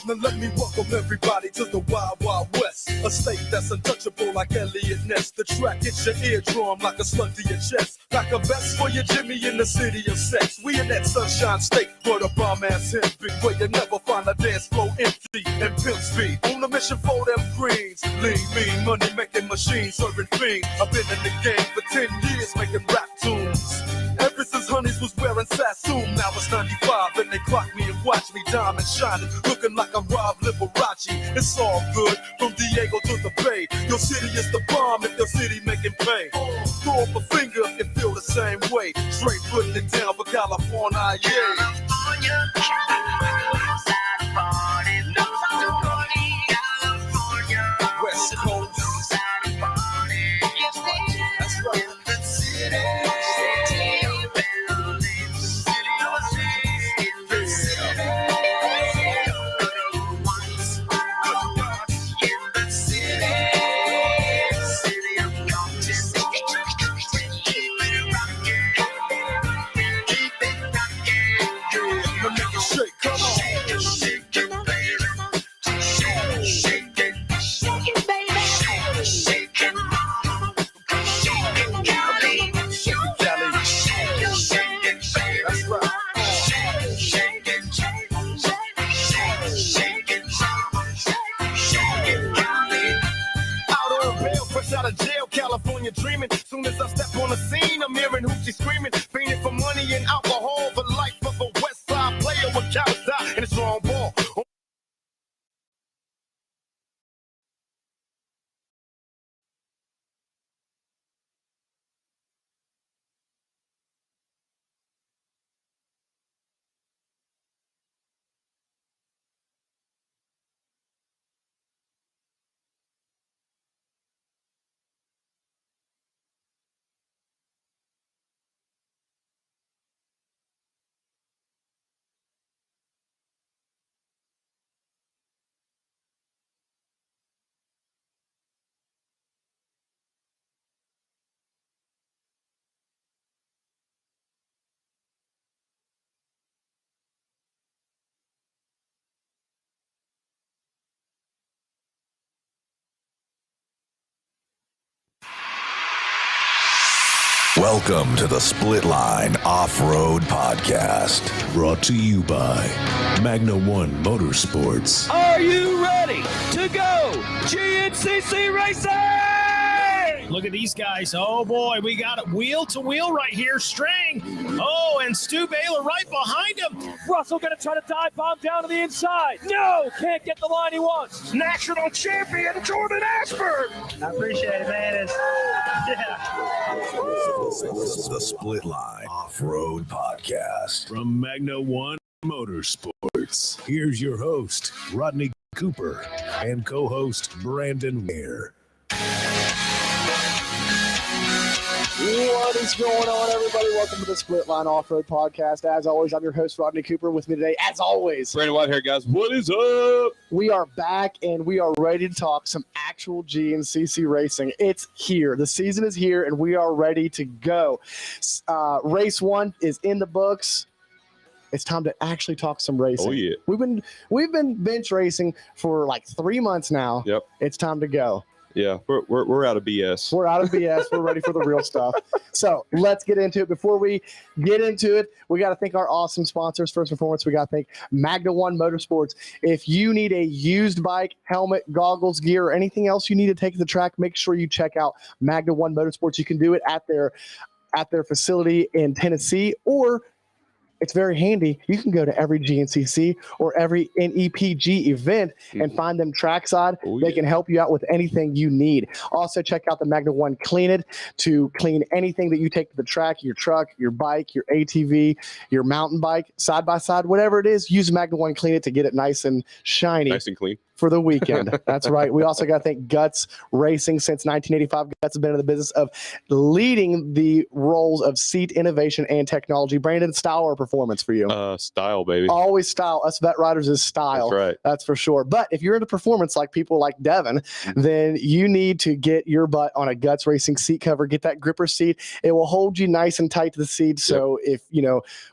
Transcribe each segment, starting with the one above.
Now let me welcome everybody to the Wild Wild West, a state that's untouchable like Elliot Ness. The track hits your eardrum like a slug to your chest, like a vest for your Jimmy in the city of sex. We in that sunshine state where the bomb ass hit big, where you never find a dance floor empty and pimp speed. On a mission for them greens, lean, mean, money making machines, serving fiend. I've been in the game for 10 years making rap tunes. Ever since Honeys was wearing Sassoon, now it's 95 and they clock me and watch me diamond shining, looking like I'm Rob Liberace. It's all good from Diego to the Bay. Your city is the bomb if your city making pain. Throw up a finger if you feel the same way. Straight putting it down for California, yeah. West Coast. That's right. Dreaming. Soon as I step on the scene, I'm hearing hoochie screaming, fiending for money and alcohol, for life of a West Side player with cowards die and it's wrong ball. Welcome to the Split Line Off-Road Podcast, brought to you by Magna One Motorsports. Are you ready to go GNCC Racing? Look at these guys. Oh, boy, we got it wheel-to-wheel right here. String. Oh, and Stu Baylor right behind him. Russell going to try to dive bomb down to the inside. No, can't get the line he wants. National champion Jordan Ashburn. I appreciate it, man. The Split Line Off-Road Podcast from Magna One Motorsports. Here's your host, Rodney Cooper, and co-host Brandon Ware. What is going on, everybody? Welcome to the Split Line Off-Road Podcast. As always, I'm your host, Rodney Cooper. With me today, as always, Brandon Wyatt here, guys. What is up? We are back, and we are ready to talk some actual GNCC racing. It's here. The season is here, and we are ready to go. Race 1 is in the books. It's time to actually talk some racing. Oh, yeah. We've been bench racing for like 3 months now. Yep. It's time to go. Yeah, we're out of BS. We're out of BS. We're ready for the real stuff. So let's get into it. Before we get into it, we got to thank our awesome sponsors. First and foremost, we got to thank Magna One Motorsports. If you need a used bike, helmet, goggles, gear, or anything else you need to take to the track, make sure you check out Magna One Motorsports. You can do it at their facility in Tennessee, or it's very handy. You can go to every GNCC or every NEPG event and find them trackside. Oh, They yeah. can help you out with anything you need. Also, check out the Magna One Clean It to clean anything that you take to the track, your truck, your bike, your ATV, your mountain bike, side-by-side, whatever it is. Use Magna One Clean It to get it nice and shiny. Nice and clean. For the weekend. That's right. We also got to thank Guts Racing. Since 1985, Guts has been in the business of leading the roles of seat innovation and technology. Brandon, style or performance for you? Style, baby. Always style. Us vet riders is style. That's right. That's for sure. But if you're into performance like people like Devin, then you need to get your butt on a Guts Racing seat cover. Get that gripper seat. It will hold you nice and tight to the seat. So if,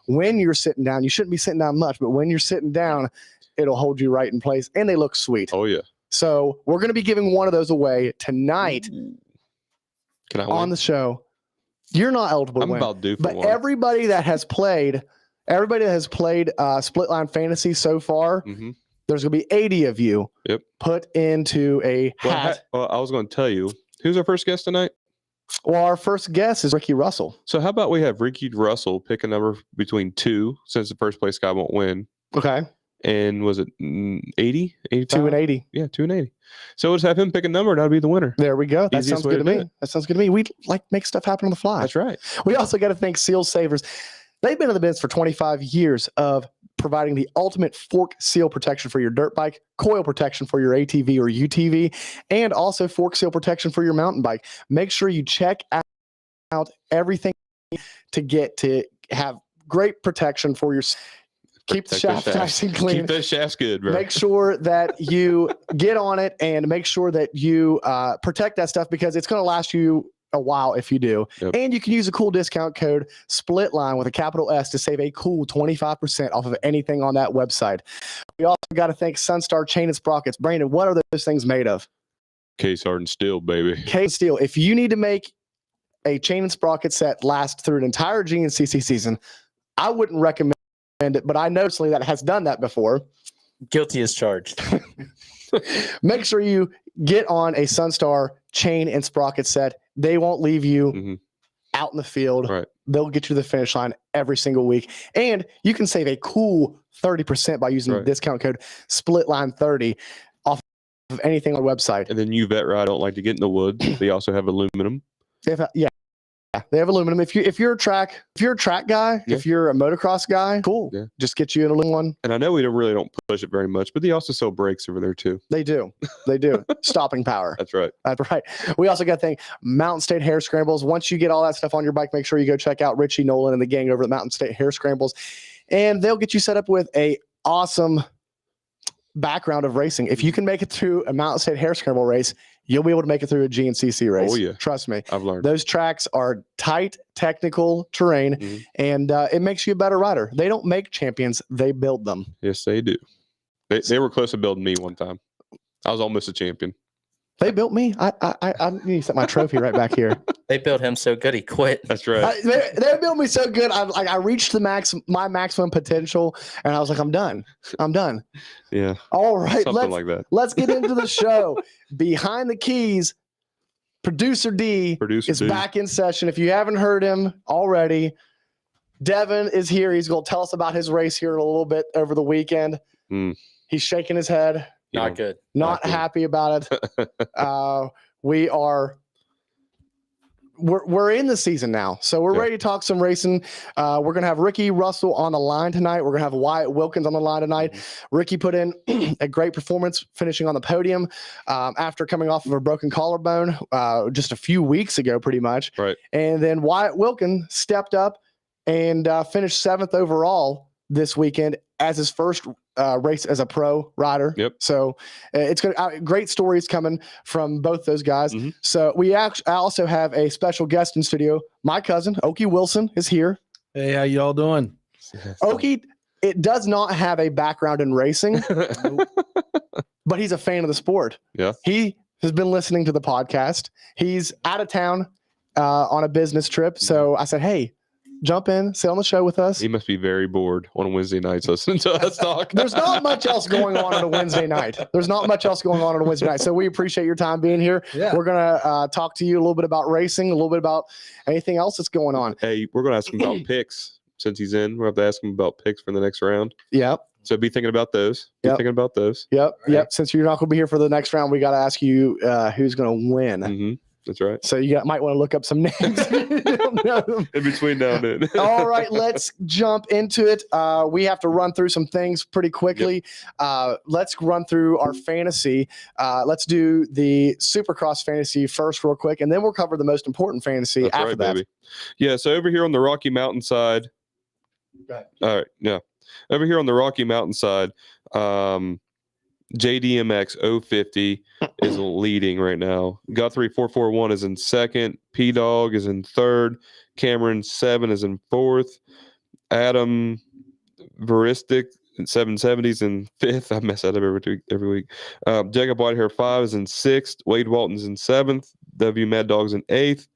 when you're sitting down, you shouldn't be sitting down much, but when you're sitting down, it'll hold you right in place, and they look sweet. Oh yeah. So we're going to be giving one of those away tonight Can I on win? the show. You're not eligible to I'm win, about due for but one. everybody that has played Split Line Fantasy so far, Mm-hmm. there's going to be 80 of you Yep. put into a hat. Well, I was going to tell you, who's our first guest tonight? Well, our first guest is Ricky Russell. So how about we have Ricky Russell pick a number between 2, since the first place guy won't win. Okay. And was it 80? 2 and 80. Yeah, 2 and 80. So we'll just have him pick a number and that'll be the winner. There we go. That Easiest sounds way good to to do me. it. That sounds good to me. We like make stuff happen on the fly. That's right. We also got to thank Seal Savers. They've been in the business for 25 years of providing the ultimate fork seal protection for your dirt bike, coil protection for your ATV or UTV, and also fork seal protection for your mountain bike. Make sure you check out everything to have great protection for your. Keep the shaft nice and clean. Keep those shafts good, bro. Make sure that you get on it and make sure that you protect that stuff, because it's going to last you a while if you do. Yep. And you can use a cool discount code SPLITLINE with a capital S to save a cool 25% off of anything on that website. We also got to thank Sunstar Chain and Sprockets. Brandon, what are those things made of? Case hardened steel, baby. Case steel. If you need to make a chain and sprocket set last through an entire GNCC season, I wouldn't recommend it, but I know somebody that has done that before. Guilty as charged. Make sure you get on a Sunstar chain and sprocket set. They won't leave you out in the field. Right. They'll get you to the finish line every single week. And you can save a cool 30% by using the discount code SPLITLINE30 off of anything on the website. And then you vet ride don't like to get in the woods. They also have aluminum. They have aluminum. If you're a track guy, if you're a motocross guy, cool. Yeah. Just get you an aluminum one. And I know we don't push it very much, but they also sell brakes over there too. They do. Stopping power. That's right. That's right. We also got to thank Mountain State Hair Scrambles. Once you get all that stuff on your bike, make sure you go check out Richie Nolan and the gang over at Mountain State Hair Scrambles, and they'll get you set up with a awesome background of racing. If you can make it through a Mountain State Hair Scramble race, you'll be able to make it through a GNCC race. Oh, yeah. Trust me. I've learned. Those tracks are tight, technical terrain, and it makes you a better rider. They don't make champions. They build them. Yes, they do. They were close to building me one time. I was almost a champion. They built me. I need to set my trophy right back here. They built him so good he quit. That's right. They built me so good. I reached my maximum potential, and I was like, I'm done. Yeah. All right, Something like that. Let's get into the show. Behind the keys, Producer D is back in session. If you haven't heard him already, Devin is here. He's going to tell us about his race here in a little bit over the weekend. He's shaking his head. Not good. Not happy about it. We're in the season now, so we're ready to talk some racing. We're gonna have Ricky Russell on the line tonight. We're gonna have Wyatt Wilkins on the line tonight. Ricky put in a great performance, finishing on the podium after coming off of a broken collarbone just a few weeks ago, pretty much. Right. And then Wyatt Wilkins stepped up and finished 7th overall this weekend as his first race as a pro rider. Yep. So it's good. Great stories coming from both those guys. So I also have a special guest in studio. My cousin Okie Wilson is here. Hey, how y'all doing? Okie, it does not have a background in racing, but he's a fan of the sport. Yeah. He has been listening to the podcast. He's out of town on a business trip. So I said, hey, jump in, sit on the show with us. He must be very bored on Wednesday nights listening to us talk. There's not much else going on a Wednesday night. So we appreciate your time being here. Yeah. We're going to talk to you a little bit about racing, a little bit about anything else that's going on. Hey, we're going to ask him about picks since he's in. We'll have to ask him about picks for the next round. Yep. So be thinking about those. Yep. Yep. Since you're not going to be here for the next round, we got to ask you who's going to win. That's right. So you might want to look up some names. You don't know them. In between now and then. All right, let's jump into it. We have to run through some things pretty quickly. Let's run through our fantasy. Let's do the Supercross fantasy first real quick, and then we'll cover the most important fantasy That's after right, that. Baby. Yeah, so over here on the Rocky Mountain side. All right, yeah. Over here on the Rocky Mountain side, JDMX 050 is leading right now. Guthrie 441 is in second. P Dog is in third. Cameron 7 is in fourth. Adam Veristic in 770s in 5th. I mess that up every week. Jacob Whitehair 5 is in 6th. Wade Walton's in 7th. W Mad Dog's in 8th.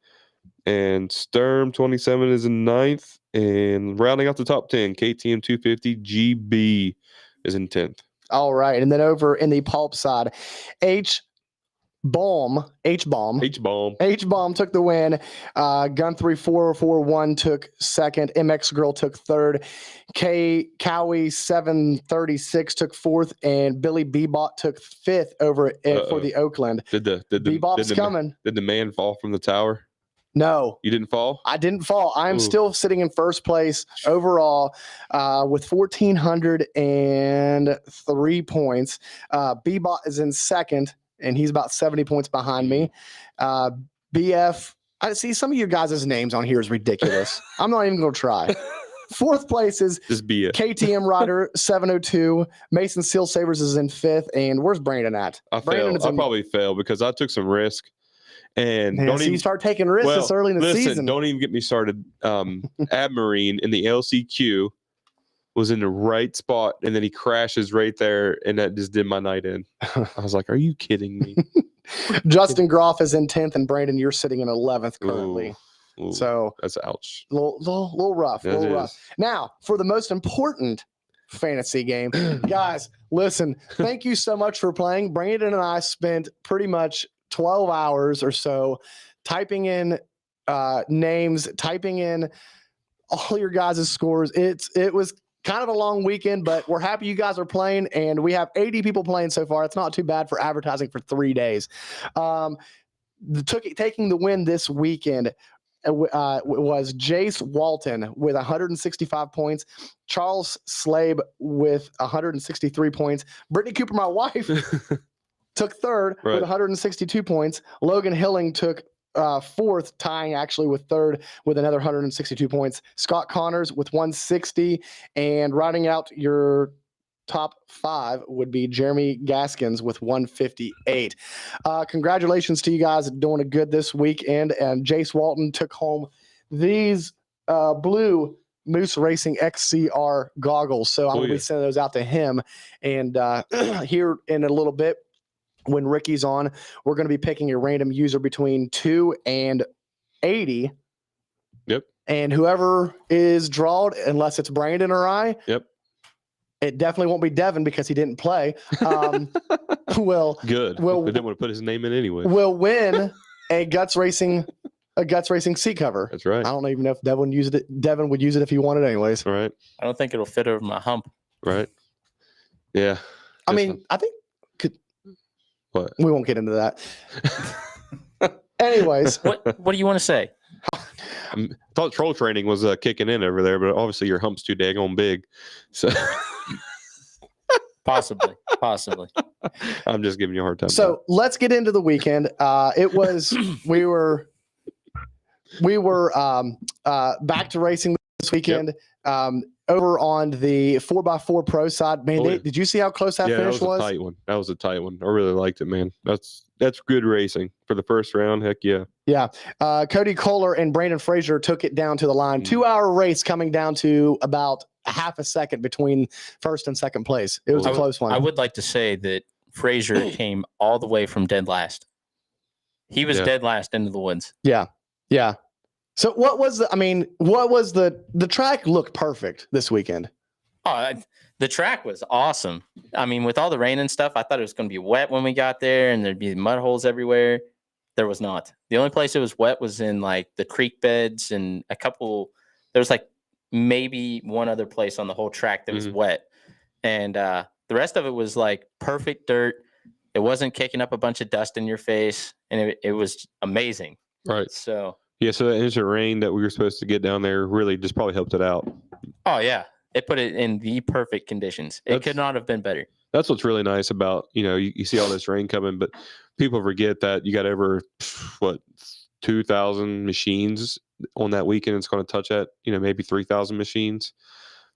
And Sturm 27 is in 9th. And rounding out the top 10, KTM 250 GB is in 10th. All right. And then over in the pulp side, H-Bomb took the win. Gun 3441 took second. MX Girl took third. Cowie 736 took fourth, and Billy Bebot took fifth over for the Oakland. Did Bebop's coming. Did the man fall from the tower? No. You didn't fall? I didn't fall. I'm Ooh. still sitting in first place overall with 1,403 points. Bebot is in second, and he's about 70 points behind me. BF, I see some of your guys' names on here is ridiculous. I'm not even going to try. Fourth place is Just be it. KTM Rider 702. Mason Seal Savers is in fifth. And where's Brandon at? I Brandon failed. I probably failed because I took some risk. And Man, you start taking risks this early in the season. Don't even get me started. Abmarine in the LCQ was in the right spot, and then he crashes right there, and that just did my night in. I was like, "Are you kidding me?" Justin Groff is in 10th, and Brandon, you're sitting in 11th currently. Ooh, So that's ouch. little rough. That Little rough. is. Now, for the most important fantasy game, guys, listen. Thank you so much for playing. Brandon and I spent pretty much 12 hours or so typing in names, typing in all your guys' scores. It was kind of a long weekend, but we're happy you guys are playing, and we have 80 people playing so far. It's not too bad for advertising for 3 days. Taking the win this weekend was Jace Walton with 165 points, Charles Slabe with 163 points, Brittany Cooper, my wife, took third with 162 points. Logan Hilling took fourth, tying actually with third with another 162 points. Scott Connors with 160, and rounding out your top 5 would be Jeremy Gaskins with 158. Congratulations to you guys doing a good this weekend. And Jace Walton took home these blue Moose Racing XCR goggles. So I'm going to be sending those out to him. And here in a little bit, when Ricky's on, we're going to be picking a random user between 2 and 80. Yep. And whoever is drawed, unless it's Brandon or I, yep. It definitely won't be Devin because he didn't play. Good. Will I didn't want to put his name in anyway. Will win a Guts Racing seat cover. That's right. I don't even know if Devin used it. Devin would use it if he wanted, anyways. Right. I don't think it'll fit over my hump. Right. Yeah. I mean, I think what? We won't get into that. Anyways, What do you want to say? I thought troll training was kicking in over there, but obviously your hump's too daggone big. So Possibly. I'm just giving you a hard time. So let's get into the weekend. It was we were back to racing this weekend. Over on the 4x4 Pro side, man. Did you see how close that finish was? That was a tight one. That was a tight one. I really liked it, man. That's good racing for the first round. Heck yeah. Yeah. Cody Kohler and Brandon Frazier took it down to the line. 2-hour race coming down to about a half a second between first and second place. It was a close one. I would like to say that Frazier came all the way from dead last. He was dead last into the woods. Yeah. Yeah. So what was the track looked perfect this weekend? Oh, the track was awesome. I mean, with all the rain and stuff, I thought it was going to be wet when we got there and there'd be mud holes everywhere. There was not. The only place it was wet was in like the creek beds and there was like maybe one other place on the whole track that was wet. And the rest of it was like perfect dirt. It wasn't kicking up a bunch of dust in your face, and it was amazing. Right. So yeah, so that instant rain that we were supposed to get down there really just probably helped it out. Oh yeah, it put it in the perfect conditions. It could not have been better. That's what's really nice about, you see all this rain coming, but people forget that you got over 2,000 machines on that weekend. It's going to touch at maybe 3,000 machines.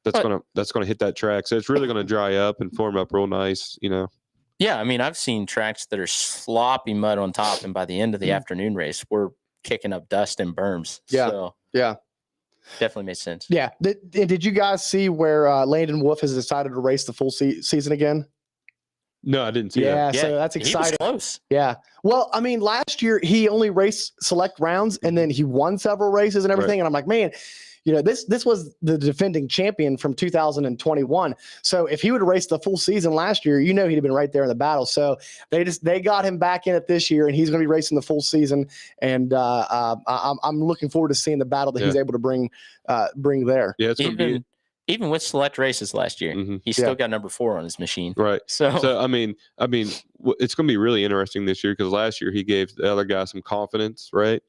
That's going to hit that track. So it's really going to dry up and form up real nice. Yeah, I mean, I've seen tracks that are sloppy mud on top, and by the end of the afternoon race, we're kicking up dust and berms. Yeah. So, yeah. definitely made sense. Yeah. Did you guys see where Landon Wolf has decided to race the full season again? No, I didn't see that. Yeah, Yeah, so that's He was exciting. close. Yeah. Well, I mean, last year he only raced select rounds and then he won several races and everything. Right. And I'm like, man, this was the defending champion from 2021. So if he would have raced the full season last year, he'd have been right there in the battle. So they got him back in it this year, and he's going to be racing the full season. And I'm looking forward to seeing the battle that he's able to bring there. Yeah, it's going to be Even with select races last year, he still got number 4 on his machine. right. So I mean, it's going to be really interesting this year because last year he gave the other guy some confidence, right?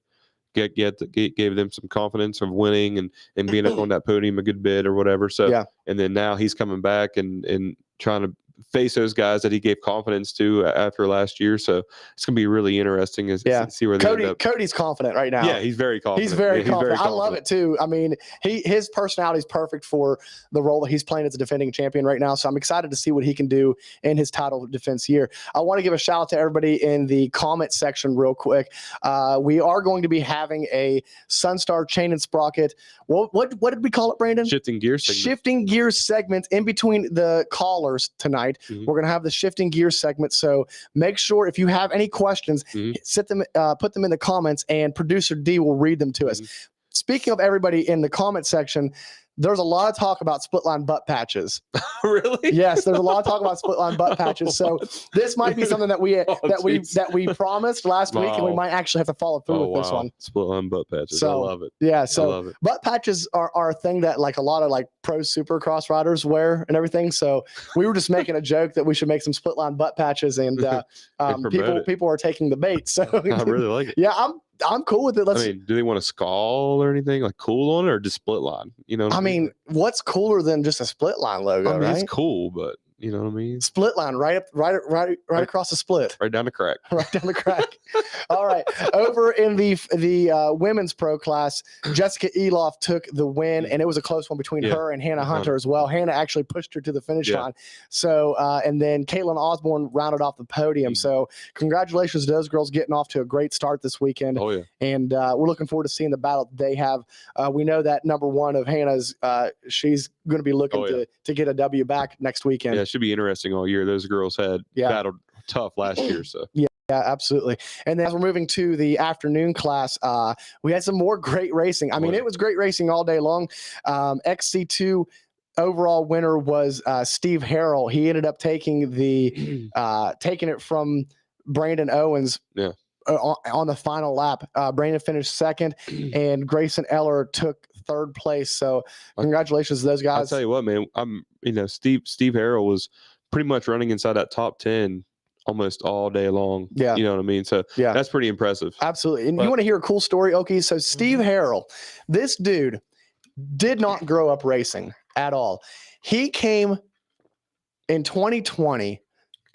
Gave them some confidence of winning and being up on that podium a good bit or whatever. So, and then now he's coming back and trying to face those guys that he gave confidence to after last year. So it's going to be really interesting to see where they end up. Cody's confident right now. Yeah, he's very confident. He's very confident. I love it too. I mean, his personality is perfect for the role that he's playing as a defending champion right now. So I'm excited to see what he can do in his title defense year. I want to give a shout out to everybody in the comment section real quick. We are going to be having a Sunstar chain and sprocket. What did we call it, Brandon? Shifting gears segment. Shifting gears segment in between the callers tonight. We're going to have the shifting gears segment. So make sure if you have any questions, put them in the comments, and producer D will read them to us. Speaking of everybody in the comment section, there's a lot of talk about split line butt patches. Really? Yes, there's a lot of talk about split line butt patches. So this might be something that we promised last week, and we might actually have to follow through with this one. Split line butt patches. So, I love it. Yeah, I so love it. butt patches are a thing that like a lot of like pro supercross riders wear and everything. So we were just making a joke that we should make some split line butt patches, and people are taking the bait. So I really like it. Yeah, I'm cool with it. Do they want to skull or anything like cool on it, or just split line? I mean, what's cooler than just a split line logo? Right? It's cool, but you know what I mean? Split line right across the split. Right down the crack. Right down the crack. All right. Over in the women's pro class, Jessica Eloff took the win, and it was a close one between her and Hannah Hunter as well. Hannah actually pushed her to the finish line. So, and then Caitlin Osborne rounded off the podium. So congratulations to those girls getting off to a great start this weekend. Oh, yeah. And we're looking forward to seeing the battle they have. We know that number 1 of Hannah's, she's going to be looking to get a W back next weekend. Yeah, it should be interesting all year. Those girls had battled tough last year. So yeah, absolutely. And then as we're moving to the afternoon class, we had some more great racing. I mean, it was great racing all day long. XC2 overall winner was Steve Harrell. He ended up taking it from Brandon Owens. Yeah. On the final lap. Brandon finished second, and Grayson Eller took third place. So congratulations to those guys. I'll tell you what, man. Steve Harrell was pretty much running inside that top 10 almost all day long. Yeah. You know what I mean? So that's pretty impressive. Absolutely. And you want to hear a cool story, Oki? So Steve Harrell, this dude did not grow up racing at all. He came in 2020.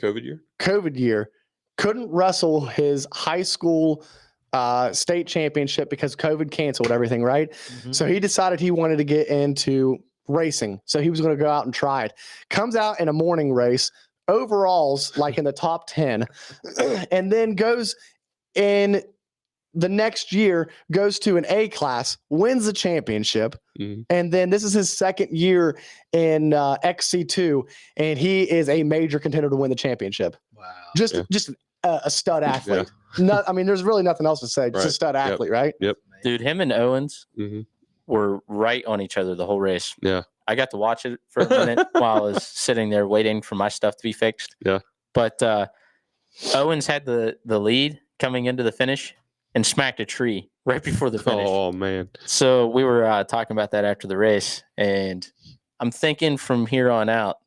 COVID year. Couldn't wrestle his high school state championship because COVID canceled everything, right? So he decided he wanted to get into racing. So he was going to go out and try it. Comes out in a morning race, overalls like in the top 10, and then goes in the next year, goes to an A class, wins the championship. And then this is his second year in XC2, and he is a major contender to win the championship. Wow. Just a stud athlete. There's really nothing else to say. Just a stud athlete, right? Yep. Dude, him and Owens were right on each other the whole race. Yeah. I got to watch it for a minute while I was sitting there waiting for my stuff to be fixed. Yeah. But Owens had the lead coming into the finish and smacked a tree right before the finish. Oh, man. So we were talking about that after the race, and I'm thinking from here on out,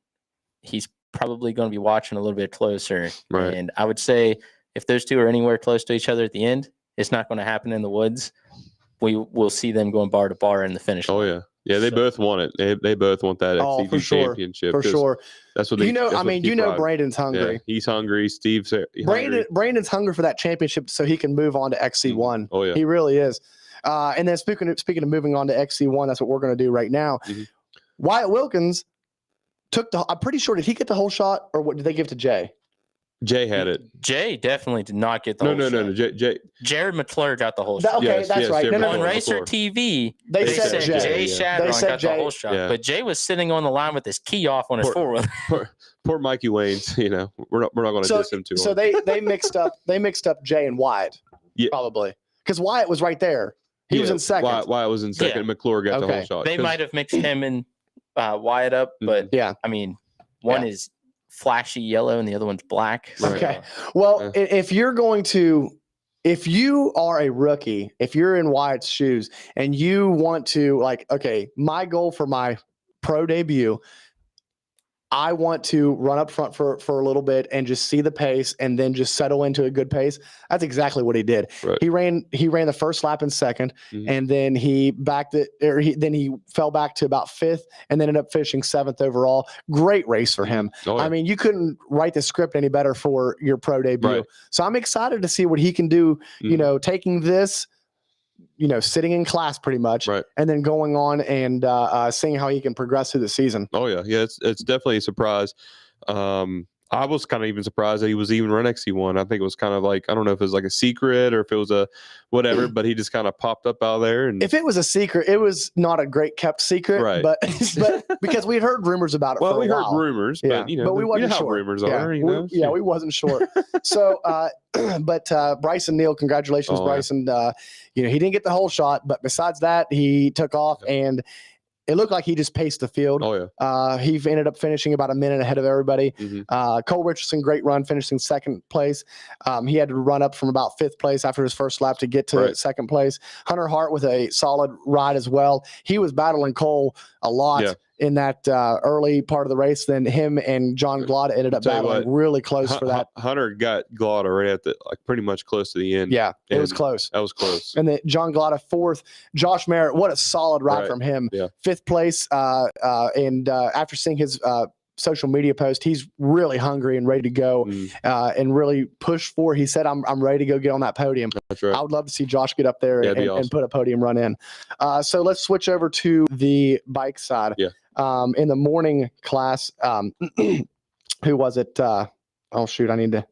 he's probably going to be watching a little bit closer. Right. And I would say if those two are anywhere close to each other at the end, it's not going to happen in the woods. We will see them going bar to bar in the finish line. Oh, yeah. Yeah, they both want it. They both want that XCD championship. For sure. That's what they Brandon's hungry. Yeah, he's hungry. Steve's hungry. Brandon's hungry for that championship so he can move on to XC1. Oh, yeah. He really is. And then speaking of moving on to XC1, that's what we're going to do right now. Wyatt Wilkins I'm pretty sure, did he get the whole shot, or what did they give to Jay? Jay had it. Jay definitely did not get the No, whole shot. no. Jay. Jared McClure got the whole That- shot. okay, Yes, that's yes, right. Jared No, no, On no. McClure. Racer before. TV, They they said said Jay. Jay yeah. They Shadron said got Jay. the whole shot. Yeah. But Jay was sitting on the line with his key off on his Poor- four-wheeler. Poor Mikey Wayne's. We're not going to So, diss him too so long. they mixed up Jay and Wyatt. Yeah. Probably because Wyatt was right there. He was in second. Wyatt was in second. Yeah. McClure got the Okay. whole shot. They 'Cause- might have mixed him and Wyatt up, but Yeah. I mean, one is flashy yellow and the other one's black. Right. Okay. Well, Yeah. if you are a rookie, if you're in Wyatt's shoes and you want to my goal for my pro debut, I want to run up front for a little bit and just see the pace and then just settle into a good pace. That's exactly what he did. Right. He ran the first lap in second, Mhm. and then he backed it, or then he fell back to about fifth, and then ended up finishing seventh overall. Great race for him. Oh, yeah. I mean, you couldn't write the script any better for your pro debut. Right. So I'm excited to see what he can do. You Mhm. know, taking this, sitting in class pretty much, Right. and then going on and seeing how he can progress through the season. Oh yeah, it's definitely a surprise. I was kind of even surprised that he was even run XC1. I think it was kind of like, I don't know if it was like a secret or if it was a whatever, but he just kind of popped up out there. And If it was a secret, it was not a great kept secret, Right. but because we'd heard rumors about it. well, for a we heard while. rumors, Yeah, but you know, but we wasn't how sure. rumors Yeah, are. You we, know, yeah, we wasn't sure. So, but Bryson Neal, congratulations, Oh, yeah. Bryson. He didn't get the whole shot, but besides that, he took off and it looked like he just paced the field. Oh yeah, He ended up finishing about a minute ahead of everybody. Mhm. Cole Richardson, great run, finishing second place. He had to run up from about fifth place after his first lap to get to Right. second place. Hunter Hart with a solid ride as well. He was battling Cole a lot Yeah. in that early part of the race. Then him and John Glotta ended up Tell you battling what, really close for that. Hunter got Glotta right at the pretty much close to the end. Yeah, it was and close. That was close. And then John Glotta fourth. Josh Merritt, what a solid ride Right. from him. Yeah. Fifth place. And after seeing his social media post, he's really hungry and ready to go Mm, and really push for. He said, I'm ready to go get on that podium. that's right. I would love to see Josh get up there Yeah, and, that'd be and awesome. put a podium run in. So let's switch over to the bike side. Yeah. In the morning class, who was it? Oh shoot, I need to.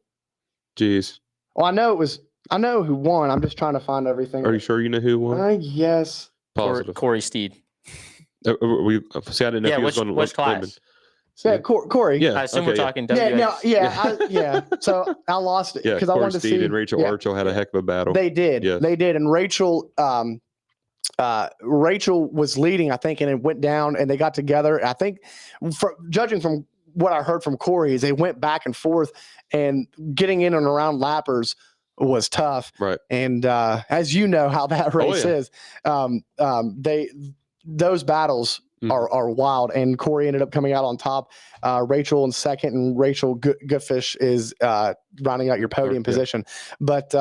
Jeez, Well, I know who won. I'm just trying to find everything. are you sure you know who won? Yes. Positive. Corey Steed. We see. I didn't know Yeah, if he was going which to class? So, Corey. Yeah, I assume okay, we're talking Yeah, WX. yeah. So I lost it Yeah, because I Corey wanted to Steed see. and Rachel yeah, Archel had a heck of a battle. They did. Yes. They did. And Rachel was leading, I think, and it went down and they got together. I think judging from what I heard from Corey is they went back and forth and getting in and around lappers was tough. Right. And as you know how that race yeah. is, those battles Mhm. are wild. And Corey ended up coming out on top. Rachel in second, and Rachel Goodfish is rounding out your podium Yeah. position. But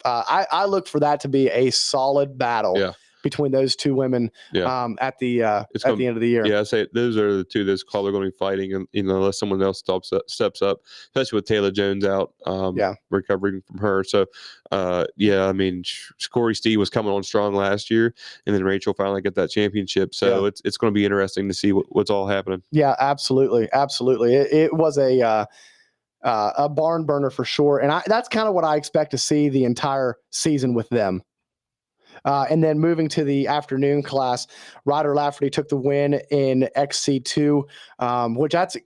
I look for that to be a solid battle Yeah. between those two women Yeah. at the It's at gonna- the end of the year. Yeah, I say those are the two that's probably going to be fighting, and unless someone else steps up, especially with Taylor Jones out, Yeah. recovering from her. So, yeah, I mean, Corey Steed was coming on strong last year, and then Rachel finally got that championship. So it's going to be interesting to see what's all happening. Yeah, absolutely. It was a barn burner for sure, and that's kind of what I expect to see the entire season with them. And then moving to the afternoon class, Ryder Lafferty took the win in XC2, which that's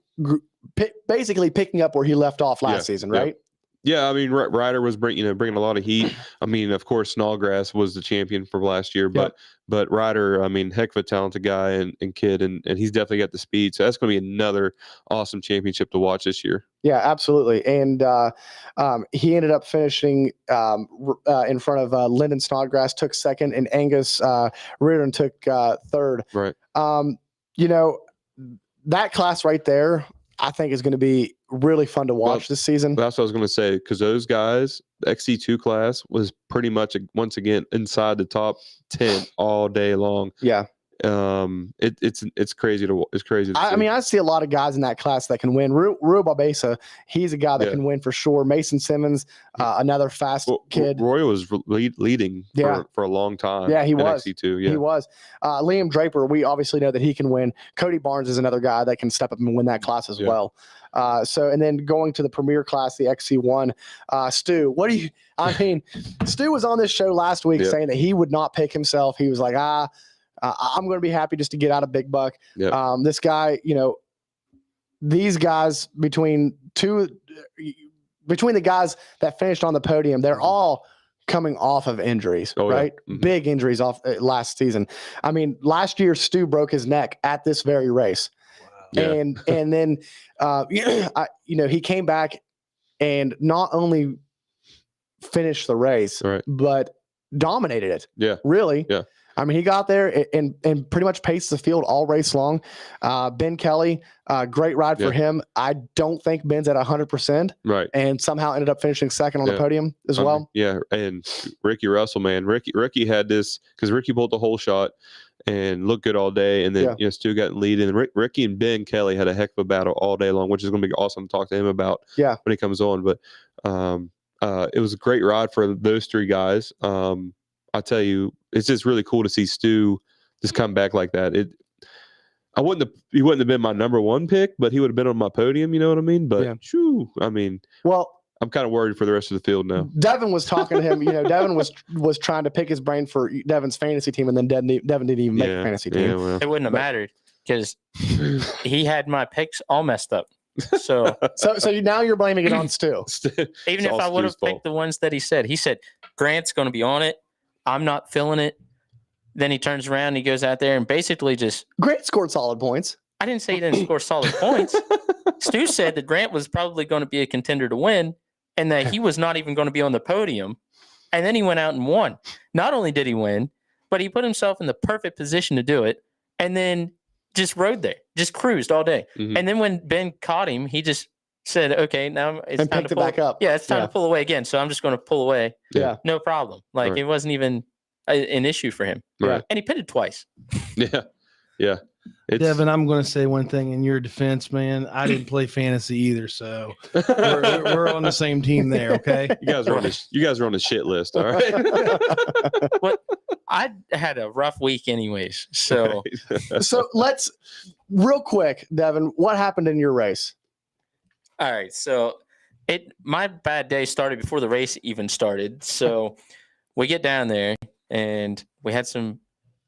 basically picking up where he left off last Yeah, season, yeah. right? Yeah, I mean, Ryder was bringing a lot of heat. I mean, of course, Snallgrass was the champion for last year, but Ryder, I mean, heck of a talented guy and kid, and he's definitely got the speed. So that's going to be another awesome championship to watch this year. Yeah, absolutely. And he ended up finishing in front of Lyndon Snodgrass, took second, and Angus Reardon took third. Right. That class right there, I think, is going to be really fun to watch this season. That's what I was going to say, because those guys, the XC2 class was pretty much once again inside the top 10 all day long. Yeah. It's crazy to see. I mean, I see a lot of guys in that class that can win. Rui Barbesa, he's a guy that can win for sure. Mason Simmons, another fast kid. Roy was leading for a long time. Yeah, he was. XC2, yeah. He was. Liam Draper, we obviously know that he can win. Cody Barnes is another guy that can step up and win that class as well. And then going to the premier class, the XC1, Stu, Stu was on this show last week saying that he would not pick himself. He was like, I'm going to be happy just to get out of Big Buck. Yep. This guy, these guys between the guys that finished on the podium, they're all coming off of injuries, right? Yeah. Mm-hmm. Big injuries off last season. I mean, last year Stu broke his neck at this very race. Wow. And then he came back and not only finished the race, but dominated it. Yeah. Really. Yeah. I mean, he got there and pretty much paced the field all race long. Ben Kelly, great ride for him. I don't think Ben's at 100%. Right. And somehow ended up finishing second on the podium as well. Yeah. And Ricky Russell, man, Ricky had this because Ricky pulled the whole shot and looked good all day. And then, Stu got in lead. And Ricky and Ben Kelly had a heck of a battle all day long, which is going to be awesome to talk to him about when he comes on. But it was a great ride for those three guys. I tell you, it's just really cool to see Stu just come back like that. He wouldn't have been my number one pick, but he would have been on my podium. You know what I mean? But I'm kind of worried for the rest of the field now. Devin was talking to him. Devin was trying to pick his brain for Devin's fantasy team, and then Devin didn't even make a fantasy team. Yeah, well. It wouldn't have mattered because he had my picks all messed up. So now you're blaming it on Stu. Even if I would have picked the ones that he said Grant's going to be on it. I'm not feeling it. Then he turns around and he goes out there and basically Grant scored solid points. I didn't say he didn't score solid points. Stu said that Grant was probably going to be a contender to win and that he was not even going to be on the podium. And then he went out and won. Not only did he win, but he put himself in the perfect position to do it and then just rode there, just cruised all day. Mm-hmm. And then when Ben caught him, he just said, okay, now it's time to pull back up. Yeah, it's time to pull away again. So I'm just going to pull away. Yeah. No problem. It wasn't even an issue for him. Right. And he pitted twice. Yeah. Yeah. Devin, I'm going to say one thing in your defense, man. I didn't play fantasy either, so we're on the same team there. Okay, you guys are on the shit list. All right. Well, I had a rough week, anyways. So, so let's real quick, Devin. What happened in your race? All right, so my bad day started before the race even started. So we get down there and we had some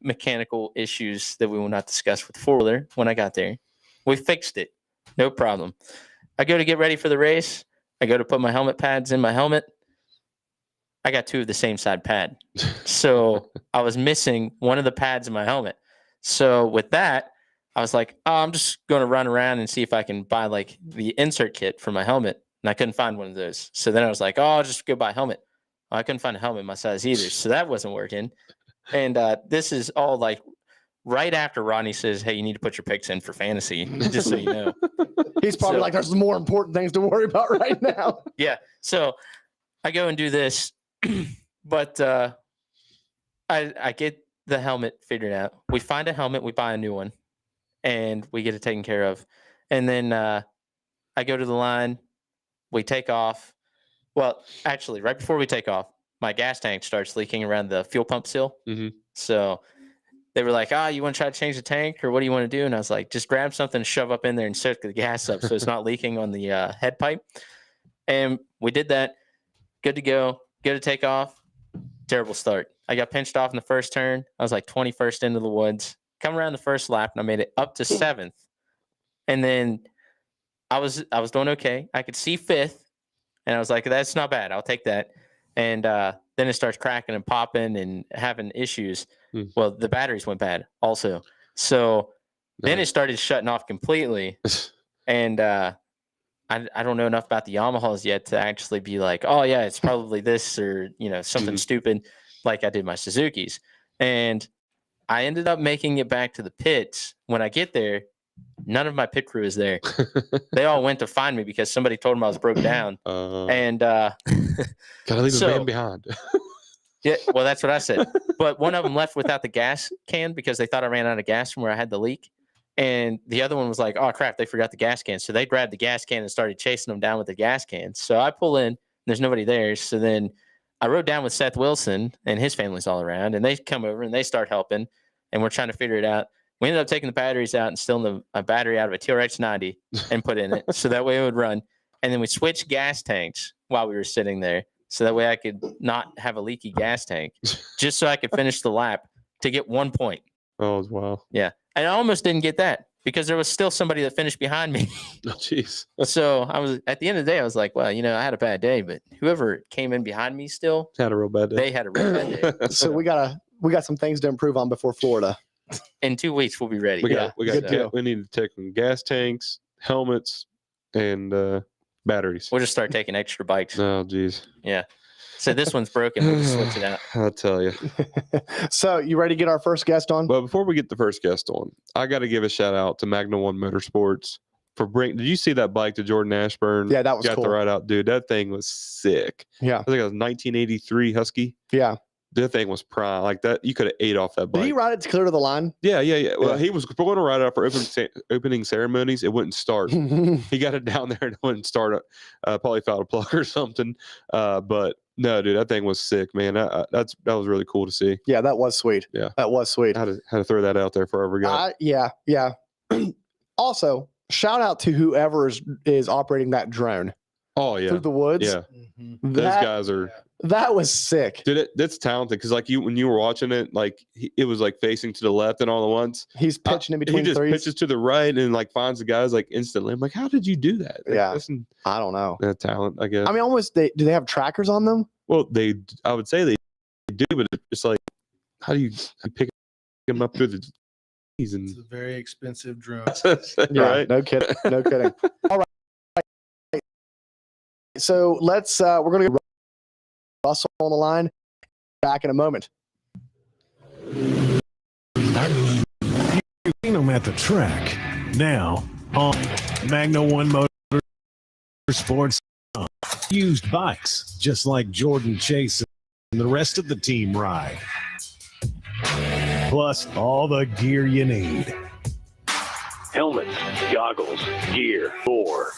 mechanical issues that we will not discuss with the four-wheeler when I got there. We fixed it. No problem. I go to get ready for the race. I go to put my helmet pads in my helmet. I got two of the same side pad. So I was missing one of the pads in my helmet. So with that, I was like, I'm just going to run around and see if I can buy the insert kit for my helmet. And I couldn't find one of those. So then I was like, I'll just go buy a helmet. Well, I couldn't find a helmet my size either. So that wasn't working. And this is all right after Rodney says, hey, you need to put your picks in for fantasy, just so you know. He's probably there's more important things to worry about right now. Yeah. So I go and do this, but I get the helmet figured out. We find a helmet, we buy a new one, and we get it taken care of. And then I go to the line, we take off. Well, actually, right before we take off, my gas tank starts leaking around the fuel pump seal. Mm-hmm. So they were like, you want to try to change the tank or what do you want to do? And I was like, just grab something, shove up in there and soak the gas up so it's not leaking on the head pipe. And we did that. Good to go. Good to take off. Terrible start. I got pinched off in the first turn. I was 21st into the woods. Come around the first lap and I made it up to 7th. And then I was doing okay. I could see 5th. And I was like, that's not bad. I'll take that. And then it starts cracking and popping and having issues. Well, the batteries went bad also. So then it started shutting off completely. And I don't know enough about the Yamahas yet to actually be like, oh, yeah, it's probably this or, something stupid like I did my Suzuki's. And I ended up making it back to the pits. When I get there, none of my pit crew is there. They all went to find me because somebody told them I was broke down. And gotta leave a man behind. Yeah, well, that's what I said. But one of them left without the gas can because they thought I ran out of gas from where I had the leak. And the other one was like, oh, crap, they forgot the gas can. So they grabbed the gas can and started chasing them down with the gas can. So I pull in, there's nobody there. So then I rode down with Seth Wilson and his family's all around. And they come over and they start helping. And we're trying to figure it out. We ended up taking the batteries out and stealing a battery out of a TRX 90 and put in it. So that way it would run. And then we switched gas tanks while we were sitting there. So that way I could not have a leaky gas tank, just so I could finish the lap to get 1 point. Oh, wow. Yeah. And I almost didn't get that because there was still somebody that finished behind me. Oh, jeez. So I was, at the end of the day, I was like, well, I had a bad day, but whoever came in behind me still, Had a real bad day. they had a real bad day. So we got some things to improve on before Florida. In 2 weeks, we'll be ready. We Yeah. we need to take them gas tanks, helmets, and batteries. We'll just start taking extra bikes. Oh, jeez. Yeah. So this one's broken. We'll just switch it out. I'll tell you. So you ready to get our first guest on? But before we get the first guest on, I got to give a shout out to Magna One Motorsports for bringing. Did you see that bike to Jordan Ashburn? Yeah, that was got cool. the ride out, dude. That thing was sick. Yeah. I think it was 1983 Husky. Yeah. That thing was prime. Like that, you could have ate off that bike. Did he ride it clear to the line? Yeah. Well, Yeah. he was going to ride it out for opening ceremonies. It wouldn't start. He got it down there and it wouldn't start. Probably fouled a plug or something. But no, dude, that thing was sick, man. That was really cool to see. Yeah, that was sweet. Yeah. That was sweet. I had to throw that out there for every guy. Yeah. Also, shout out to whoever is operating that drone Oh yeah, through the woods. yeah. Mhm. Those That, guys are. that was sick. Dude, that's talented because like when you were watching it, like it was like facing to the left and all at once. He's pitching in He between just threes. pitches to the right and like finds the guys like instantly. I'm like, how did you do that? Like, Yeah. listen, I don't know. that talent, I guess. I mean, almost. Do they have trackers on them? well, I would say they do, but it's like, how do you pick them up through the trees and It's a very expensive drone. Yeah, right? no kidding. No kidding. All right. So let's. We're gonna get Russell on the line. Back in a moment. You've seen them at the track. Now on Magna One Motorsports, used bikes just like Jordan Chase and the rest of the team ride. Plus all the gear you need. Helmets, goggles, gear, more.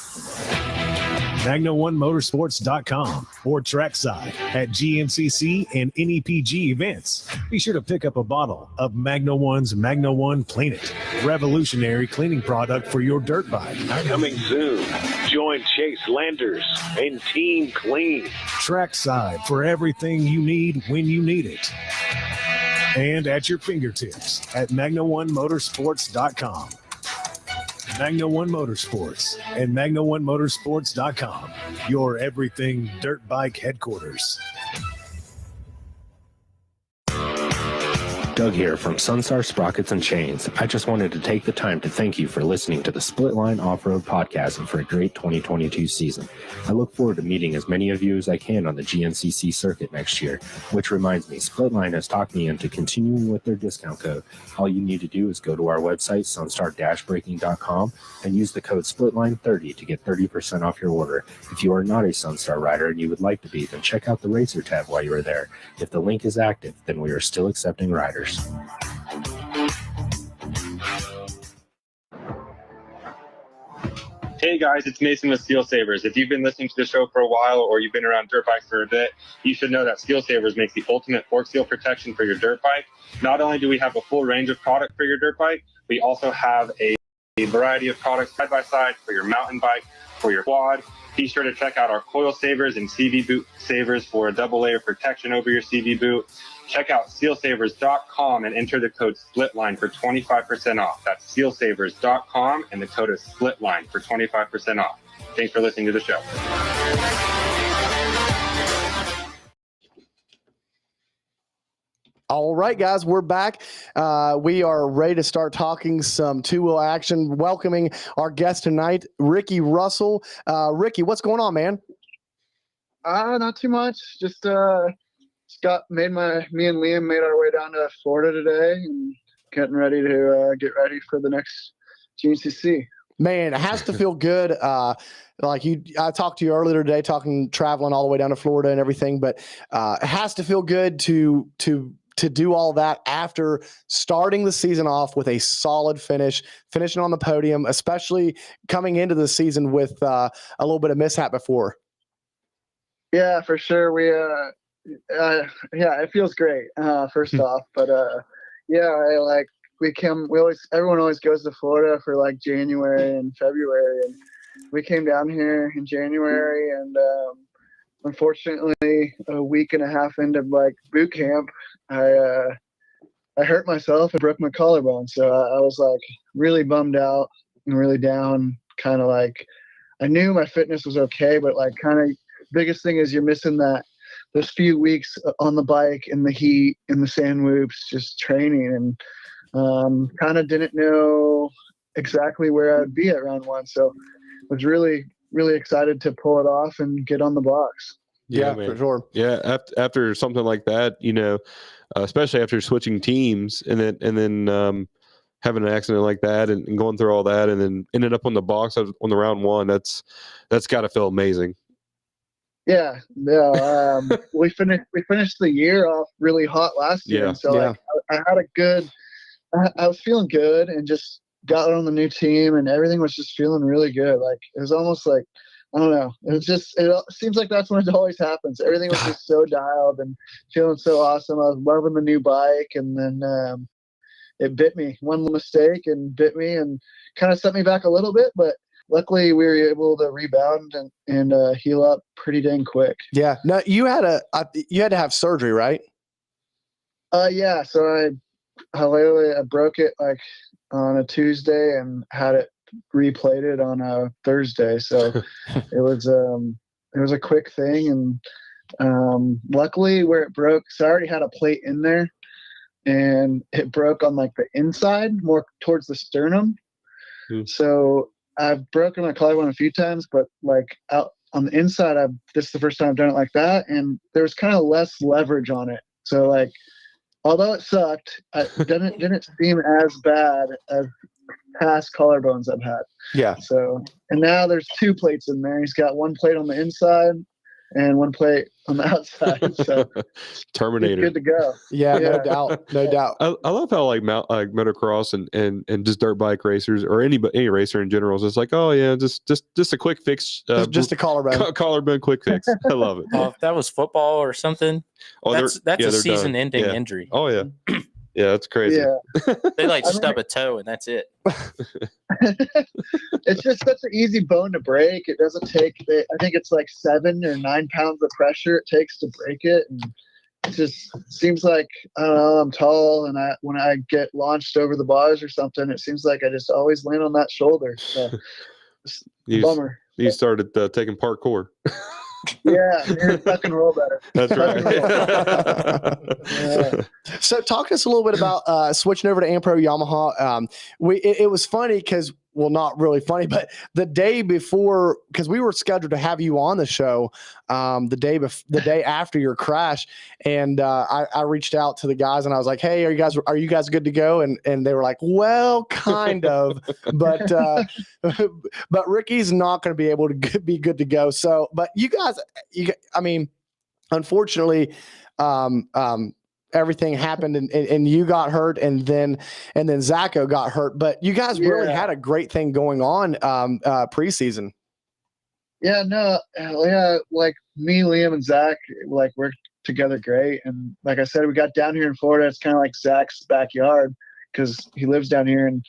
Magna1motorsports.com or trackside at GNCC and NEPG events. Be sure to pick up a bottle of Magna One's Magna One Clean It, revolutionary cleaning product for your dirt bike. Coming soon. Join Chase Landers and Team Clean. Trackside for everything you need when you need it. And at your fingertips at Magna1motorsports.com. Magna One Motorsports and Magna1motorsports.com, your everything dirt bike headquarters. Doug here from Sunstar Sprockets and Chains. I just wanted to take the time to thank you for listening to the Split Line Off-Road Podcast and for a great 2022 season. I look forward to meeting as many of you as I can on the GNCC circuit next year, which reminds me, Split Line has talked me into continuing with their discount code. All you need to do is go to our website, sunstar-braking.com, and use the code SPLITLINE30 to get 30% off your order. If you are not a Sunstar rider and you would like to be, then check out the Racer tab while you are there. If the link is active, then we are still accepting riders. Hey guys, it's Mason with Steel Savers. If you've been listening to the show for a while or you've been around dirt bikes for a bit, you should know that Steel Savers makes the ultimate fork seal protection for your dirt bike. Not only do we have a full range of product for your dirt bike, we also have a variety of products side by side for your mountain bike, for your quad. Be sure to check out our coil savers and CV boot savers for a double layer protection over your CV boot. Check out steelsavers.com and enter the code SPLITLINE for 25% off. That's steelsavers.com and the code is SPLITLINE for 25% off. Thanks for listening to the show. All right, guys, we're back. We are ready to start talking some two-wheel action. Welcoming our guest tonight, Ricky Russell. Ricky, what's going on, man? Not too much. Just me and Liam made our way down to Florida today and getting ready to get ready for the next GNCC. Man, it has to feel good. I talked to you earlier today, traveling all the way down to Florida and everything, but it has to feel good to do all that after starting the season off with a solid finish, finishing on the podium, especially coming into the season with a little bit of mishap before. Yeah, for sure. It feels great. First off, but everyone always goes to Florida for like January and February, and we came down here in January, and unfortunately a week and a half into like boot camp, I hurt myself and broke my collarbone. So I was like really bummed out and really down, kind of like I knew my fitness was okay, but like kind of biggest thing is you're missing those few weeks on the bike in the heat, in the sand whoops, just training, and kind of didn't know exactly where I'd be at round one. So was really, really excited to pull it off and get on the box. Yeah, man. for sure. Yeah, after something like that, especially after switching teams and then having an accident like that and going through all that and then ended up on the box on the round one, that's got to feel amazing. Yeah. We finished the year off really hot last year. Yeah. And so like, I was feeling good and just got on the new team and everything was just feeling really good. Like it was almost like, I don't know. It seems like that's when it always happens. Everything was just so dialed and feeling so awesome. I was loving the new bike, and then it bit me. One mistake and bit me and kind of set me back a little bit, but luckily we were able to rebound and heal up pretty dang quick. Yeah. No, you had to have surgery, right? Yeah. So I broke it like on a Tuesday and had it replated on a Thursday. So it was a quick thing, and luckily where it broke, so I already had a plate in there, and it broke on like the inside, more towards the sternum. So I've broken my collarbone a few times, but like out on the inside, this is the first time I've done it like that, and there was kind of less leverage on it. So like, although it sucked, it didn't seem as bad as past collarbones I've had. Yeah. So, and now there's two plates in there. He's got one plate on the inside and one plate on the outside. So Terminator. good to go. Yeah, no doubt. I love how like motocross and just dirt bike racers or any racer in general is just like, oh yeah, just a quick fix, just a collarbone. Collarbone quick fix. I love it. If that was football or something, that's a season-ending injury. Oh yeah. Yeah, that's crazy. Yeah. They like stub a toe and that's it. It's just such an easy bone to break. It doesn't take, I think it's like 7 or 9 pounds of pressure it takes to break it. And it just seems like, I don't know, I'm tall, and when I get launched over the bars or something, it seems like I just always land on that shoulder. So it's a bummer. You started taking parkour. Yeah, you're fucking roll better. That's right. Yeah. So talk to us a little bit about switching over to Ampro Yamaha. It was funny because, well, not really funny, but the day before, because we were scheduled to have you on the show the day after your crash, and I reached out to the guys and I was like, hey, are you guys good to go? And they were like, well, kind of, but Ricky's not going to be able to be good to go. So, but you guys, I mean, unfortunately, everything happened and you got hurt and then Zacho got hurt, but you guys really had a great thing going on preseason. Yeah, no, like me, Liam, and Zach, like we're together great. And like I said, we got down here in Florida. It's kind of like Zach's backyard because he lives down here, and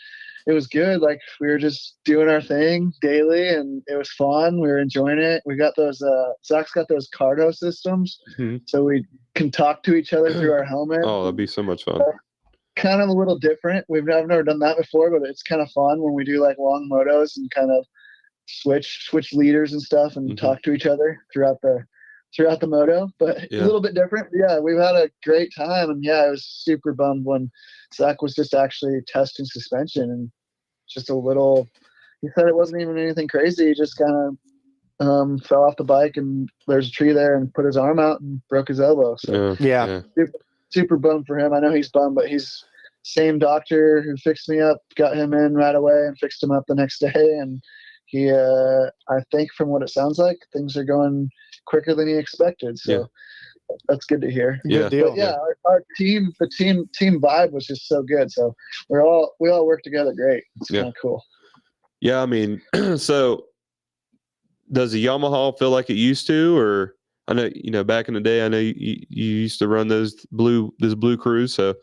it was good. Like we were just doing our thing daily, and it was fun. We were enjoying it. We got those. Zach's got those Cardo systems, so we can talk to each other through our helmet. Oh, that'd be so much fun. Kind of a little different. I've never done that before, but it's kind of fun when we do like long motos and kind of switch leaders and stuff and talk to each other throughout the moto, but a little bit different. Yeah, we've had a great time, and I was super bummed when Zach was just actually testing suspension and just a little. He said it wasn't even anything crazy. He just kind of fell off the bike, and there's a tree there, and put his arm out and broke his elbow. So yeah. Super bummed for him. I know he's bummed, but he's same doctor who fixed me up got him in right away and fixed him up the next day. And he, I think from what it sounds like, things are going quicker than he expected. So that's good to hear. Yeah. Good deal. But yeah, our team, the team vibe was just so good. So we all work together great. It's kind of cool. Yeah, I mean, so does the Yamaha feel like it used to, or I know, back in the day, I know you used to run this blue cruise. So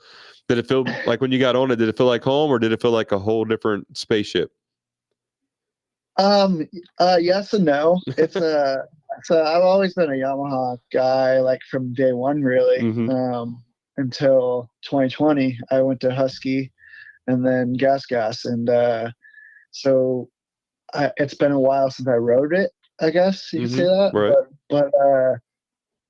did it feel like when you got on it, did it feel like home, or did it feel like a whole different spaceship? Yes and no. It's so I've always been a Yamaha guy, like from day one, really. Until 2020, I went to Husky and then Gas, and so it's been a while since I rode it, I guess you could say that. Right. But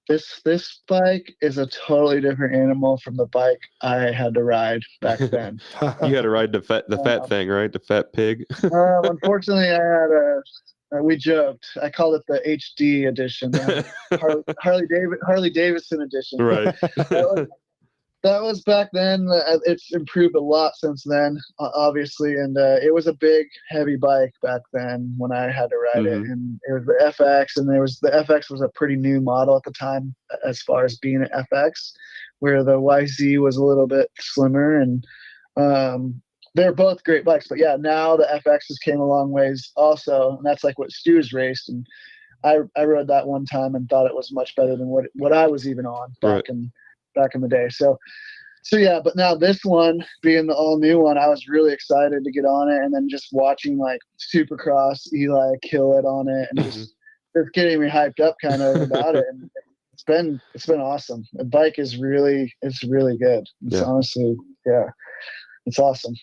this bike is a totally different animal from the bike I had to ride back then. You had to ride the fat thing, right? The fat pig. Unfortunately, I had we joked. I called it the HD edition, Harley Davidson edition. Right. That was back then. It's improved a lot since then, obviously. And it was a big, heavy bike back then when I had to ride it. And it was the FX, and the FX was a pretty new model at the time as far as being an FX, where the YZ was a little bit slimmer. And they're both great bikes. But yeah, now the FXs came a long ways also. And that's like what Stu's raced. And I rode that one time and thought it was much better than what I was even on back in the day. So yeah, but now this one being the all new one, I was really excited to get on it, and then just watching like Supercross Eli kill it on it, and just getting me hyped up kind of about it. And it's been awesome. The bike is really good. It's honestly, it's awesome.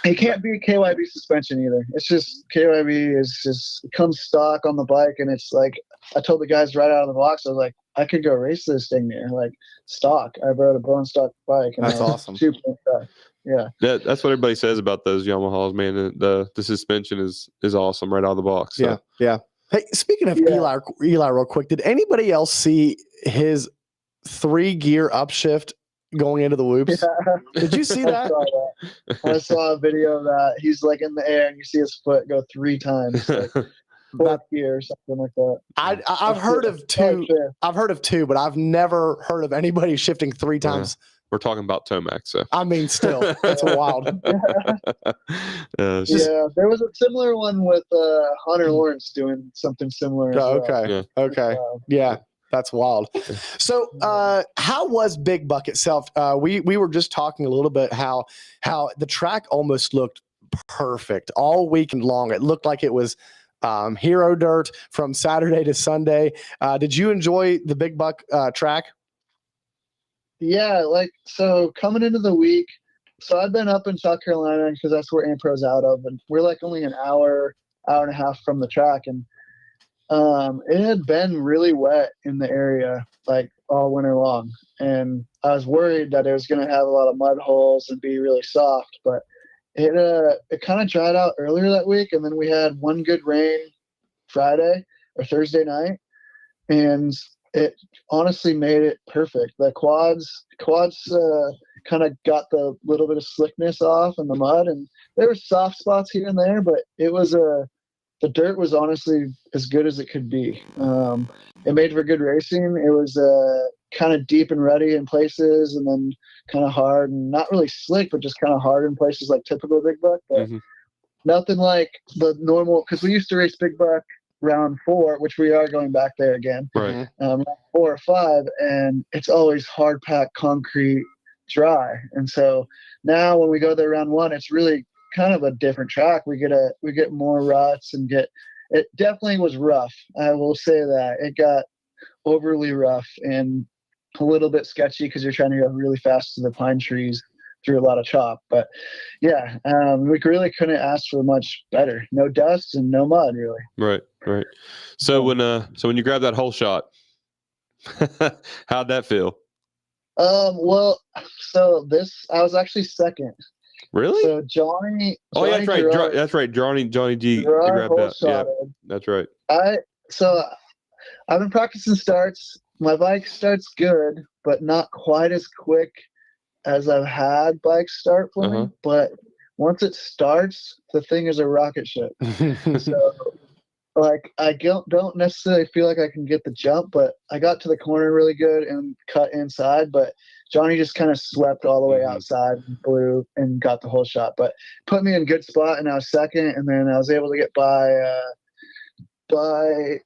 You can't beat KYB suspension either. It's just KYB it comes stock on the bike, and it's like I told the guys right out of the box, I was like, I could go race this thing there, like stock. I rode a bone stock bike. And that's awesome. Super stock. Yeah. That's what everybody says about those Yamahas, man. The suspension is awesome right out of the box. So. Yeah. Hey, speaking of Eli, real quick, did anybody else see his 3-gear upshift going into the whoops? Yeah. Did you see that? I saw a video of that. He's like in the air, and you see his foot go 3 times. Like, 4th gear or something like that. I've heard of 2. I've heard of 2, but I've never heard of anybody shifting 3 times. We're talking about Tomac, so I mean, still, that's wild. Yeah, there was a similar one with Hunter Lawrence doing something similar. Okay. Yeah, that's wild. So, how was Big Buck itself? We were just talking a little bit how the track almost looked perfect all weekend long. It looked like it was hero dirt from Saturday to Sunday. Did you enjoy the Big Buck track? Yeah, so coming into the week, so I've been up in South Carolina because that's where Ampro's out of, and we're like only an hour and a half from the track, and it had been really wet in the area like all winter long, and I was worried that it was going to have a lot of mud holes and be really soft, but it kind of dried out earlier that week, and then we had one good rain Friday or Thursday night, and it honestly made it perfect. The quads kind of got the little bit of slickness off in the mud, and there were soft spots here and there, but it was the dirt was honestly as good as it could be. It made for good racing. It was kind of deep and ruddy in places, and then kind of hard and not really slick, but just kind of hard in places like typical Big Buck. But nothing like the normal, because we used to race Big Buck round 4, which we are going back there again. Right. 4 or 5, and it's always hard packed concrete, dry. And so now when we go there round 1, it's really kind of a different track. We get more ruts and it definitely was rough. I will say that it got overly rough and a little bit sketchy because you're trying to go really fast to the pine trees through a lot of chop. But yeah, we really couldn't ask for much better. No dust and no mud, really. Right. So when you grab that whole shot, how'd that feel? Well, so I was actually second. Really? So Johnny. Oh, yeah, that's right. That's right. Johnny G grabbed that. Yeah, that's right. I've been practicing starts. My bike starts good, but not quite as quick as I've had bikes start for Uh-huh. me, but once it starts, the thing is a rocket ship. So like I don't necessarily feel like I can get the jump, but I got to the corner really good and cut inside, but Johnny just kind of swept all the way outside and blew and got the whole shot, but put me in a good spot and I was second, and then I was able to get by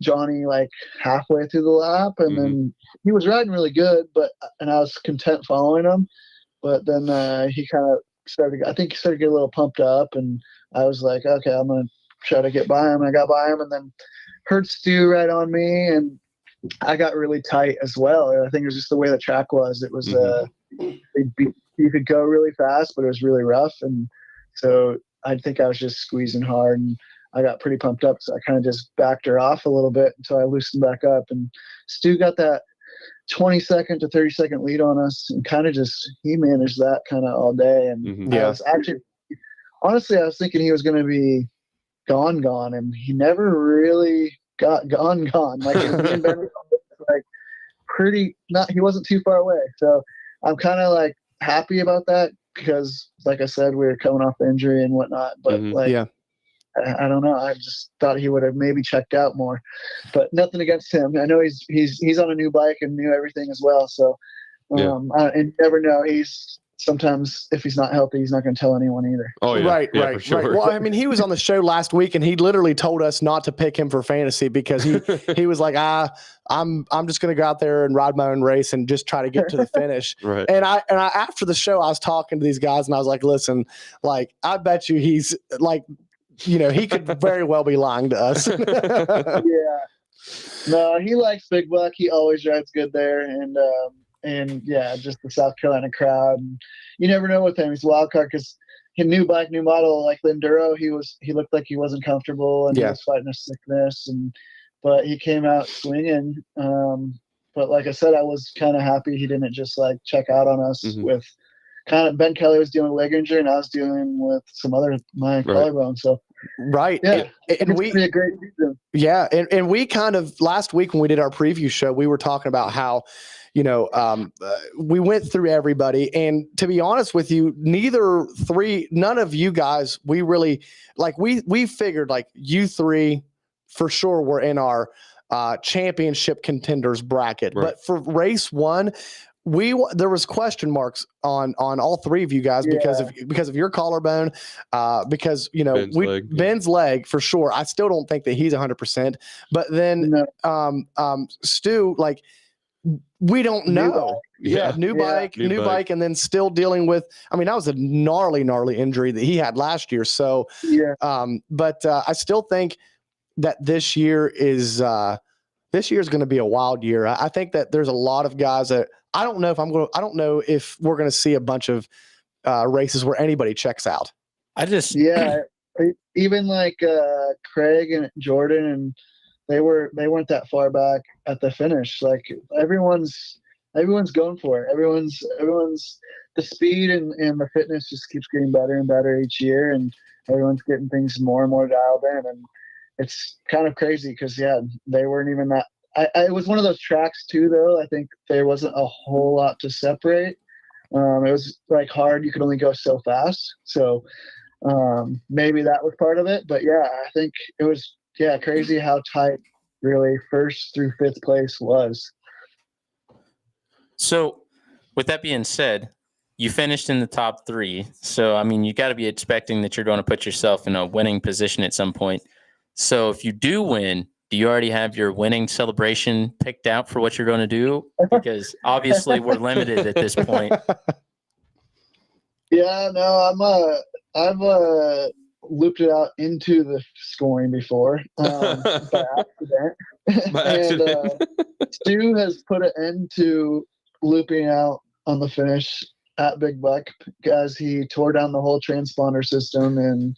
Johnny like halfway through the lap, and then he was riding really good, and I was content following him, but then he kind of started to get a little pumped up, and I was like, okay, I'm gonna try to get by him. I got by him, and then heard Stu right on me, and I got really tight as well. I think it was just the way the track was. It was you could go really fast, but it was really rough, and so I think I was just squeezing hard, and I got pretty pumped up, so I kind of just backed her off a little bit until I loosened back up, and Stu got that 20-second to 30-second lead on us, and kind of he managed that kind of all day. And I was actually, honestly, I was thinking he was going to be gone, and he never really got gone. Like me and Ben were like he wasn't too far away. So I'm kind of like happy about that, because like I said, we were coming off the injury and whatnot, but I don't know. I just thought he would have maybe checked out more, but nothing against him. I know he's on a new bike and knew everything as well. So, and you never know. Sometimes if he's not healthy, he's not going to tell anyone either. Oh yeah, right. for sure. Well, I mean, he was on the show last week, and he literally told us not to pick him for fantasy because he was like, I'm just going to go out there and ride my own race and just try to get to the finish. Right. And I after the show, I was talking to these guys, and I was like, listen, like I bet you he's like, he could very well be lying to us. Yeah. No, he likes Big Buck. He always rides good there, and yeah, just the South Carolina crowd. And you never know with him. He's a wild card because his new bike, new model, like the Enduro, he looked like he wasn't comfortable, and he was fighting a sickness, but he came out swinging. But like I said, I was kind of happy he didn't just like check out on us with kind of Ben Kelly was dealing with leg injury, and I was dealing with my collarbone. So yeah, and we be a great season. Yeah, and we kind of last week when we did our preview show, we were talking about how we went through everybody, and to be honest with you, none of you guys, we really like we figured like you three for sure were in our championship contenders bracket, but for race one, there was question marks on all three of you guys because of your collarbone, because Ben's leg for sure. I still don't think that he's 100%, but then Stu, like we don't know. New bike, and then still dealing with. I mean, that was a gnarly injury that he had last year. So but I still think that this year is going to be a wild year. I think that there's a lot of guys that. I don't know if we're going to see a bunch of races where anybody checks out. Even like Craig and Jordan, and they weren't that far back at the finish. Like everyone's going for it. Everyone's the speed and the fitness just keeps getting better and better each year, and everyone's getting things more and more dialed in, and it's kind of crazy because they weren't even that. It was one of those tracks too, though. I think there wasn't a whole lot to separate. It was like hard. You could only go so fast. So maybe that was part of it. But yeah, I think it was crazy how tight really first through fifth place was. So with that being said, you finished in the top three. So, I mean, you got to be expecting that you're going to put yourself in a winning position at some point. So if you do win, do you already have your winning celebration picked out for what you're going to do? Because obviously we're limited at this point. Yeah, no, I've looped it out into the scoring before by accident. And Stu has put an end to looping out on the finish at Big Buck as he tore down the whole transponder system and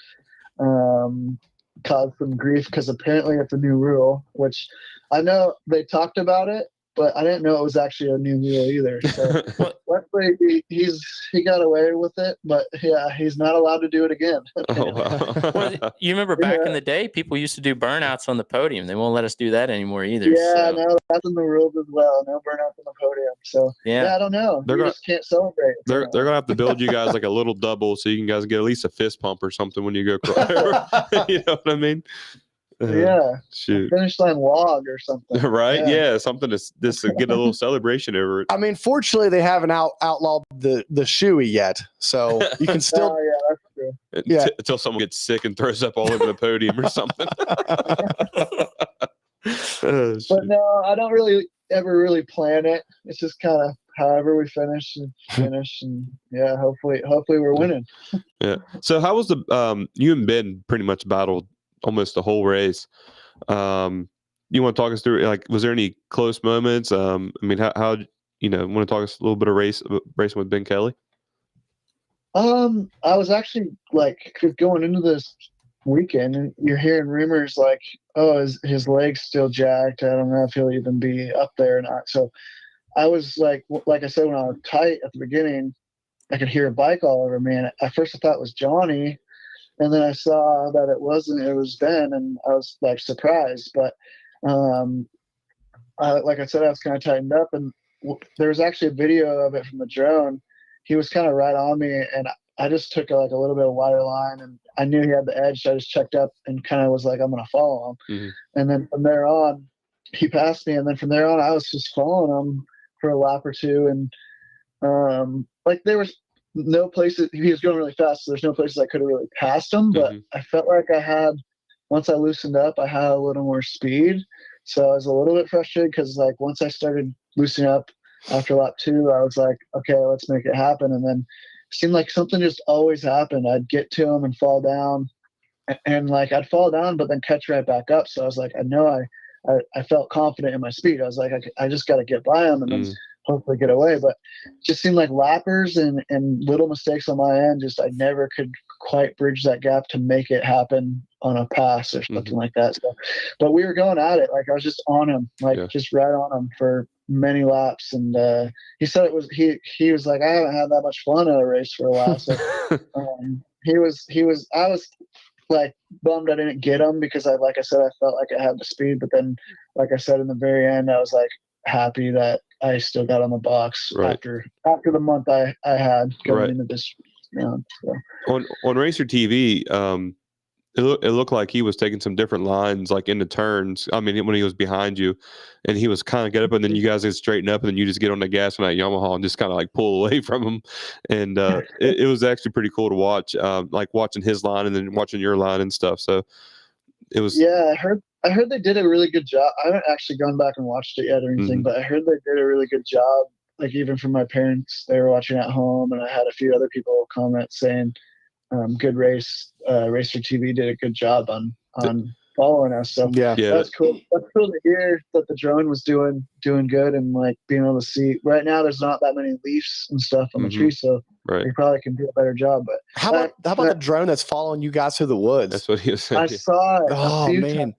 caused some grief because apparently it's a new rule, which I know they talked about it, but I didn't know it was actually a new rule either. So luckily he got away with it, but yeah, he's not allowed to do it again. Oh, wow. Well, you remember back in the day, people used to do burnouts on the podium. They won't let us do that anymore either. Yeah, so. no, that's in the rules as well. No burnouts on the podium. So yeah, I don't know. They're You just can't celebrate. They're gonna have to build you guys like a little double so you can guys get at least a fist pump or something when you go cry. You know what I mean? Yeah. Shoot. Finish line log or something. Right? Yeah, something to just to get a little celebration over it. I mean, fortunately, they haven't outlawed the shoey yet, so you can still. Oh, yeah, that's true. Yeah. Until someone gets sick and throws up all over the podium or something. But no, I don't ever really plan it. It's just kind of however we finish, and yeah, hopefully we're winning. Yeah. So how was the you and Ben pretty much battled almost the whole race. You want to talk us through, like, was there any close moments? I mean, how want to talk us a little bit of racing with Ben Kelly? I was actually like going into this weekend, and you're hearing rumors like, oh, his leg's still jacked. I don't know if he'll even be up there or not. So I was like I said, when I was tight at the beginning, I could hear a bike all over me. And at first I thought it was Johnny. And then I saw that it wasn't, it was Ben, and I was like surprised. But like I said, I was kind of tightened up, and there was actually a video of it from the drone. He was kind of right on me, and I just took like a little bit of wider line, and I knew he had the edge, so I just checked up and kind of was like, I'm going to follow him. Mm-hmm. And then from there on, he passed me, and then from there on, I was just following him for a lap or two, and like there was no places, he was going really fast, so there's no places I could have really passed him, but I felt like once I loosened up, I had a little more speed, so I was a little bit frustrated because like once I started loosening up after lap 2, I was like, okay, let's make it happen. And then it seemed like something just always happened. I'd get to him and fall down, and like I'd fall down but then catch right back up, so I was like, I know I felt confident in my speed. I was like, I just got to get by him and then hopefully get away. But it just seemed like lappers and little mistakes on my end, just I never could quite bridge that gap to make it happen on a pass or something like that. So, but we were going at it. Like I was just on him, just right on him for many laps. And he said it was, he was like, I haven't had that much fun at a race for a while. So I was like bummed I didn't get him because like I said, I felt like I had the speed, but then like I said, in the very end, I was like happy that I still got on the box after the month I had going into this round. So. On Racer TV, it looked like he was taking some different lines, like into turns. I mean, when he was behind you, and he was kind of get up, and then you guys get straighten up, and then you just get on the gas on that Yamaha and just kind of like pull away from him. And it was actually pretty cool to watch, like watching his line and then watching your line and stuff. So it was. Yeah, I heard they did a really good job. I haven't actually gone back and watched it yet or anything, but I heard they did a really good job. Like even from my parents, they were watching at home, and I had a few other people comment saying, "Good race, Racer TV did a good job on following us." So yeah, that's cool. That's cool to hear that the drone was doing good and like being able to see. Right now, there's not that many leaves and stuff on the tree, so they probably can do a better job. But how about the drone that's following you guys through the woods? That's what he was saying. I saw it. Oh man. Times.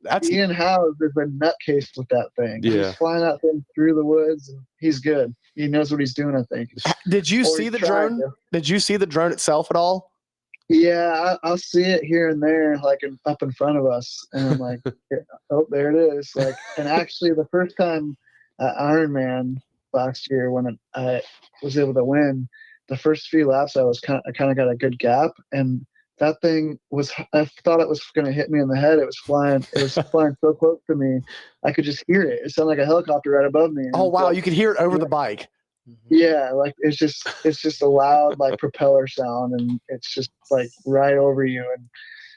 That's Ian Howes is a nutcase with that thing. Yeah. He's flying that thing through the woods, and he's good. He knows what he's doing, I think. Did you see the drone? Did you see the drone itself at all? Yeah, I'll see it here and there, like up in front of us, and I'm like, oh, there it is. Like, and actually, the first time at Ironman last year when I was able to win, the first few laps I kind of got a good gap, and that thing I thought it was going to hit me in the head. It was flying so close to me. I could just hear it. It sounded like a helicopter right above me. Oh, wow. You could hear it over the bike. Yeah. Like it's just a loud, like propeller sound, and it's just like right over you.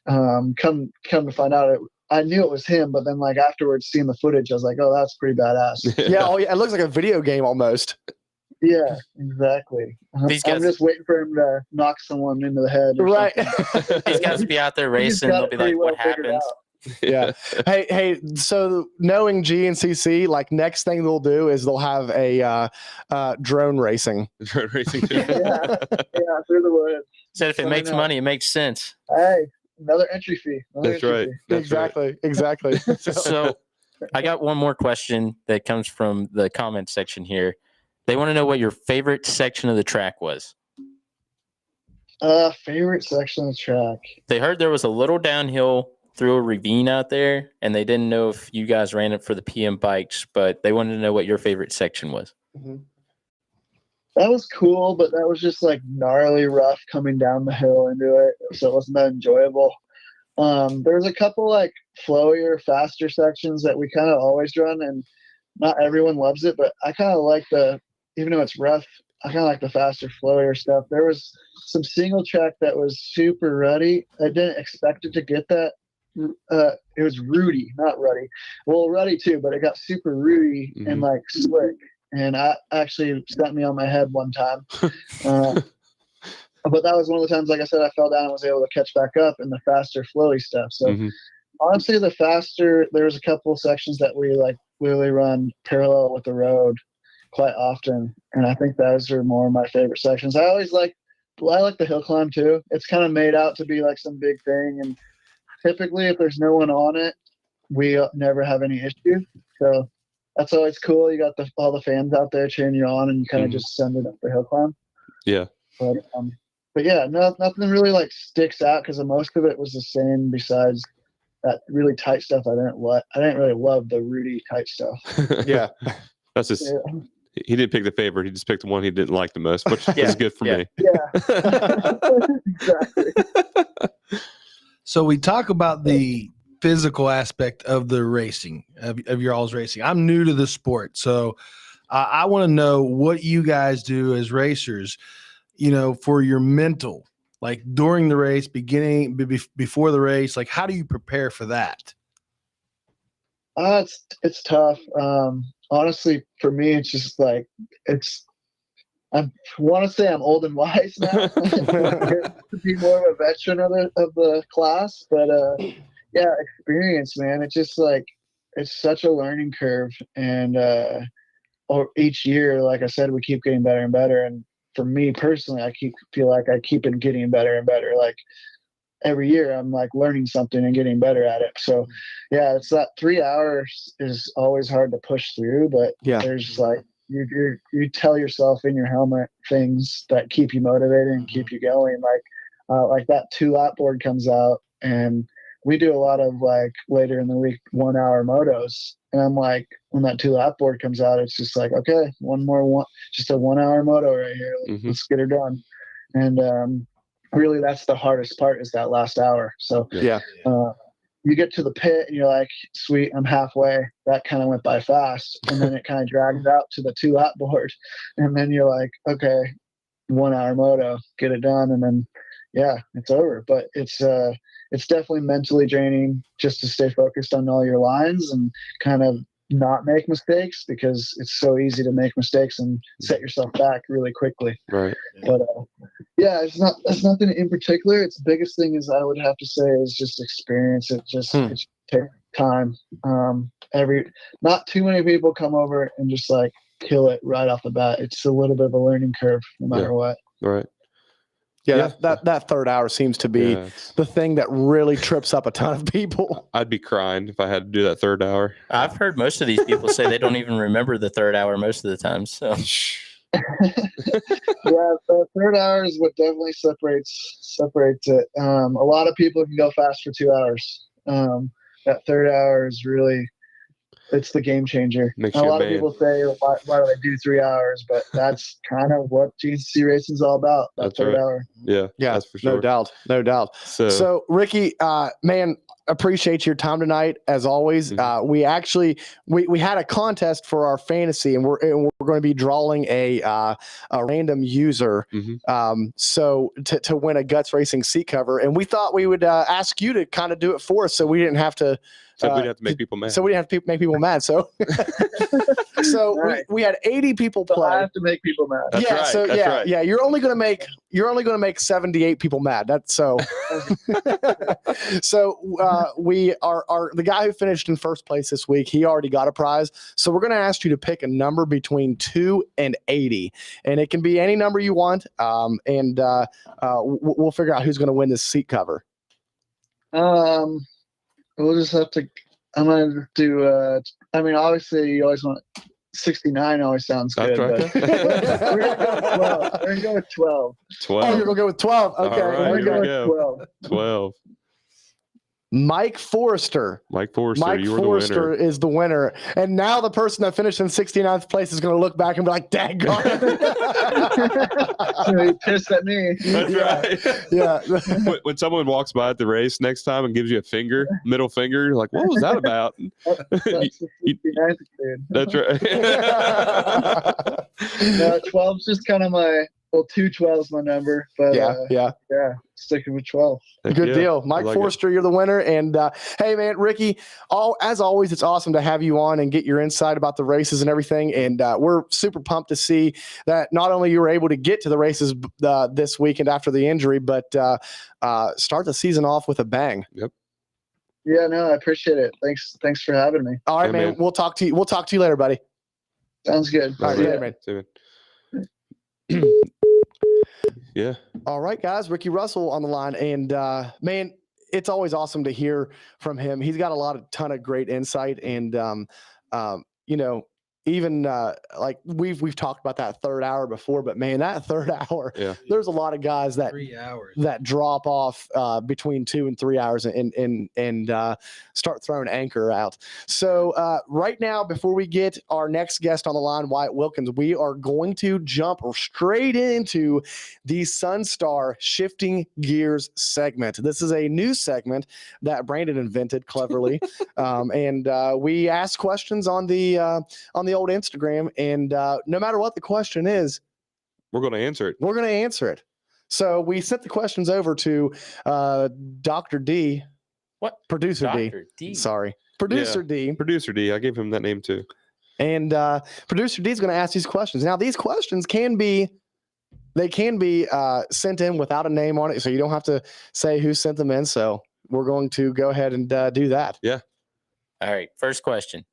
And come to find out I knew it was him, but then like afterwards seeing the footage, I was like, oh, that's pretty badass. Yeah. Oh yeah. It looks like a video game almost. Yeah, exactly. I'm just waiting for him to knock someone into the head. Right. These guys will be out there racing. They'll be like, what happens? Yeah. Hey. So knowing GNCC, like next thing they'll do is they'll have a drone racing. Drone racing. Yeah, through the woods. Said if it makes money, it makes sense. Hey, another entry fee. That's right. Fee. Exactly. So I got one more question that comes from the comment section here. They want to know what your favorite section of the track was. Favorite section of the track. They heard there was a little downhill through a ravine out there, and they didn't know if you guys ran it for the PM bikes, but they wanted to know what your favorite section was. Mm-hmm. That was cool, but that was just like gnarly rough coming down the hill into it, so it wasn't that enjoyable. There was a couple like flowier, faster sections that we kind of always run, and not everyone loves it, but I kind of like even though it's rough, I kind of like the faster, flowier stuff. There was some single track that was super ruddy. I didn't expect it to get that. It was ruddy, not ruddy. Well, ruddy too, but it got super ruddy and like slick. And I actually sent me on my head one time. But that was one of the times, like I said, I fell down and was able to catch back up in the faster, flowy stuff. So honestly, the faster, there's a couple sections that we like really run parallel with the road quite often. And I think those are more of my favorite sections. I like the hill climb too. It's kind of made out to be like some big thing. And typically if there's no one on it, we never have any issue. So that's always cool. You got all the fans out there cheering you on, and you kind of just send it up the hill climb. Yeah. But yeah, nothing really like sticks out because most of it was the same. Besides that really tight stuff, I didn't really love the Rudy tight stuff. Yeah, that's just. Yeah. He didn't pick the favorite. He just picked the one he didn't like the most, which is good for me. Yeah, exactly. So we talk about the physical aspect of the racing, of your all's racing. I'm new to the sport, so I want to know what you guys do as racers, for your mental, like during the race, before the race, like how do you prepare for that? It's tough. Honestly, for me, it's just like I want to say I'm old and wise now to be more of a veteran of the class, but yeah, experience, man. It's just like it's such a learning curve, and or each year, like I said, we keep getting better and better. And for me personally, I feel like I keep getting better and better. Like every year, I'm like learning something and getting better at it. So yeah, it's that 3 hours is always hard to push through, but there's like you tell yourself in your helmet things that keep you motivated and keep you going. Like that 2-lap board comes out, and we do a lot of like later in the week 1 hour motos. And I'm like, when that 2-lap board comes out, it's just like, okay, just a 1 hour moto right here. Let's get her done. And really that's the hardest part, is that last hour. So you get to the pit and you're like, sweet, I'm halfway. That kind of went by fast. And then it kind of drags out to the 2-lap board. And then you're like, okay, 1 hour moto, get it done. And then, it's over. But it's definitely mentally draining just to stay focused on all your lines and kind of not make mistakes, because it's so easy to make mistakes and set yourself back really quickly. Right. But it's nothing in particular. It's the biggest thing is I would have to say is just experience. It just takes time. Not too many people come over and just like kill it right off the bat. It's a little bit of a learning curve no matter what. Right. Yeah, that third hour seems to be the thing that really trips up a ton of people. I'd be crying if I had to do that third hour. I've heard most of these people say they don't even remember the third hour most of the time. So the third hour is what definitely separates it. A lot of people can go fast for 2 hours. That third hour is really, it's the game changer. A lot of people say, why do they do 3 hours? But that's kind of what GNC racing is all about. That third hour. Yeah, that's for sure. No doubt. So Ricky, man, appreciate your time tonight as always. We actually we had a contest for our fantasy, and we're going to be drawing a random user so to win a Guts Racing seat cover, and we thought we would ask you to kind of do it for us, so we didn't have to. So we didn't have to make people mad. So we didn't have to make people mad. So, we had 80 people play. I have to make people mad. That's right. So That's right. yeah. You're only gonna make 78 people mad. That's so. So we are the guy who finished in first place this week. He already got a prize. So we're gonna ask you to pick a number between 2 and 80, and it can be any number you want. And we'll figure out who's gonna win this seat cover. We'll just have to. I'm gonna do. I mean, obviously, you always want 69. Always sounds good. That's But right. we're gonna go with 12. 12. Oh, you're gonna go with 12. Okay. All right, We're here gonna we go go. with 12. 12. Mike Forrester. Mike Forrester, Mike you were Forrester the winner. is the winner. And now the person that finished in 69th place is going to look back and be like, daggone. He pissed at me. That's right. Yeah. When someone walks by at the race next time and gives you a middle finger, you're like, what was that about? That's the 69th dude. That's right. No, 12's just kind of my. Well, 212 is my number, but yeah. sticking with 12. Good Yeah, deal. I Mike like Forrester, you're the winner. And hey, man, Ricky, as always, it's awesome to have you on and get your insight about the races and everything. And we're super pumped to see that not only you were able to get to the races this weekend after the injury, but start the season off with a bang. Yep. Yeah, no, I appreciate it. Thanks for having me. All right, Yeah, man. man. We'll talk to you later, buddy. Sounds good. All right, See ya. later, man. See you. Yeah. All right, guys. Ricky Russell on the line. And man, it's always awesome to hear from him. He's got a ton of great insight. And you know, even like we've talked about that third hour before, but man, that third hour, Yeah. there's a lot of guys that 3 hours. that drop off between 2 and 3 hours and start throwing anchor out. So right now, before we get our next guest on the line, Wyatt Wilkins, we are going to jump straight into the Sunstar Shifting Gears segment. This is a new segment that Brandon invented cleverly, and we ask questions on the old Instagram, and no matter what the question is, We're going to answer it. we're going to answer it. So we sent the questions over to Dr. D. What? Producer Dr. D. D. Sorry. Producer D. Producer D. I gave him that name too. And Producer D is going to ask these questions. Now, these questions can be sent in without a name on it, so you don't have to say who sent them in. So we're going to go ahead and do that. Yeah. All right. First question.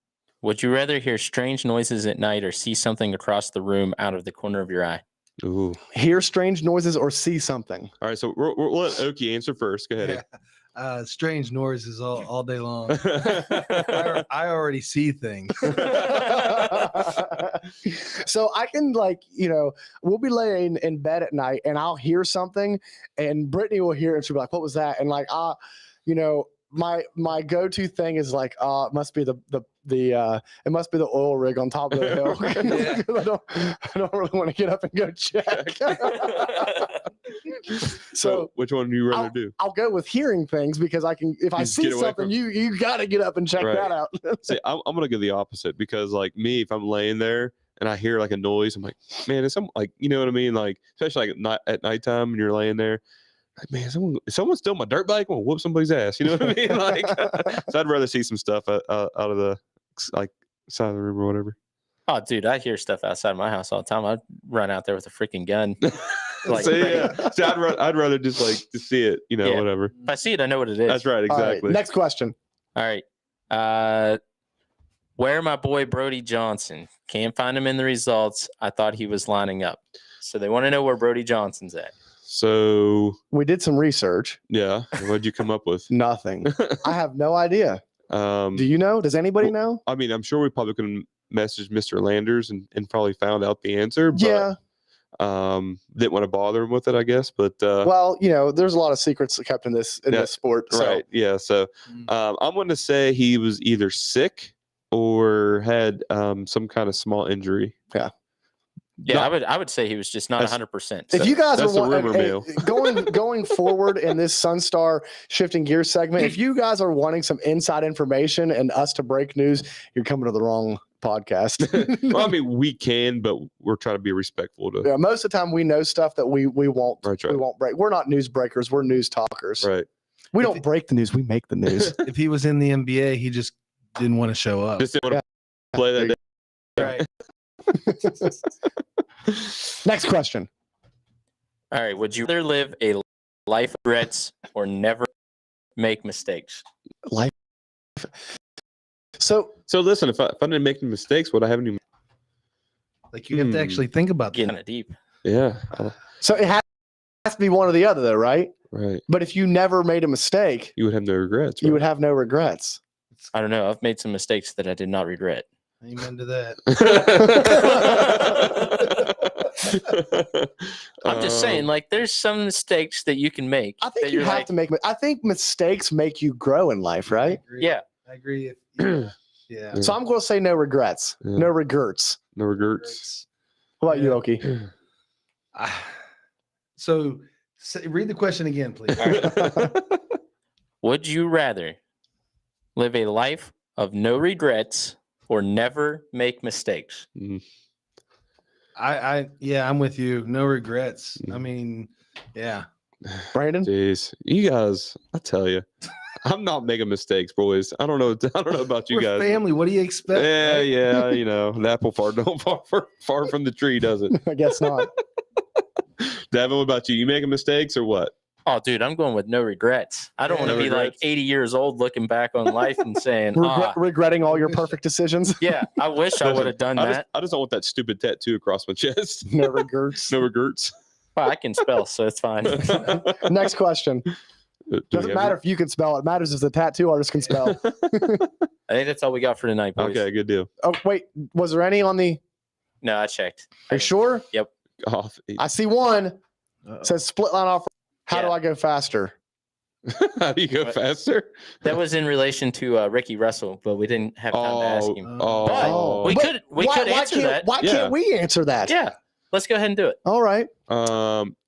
Would you rather hear strange noises at night or see something across the room out of the corner of your eye? Ooh. Hear strange noises or see something. All right. So we'll let Oki answer first. Go ahead. Strange noises all day long. I already see things. So I can we'll be laying in bed at night and I'll hear something and Brittany will hear it and she'll be like, what was that? And my go-to thing is like, it must be it must be the oil rig on top of the hill. I don't really want to get up and go check. So which one do you rather do? I'll go with hearing things because I can. If I Just see get away something, from- you got to get up and check Right. that out. See, I'm gonna go the opposite because like me, if I'm laying there and I hear like a noise, I'm like, man, is some like you know what I mean? Like especially like at nighttime and you're laying there. Like, man, someone steal my dirt bike? I'm gonna whoop somebody's ass. You know what I mean? Like, so I'd rather see some stuff out of the like side of the room or whatever. Oh, dude, I hear stuff outside my house all the time. I'd run out there with a freaking gun. Like, So yeah, see, I'd rather just see it. You know, Yeah. whatever. if I see it, I know what it is. That's right, All right, exactly. next question. All right. Where my boy Brody Johnson? Can't find him in the results. I thought he was lining up. So they want to know where Brody Johnson's at. So We did some research. yeah, what'd you come up with? Nothing. I have no idea. Do you know? Does anybody know? I mean, I'm sure we probably could have messaged Mr. Landers and probably found out the answer. But, Yeah. didn't want to bother him with it, I guess. But Well, there's a lot of secrets kept in this sport. So. right, yeah. So I'm going to say he was either sick or had some kind of small injury. Yeah, I would say he was just not 100%. If you guys That's are the rumor mill. going forward in this Sunstar Shifting Gears segment, if you guys are wanting some inside information and us to break news, you're coming to the wrong podcast. Well, I mean, we can, but we're trying to be respectful to. Yeah, most of the time we know stuff that we won't Right. we won't break. We're not news breakers. We're news talkers. Right. We don't break the news. We make the news. If he was in the NBA, he just didn't want to show up. Just didn't want to play that day. Right. Next question. All right. Would you rather live a life of regrets or never make mistakes? Life. So listen, if I didn't make any mistakes, would I have any? Like you have to actually think about Getting that. kind of deep. Yeah. so it has to be one or the other, though, right? Right. But if you never made a mistake, You would have no regrets. you right? would have no regrets. I don't know. I've made some mistakes that I did not regret. Amen to that. I'm just saying, like, there's some mistakes that you can make. I think that you you're have like, to make. I think mistakes make you grow in life, right? Yeah. I agree. Yeah. So I'm going to say no regrets, Yeah. no regrets. No regrets. What about you, Yeah. Oki? So read the question again, please. would you rather live a life of no regrets or never make mistakes? I'm with you. No regrets. I mean, yeah. Brandon? Jeez, you guys, I tell you, I'm not making mistakes, boys. I don't know about you We're guys. family. What do you expect? Yeah, right? yeah, you know, an apple don't far from the tree, does it? I guess not. Devin, what about you? You making mistakes or what? Oh, dude, I'm going with no regrets. I don't want to No be like regrets? 80 years old looking back on life and saying, Regretting all your perfect decisions. yeah, I wish I would have done that. I just don't want that stupid tattoo across my chest. No regrets. No regrets. Well, I can spell, so it's fine. Next question. Doesn't matter if you can spell. It matters if the tattoo artist can spell. I think that's all we got for tonight, boys. Okay, good deal. Oh, wait. Was there any on the. No, I checked. Are you sure? Yep. Off. I see one. It says split line off. How do Yeah. I go faster? How do you go faster? That was in relation to Ricky Russell, but we didn't have time to ask him. Oh, We But could answer that. Why Yeah. can't we answer that? Yeah, let's go ahead and do it. All right.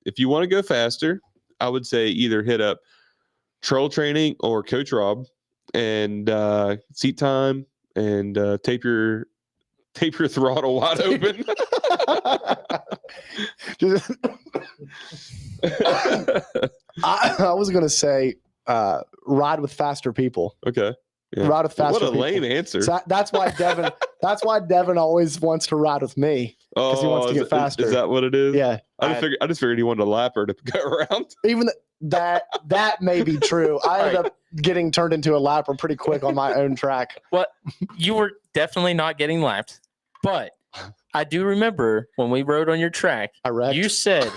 If you want to go faster, I would say either hit up Troll Training or Coach Rob and seat time and tape your throttle wide open. I was going to say ride with faster people. Okay. Yeah. Ride with faster What a people. lame answer. So that's why Devin. That's why Devin always wants to ride with me. 'cause he wants to is get faster. Is that what it is? Yeah. I just figured he wanted a lapper to go around. Even that may be true. I ended up getting turned into a lapper pretty quick on my own track. Well, you were definitely not getting lapped, but I do remember when we rode on your track, I wrecked. you said,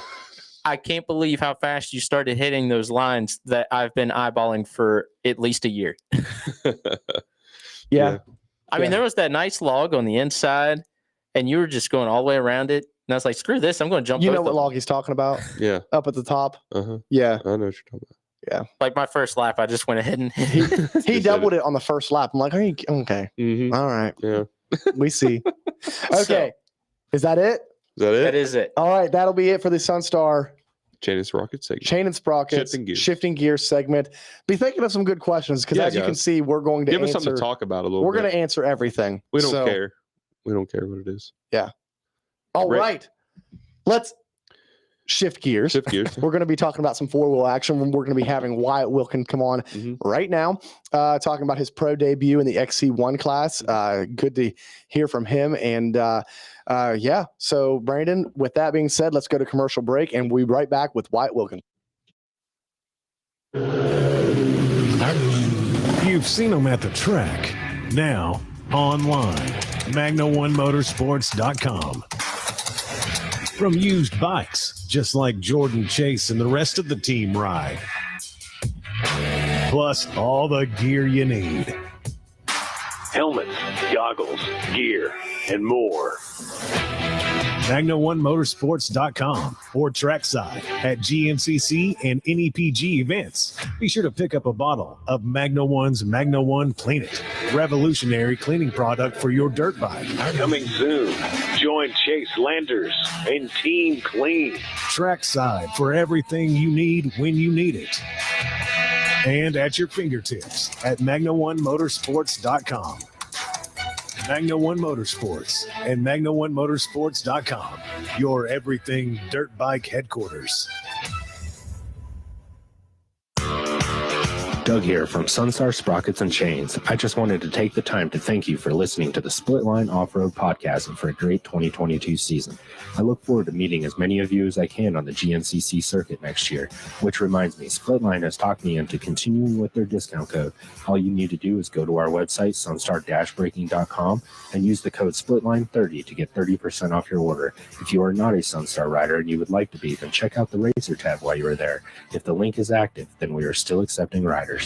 I can't believe how fast you started hitting those lines that I've been eyeballing for at least a year. Yeah. I mean, there was that nice log on the inside, and you were just going all the way around it. And I was like, screw this. I'm going to jump You know both what of them. log he's talking about? Yeah. Up at the top. Uh-huh. Yeah. I know what you're talking about. Like my first lap, I just went ahead and He doubled it on the first lap. I'm like, are you okay? Mm-hmm. All right. Yeah. We see. Okay. Is that it? Is that it? That is it. All right. That'll be it for the Sunstar Chain and Sprocket segment. Chain and Sprockets Shifting gears. segment. Be thinking of some good questions because Yeah, as you can guys. see, we're going to Give us answer. something to talk about a little We're bit. going to answer everything. We don't So, care. We don't care what it is. All Right. right. Let's shift gears. Shift gears. We're going to be talking about some four-wheel action. We're going to be having Wyatt Wilkin come on Mhm. right now, talking about his pro debut in the XC1 class. Good to hear from him. And yeah, so Brandon, with that being said, let's go to commercial break, and we'll be right back with Wyatt Wilkin. You've seen them at the track. Now, online. Magna1motorsports.com. From used bikes, just like Jordan Chase and the rest of the team ride. Plus, all the gear you need. Helmets, goggles, gear, and more. Magna1motorsports.com or trackside at GNCC and NEPG events. Be sure to pick up a bottle of Magna 1's Magna 1 Clean It, revolutionary cleaning product for your dirt bike. Coming soon. Join Chase Landers and Team Clean. Trackside for everything you need when you need it. And at your fingertips at Magna1motorsports.com. Magna 1 Motorsports and Magna1motorsports.com, your everything dirt bike headquarters. Doug here from Sunstar Sprockets and Chains. I just wanted to take the time to thank you for listening to the Split Line Off-Road Podcast and for a great 2022 season. I look forward to meeting as many of you as I can on the GNCC circuit next year, which reminds me, Split Line has talked me into continuing with their discount code. All you need to do is go to our website, sunstar-braking.com, and use the code SPLITLINE30 to get 30% off your order. If you are not a Sunstar rider and you would like to be, then check out the Racer tab while you are there. If the link is active, then we are still accepting riders.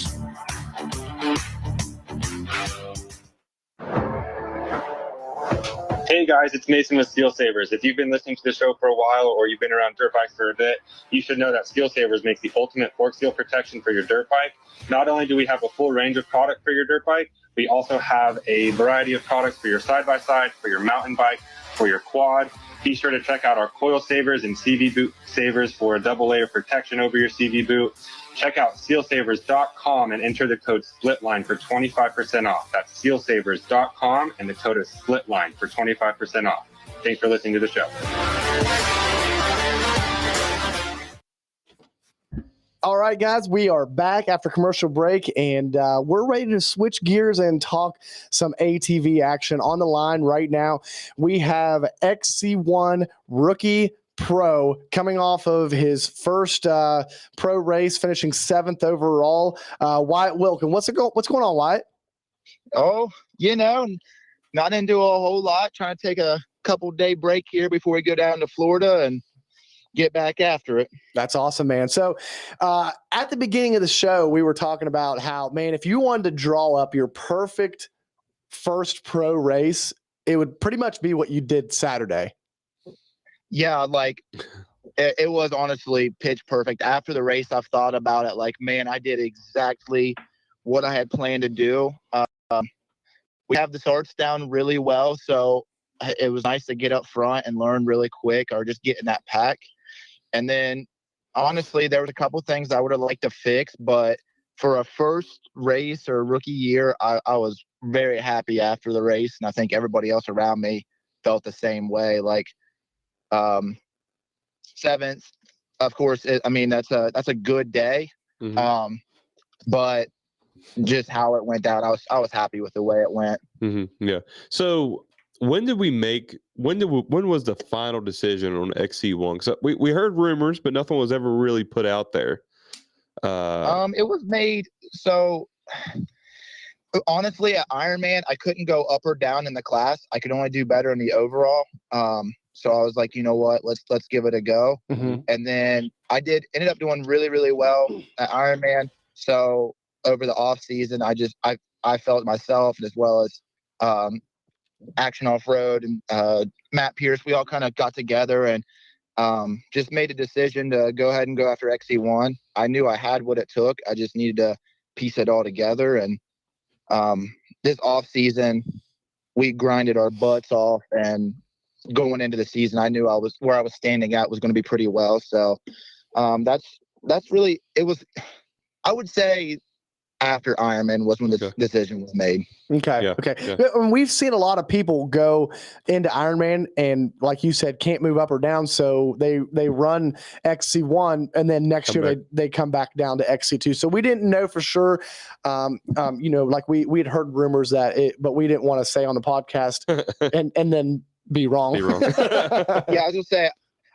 Hey guys, it's Mason with Steel Savers. If you've been listening to the show for a while or you've been around dirt bikes for a bit, you should know that Steel Savers makes the ultimate fork seal protection for your dirt bike. Not only do we have a full range of product for your dirt bike, we also have a variety of products for your side-by-side, for your mountain bike, for your quad. Be sure to check out our coil savers and CV boot savers for a double layer protection over your CV boot. Check out SteelSavers.com and enter the code SPLITLINE for 25% off. That's SteelSavers.com and the code is SPLITLINE for 25% off. Thanks for listening to the show. All right, guys, we are back after commercial break, and we're ready to switch gears and talk some ATV action. On the line right now, we have XC1 rookie pro coming off of his first pro race, finishing 7th overall. Wyatt Wilkin, what's going on, Wyatt? Oh, not into a whole lot. Trying to take a couple day break here before we go down to Florida and get back after it. That's awesome, man. So at the beginning of the show, we were talking about how, man, if you wanted to draw up your perfect first pro race, it would pretty much be what you did Saturday. Yeah, like it was honestly pitch perfect. After the race, I've thought about it like, man, I did exactly what I had planned to do. We have the starts down really well, so it was nice to get up front and learn really quick or just get in that pack. And then, honestly, there was a couple things I would have liked to fix, but for a first race or rookie year, I was very happy after the race, and I think everybody else around me felt the same way. Like 7th, of course, that's a good day, Mm-hmm. but just how it went down, I was happy with the way it went. Mm-hmm. Yeah. So when was the final decision on XC1? Because we heard rumors, but nothing was ever really put out there. It was made so. Honestly, at Ironman, I couldn't go up or down in the class. I could only do better in the overall. So I was like, you know what, let's give it a go. Mm-hmm. And then I ended up doing really, really well at Ironman. So over the off season, I felt myself, as well as Action Off Road and Matt Pierce, we all kind of got together and just made a decision to go ahead and go after XC1. I knew I had what it took. I just needed to piece it all together. And this off season, we grinded our butts off, and going into the season, I knew where I was standing at was going to be pretty well. So that's really, it was, I would say, after Ironman was when the decision was made. Okay. Yeah, Okay. yeah. And we've seen a lot of people go into Ironman and, like you said, can't move up or down. So they run XC1 and then next year they come back down to XC2. So we didn't know for sure. Like we had heard rumors but we didn't want to say on the podcast and then be wrong. Yeah, I was gonna say,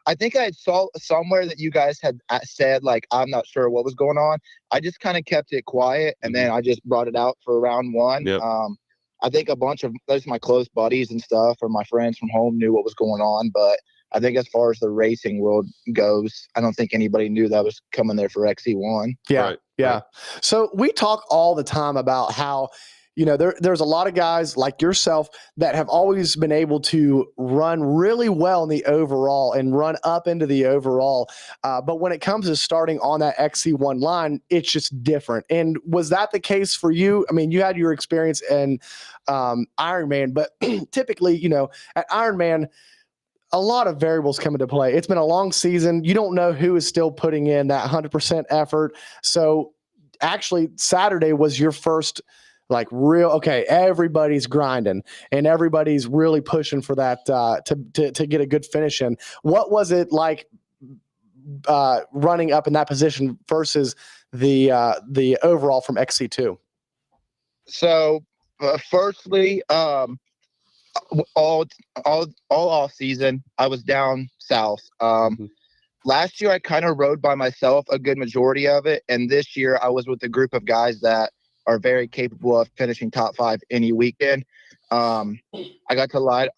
I think I saw somewhere that you guys had said, like, I'm not sure what was going on. I just kind of kept it quiet, and then I just brought it out for round one. Yep. I think a bunch of those my close buddies and stuff, or my friends from home, knew what was going on. But I think as far as the racing world goes, I don't think anybody knew that I was coming there for XC1. Yeah. Right, Yeah. right. So we talk all the time about how, there's a lot of guys like yourself that have always been able to run really well in the overall and run up into the overall. But when it comes to starting on that XC1 line, it's just different. And was that the case for you? I mean, you had your experience in Ironman, but typically, at Ironman, a lot of variables come into play. It's been a long season. You don't know who is still putting in that 100% effort. So actually, Saturday was your first everybody's grinding and everybody's really pushing for that to get a good finish in. What was it like running up in that position versus the overall from XC2? So, firstly, all off season, I was down south. Last year, I kind of rode by myself a good majority of it, and this year I was with a group of guys that are very capable of finishing top 5 any weekend. I got to ride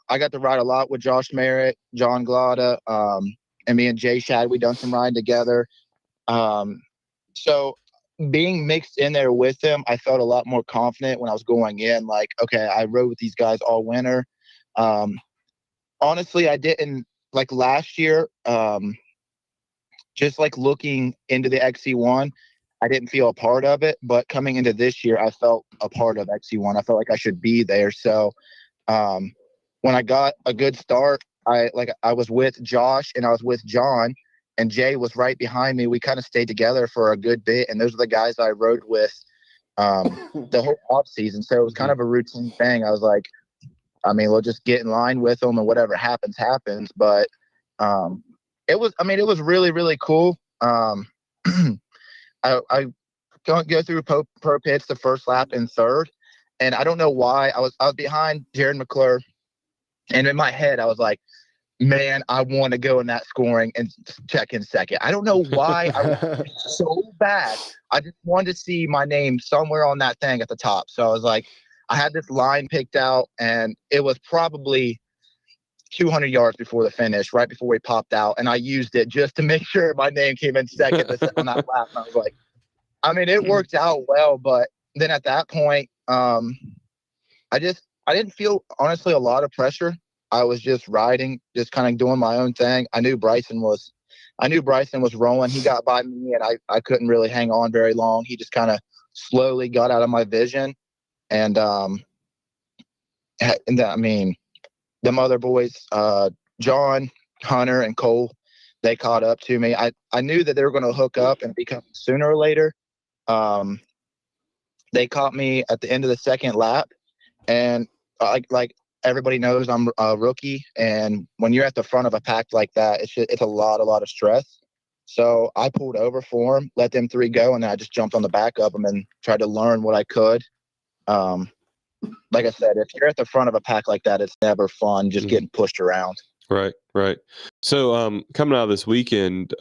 a lot with Josh Merritt, John Glada, and me and Jay Shad. We done some riding together. So being mixed in there with them, I felt a lot more confident when I was going in. Like, okay, I rode with these guys all winter. honestly, I didn't like last year. Just like looking into the XC1, I didn't feel a part of it. But coming into this year, I felt a part of XC1. I felt like I should be there. So when I got a good start, I was with Josh and I was with John, and Jay was right behind me. We kind of stayed together for a good bit, and those are the guys I rode with the whole off season. So it was kind of a routine thing. I was like, I mean, we'll just get in line with them, and whatever happens, happens. But it was really, really cool. I go through pro pits the first lap and third, and I don't know why I was behind Jared McClure, and in my head I was like, man, I want to go in that scoring and check in second. I don't know why. I was so bad. I just wanted to see my name somewhere on that thing at the top. So I was like, I had this line picked out, and it was probably 200 yards before the finish, right before we popped out. And I used it just to make sure my name came in second on that lap. And I was like, I mean, it worked out well. But then at that point, I didn't feel, honestly, a lot of pressure. I was just riding, just kind of doing my own thing. I knew Bryson was rolling. He got by me, and I couldn't really hang on very long. He just kind of slowly got out of my vision. And I mean, them other boys, John, Hunter, and Cole, they caught up to me. I knew that they were going to hook up and become sooner or later. They caught me at the end of the second lap, and like everybody knows, I'm a rookie, and when you're at the front of a pack like that, it's a lot of stress. So I pulled over for them, let them three go, and then I just jumped on the back of them and tried to learn what I could. Like I said, if you're at the front of a pack like that, it's never fun just getting pushed around. Right. So coming out of this weekend,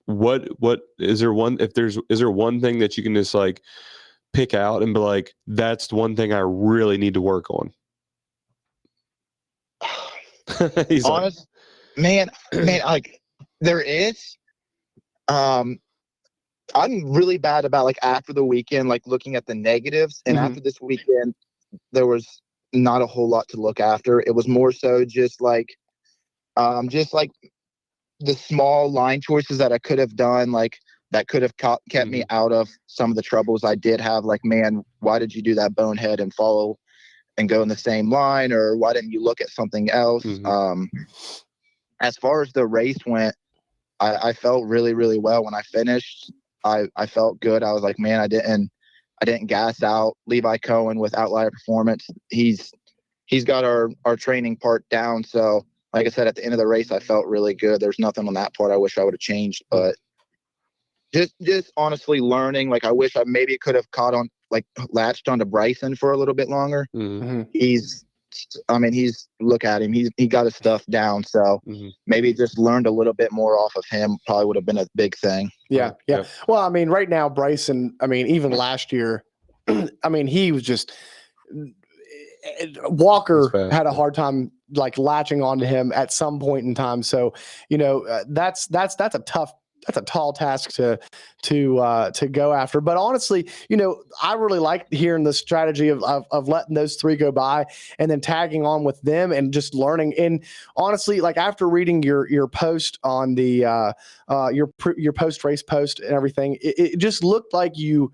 what is there one thing that you can just like pick out and be like, that's one thing I really need to work on? He's honest, man, like there is. I'm really bad about like after the weekend, like looking at the negatives. And after this weekend, there was not a whole lot to look after. It was more so just like the small line choices that I could have done, like that could have kept me out of some of the troubles I did have. Like, man, why did you do that bonehead and follow and go in the same line? Or why didn't you look at something else? As far as the race went, I felt really, really well when I finished. I felt good. I was like, man, I didn't gas out. Levi Cohen with Outlier Performance, he's got our training part down. So like I said, at the end of the race, I felt really good. There's nothing on that part I wish I would have changed, but just honestly learning. Like I wish I maybe could have latched onto Bryson for a little bit longer. Look at him. He got his stuff down. So maybe just learned a little bit more off of him. Probably would have been a big thing. Yeah. Well, I mean, right now, Bryson, I mean, even last year, I mean, he was just Walker had a hard time like latching onto him at some point in time. So, that's a tall task to go after. But honestly, I really like hearing the strategy of letting those three go by and then tagging on with them and just learning. And honestly, like after reading your post on the your post race post and everything, it just looked like you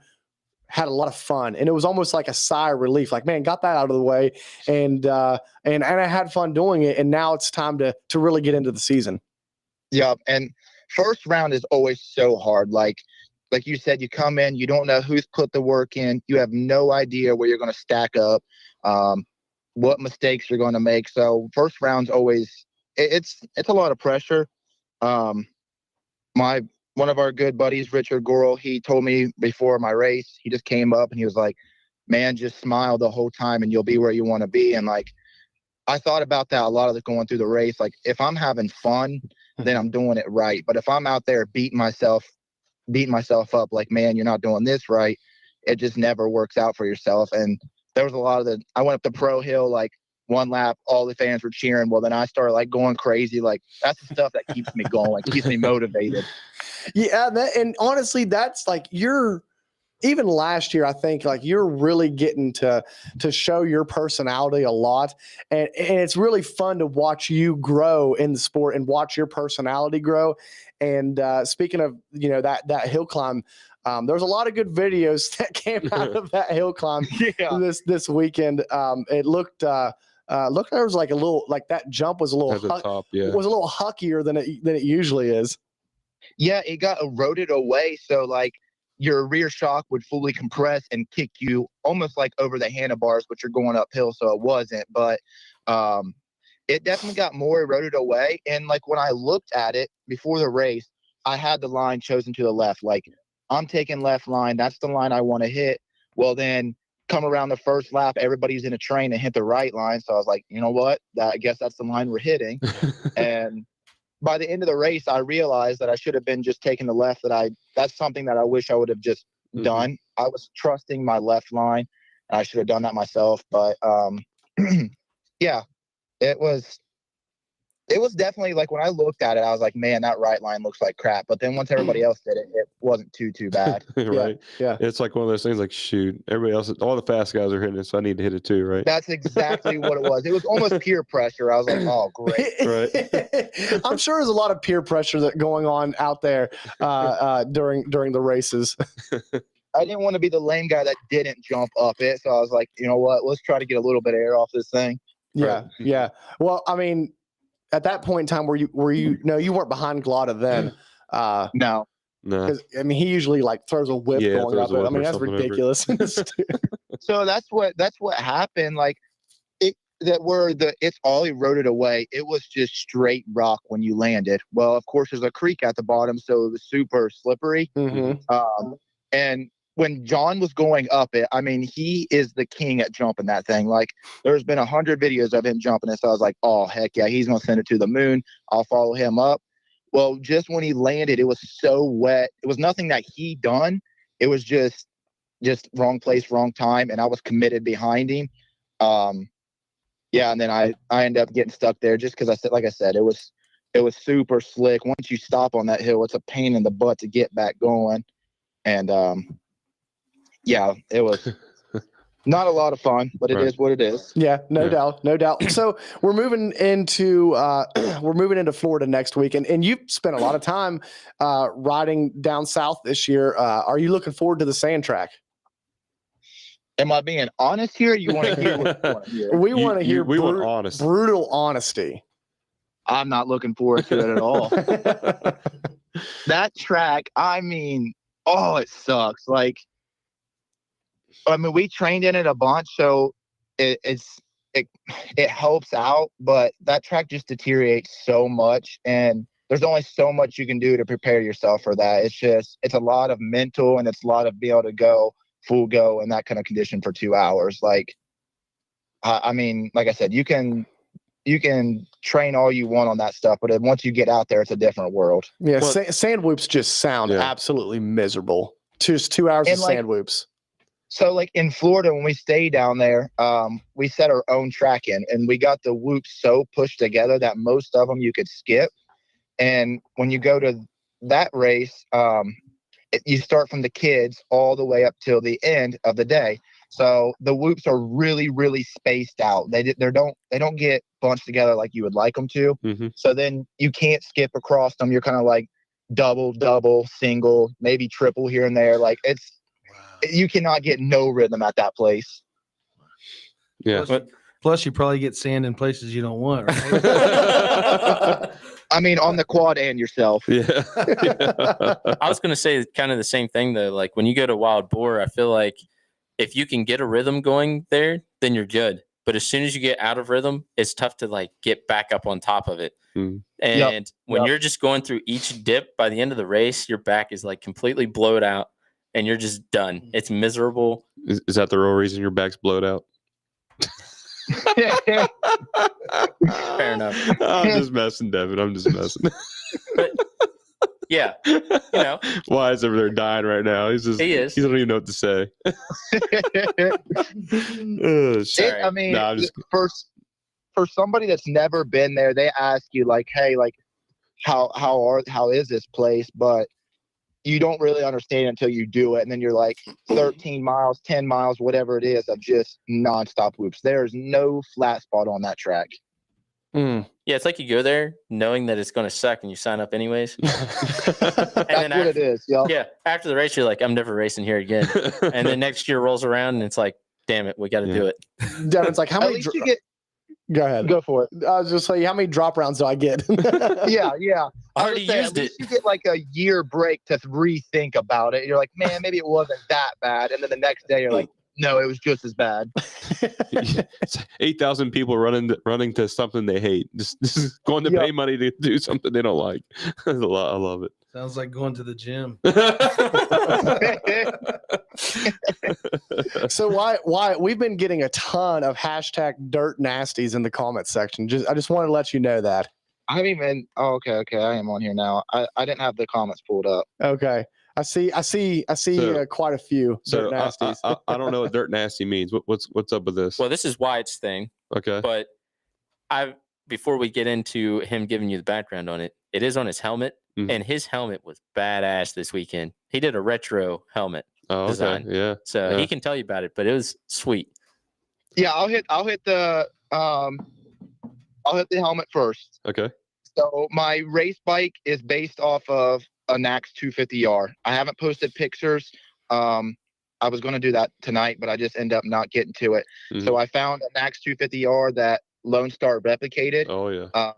had a lot of fun, and it was almost like a sigh of relief. Like, man, got that out of the way, and I had fun doing it. And now it's time to really get into the season. Yeah, and first round is always so hard. Like you said, you come in, you don't know who's put the work in. You have no idea where you're going to stack up, what mistakes you're going to make. So first round's always it's a lot of pressure. One of our good buddies, Richard Gorel, he told me before my race, he just came up and he was like, man, just smile the whole time and you'll be where you want to be. And like, I thought about that a lot of going through the race. Like if I'm having fun, then I'm doing it right. But if I'm out there beating myself up, like, man, you're not doing this right, it just never works out for yourself. And there was a lot of I went up the Pro Hill, like one lap, all the fans were cheering. Well, then I started like going crazy. Like that's the stuff that keeps me going, keeps me motivated. Yeah. And honestly, that's like even last year, I think like you're really getting to show your personality a lot, and it's really fun to watch you grow in the sport and watch your personality grow. And speaking of that hill climb, there's a lot of good videos that came out of that hill climb this weekend. It looked there was like a little like that jump was a little At the top, yeah. was a little huckier than it usually is. Yeah, it got eroded away. So like your rear shock would fully compress and kick you almost like over the handlebars, but you're going uphill. So it wasn't, but it definitely got more eroded away. And like when I looked at it before the race, I had the line chosen to the left. Like I'm taking left line. That's the line I want to hit. Well, then come around the first lap, everybody's in a train and hit the right line. So I was like, you know what? I guess that's the line we're hitting. And by the end of the race, I realized that I should have been just taking the left. That's something that I wish I would have just done. I was trusting my left line, and I should have done that myself. But yeah, it was definitely like when I looked at it, I was like, man, that right line looks like crap. But then once everybody else did it, it wasn't too bad. Right. Yeah. It's like one of those things like, shoot, everybody else, all the fast guys are hitting it, so I need to hit it too, right? That's exactly what it was. It was almost peer pressure. I was like, oh, great. Right. I'm sure there's a lot of peer pressure that going on out there during the races. I didn't want to be the lame guy that didn't jump up it. So I was like, you know what? Let's try to get a little bit of air off this thing. Yeah. Right. Yeah. Well, I mean, at that point in time, were you no, you weren't behind Glotta then. No. Because I mean, he usually like throws a whip going up. I mean, that's ridiculous. So that's what happened. Like it's all eroded away. It was just straight rock when you landed. Well, of course, there's a creek at the bottom, so it was super slippery. Mm-hmm. And when John was going up it, I mean, he is the king at jumping that thing. Like, there's been 100 videos of him jumping it. So I was like, oh, heck yeah, he's going to send it to the moon. I'll follow him up. Well, just when he landed, it was so wet. It was nothing that he done. It was just wrong place, wrong time. And I was committed behind him. Yeah. And then I ended up getting stuck there just because like I said, it was super slick. Once you stop on that hill, it's a pain in the butt to get back going. And, yeah, it was not a lot of fun, but it is what it is. Yeah, no doubt. So we're moving into Florida next week, and you've spent a lot of time riding down south this year. Are you looking forward to the sand track? Am I being honest here? You want to hear what you want to hear? We want to hear want honesty. Brutal honesty. I'm not looking forward to it at all. That track, I mean, oh, it sucks. Like, I mean, we trained in it a bunch, so it helps out, but that track just deteriorates so much, and there's only so much you can do to prepare yourself for that. It's a lot of mental, and it's a lot of being able to go full go in that kind of condition for 2 hours. Like, I mean, like I said, you can train all you want on that stuff, but once you get out there, it's a different world. Yeah, sand whoops just sound absolutely miserable. Just 2 hours of sand whoops. So like in Florida, when we stayed down there, we set our own track in, and we got the whoops so pushed together that most of them you could skip. And when you go to that race, you start from the kids all the way up till the end of the day. So the whoops are really, really spaced out. They don't get bunched together like you would like them to. Mm-hmm. So then you can't skip across them. You're kind of like double, single, maybe triple here and there. Like you cannot get no rhythm at that place. Yeah. Plus you probably get sand in places you don't want, right? I mean, on the quad and yourself. Yeah. I was going to say kind of the same thing though. Like when you go to Wild Boar, I feel like if you can get a rhythm going there, then you're good. But as soon as you get out of rhythm, it's tough to like get back up on top of it. Mm. And when you're just going through each dip, by the end of the race, your back is like completely blowed out and you're just done. It's miserable. Is that the real reason your back's blowed out? Fair enough. I'm just messing, Devin. I'm just messing. But yeah, you know, Wyatt's over there dying right now. He is. He doesn't even know what to say. I mean, for somebody that's never been there, they ask you like, "Hey, like, how is this place?" But you don't really understand until you do it. And then you're like 13 miles, 10 miles, whatever it is, of just nonstop whoops. There's no flat spot on that track. Yeah, it's like you go there knowing that it's going to suck and you sign up anyways. That's what it is. Yeah, after the race, you're like, I'm never racing here again. And then next year rolls around and it's like, damn it, we got to do it. Devin's like, how At many? least you get. Go ahead. Go for it. I was just like, how many drop rounds do I get? Yeah. I already used it. You get like a year break to rethink about it. You're like, man, maybe it wasn't that bad. And then the next day, you're like, no, it was just as bad. 8,000 people running to something they hate. Just going to pay money to do something they don't like. I love it. Sounds like going to the gym. So why we've been getting a ton of hashtag dirt nasties in the comments section. I just want to let you know that. I haven't even. Oh, okay. I am on here now. I didn't have the comments pulled up. Okay. I see quite a few dirt nasties. I don't know what dirt nasty means. What's up with this? Well, this is Wyatt's thing. Okay. But before we get into him giving you the background on it, it is on his helmet. Mhm. And his helmet was badass this weekend. He did a retro helmet design. Yeah. So he can tell you about it, but it was sweet. Yeah, I'll hit the helmet first. Okay. So my race bike is based off of a Nax 250R. I haven't posted pictures. I was going to do that tonight, but I just ended up not getting to it. Mhm. So I found a Nax 250R that Lone Star replicated. Oh yeah.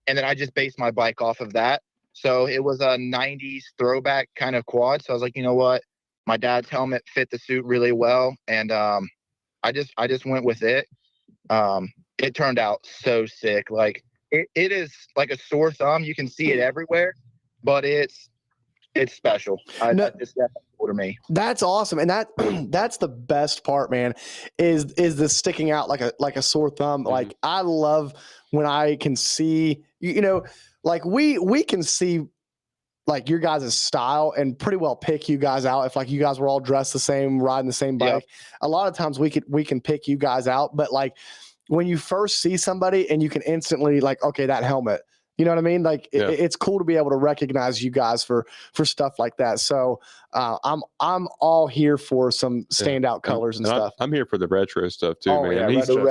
And then I just based my bike off of that. So it was a 90s throwback kind of quad. So I was like, you know what? My dad's helmet fit the suit really well. And I just went with it. It turned out so sick. Like it is like a sore thumb. You can see it everywhere, but it's special. It's definitely cool to me. That's awesome. And that's the best part, man, is the sticking out like a sore thumb. Mm-hmm. Like I love when I can see, like we can see like your guys' style and pretty well pick you guys out. If like you guys were all dressed the same, riding the same bike, a lot of times we can pick you guys out. But like when you first see somebody and you can instantly like, okay, that helmet, you know what I mean? Like it's cool to be able to recognize you guys for stuff like that. So I'm all here for some standout colors and stuff. I'm here for the retro stuff too, Oh, man. yeah,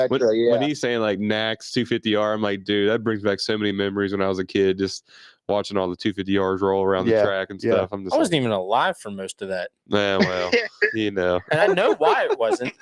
When he's saying like Nax 250R, I'm like, dude, that brings back so many memories when I was a kid, just watching all the 250Rs roll around the track and stuff. I wasn't even alive for most of that. Yeah, well, And I know why it wasn't.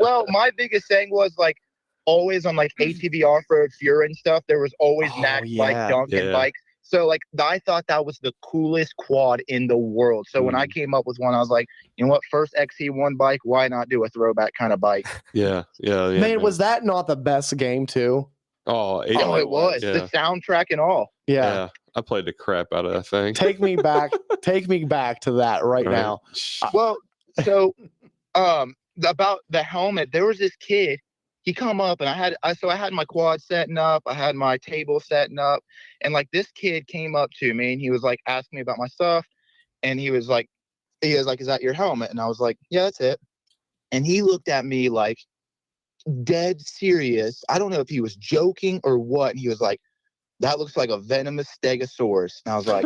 Well, my biggest thing was like always on like ATV off-road Fury and stuff, there was always Nax like Duncan bikes. So like I thought that was the coolest quad in the world. So when I came up with one, I was like, you know what, first XC1 bike, why not do a throwback kind of bike? Yeah. Man, was that not the best game too? Oh, it was. The soundtrack and all. Yeah. I played the crap out of that thing. Take me back to that right now. Well, so about the helmet, there was this kid. He come up and I had my quad setting up, I had my table setting up, and like this kid came up to me and he was like asking me about my stuff, and he was like, is that your helmet? And I was like, yeah, that's it. And he looked at me like dead serious. I don't know if he was joking or what. And he was like, that looks like a venomous stegosaurus. And I was like,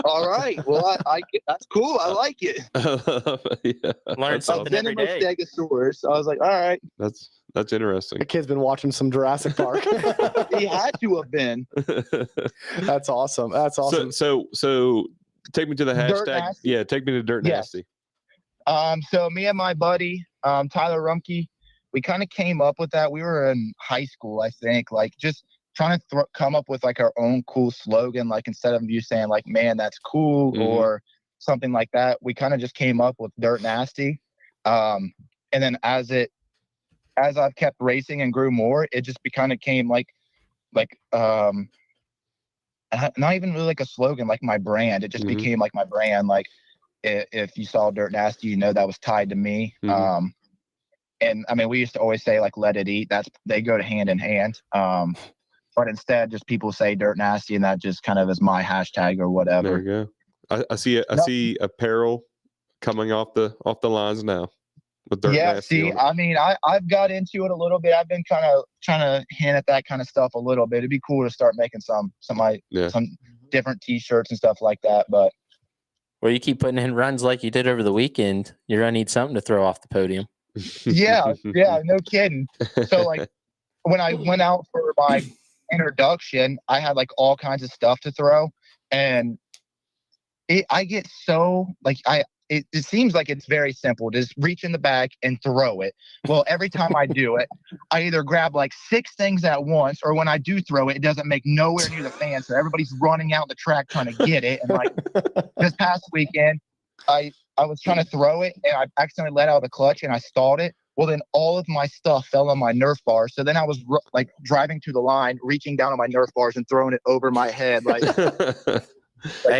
all right, well, I that's cool. I like it. Learn something every day. Stegosaurus. I was like, all right. That's interesting. The kid's been watching some Jurassic Park. He had to have been. That's awesome. That's awesome. So take me to the hashtag. Yeah, take me to Dirt Nasty. So me and my buddy, Tyler Rumke, we kind of came up with that. We were in high school, I think, like just trying to come up with like our own cool slogan. Like instead of you saying like, man, that's cool or something like that, we kind of just came up with Dirt Nasty. And then as I've kept racing and grew more, it just kind of came like not even really like a slogan, like my brand. It just became like my brand. Like if you saw Dirt Nasty, you know that was tied to me. And I mean, we used to always say like let it eat. They go to hand in hand. But instead, just people say Dirt Nasty, and that just kind of is my hashtag or whatever. There you go. I see apparel coming off the lines now. With Dirt Nasty. I mean, I've got into it a little bit. I've been kind of trying to hint at that kind of stuff a little bit. It'd be cool to start making some different T-shirts and stuff like that. But Or you keep putting in runs like you did over the weekend, you're gonna need something to throw off the podium. Yeah, no kidding. So like when I went out for my introduction, I had like all kinds of stuff to throw, and I get so like it seems like it's very simple. Just reach in the back and throw it. Well, every time I do it, I either grab like 6 things at once, or when I do throw it, it doesn't make nowhere near the fan. So everybody's running out the track trying to get it. And like this past weekend, I was trying to throw it and I accidentally let out the clutch and I stalled it. Well, then all of my stuff fell on my Nerf bar. So then I was like driving to the line, reaching down on my Nerf bars and throwing it over my head. Like,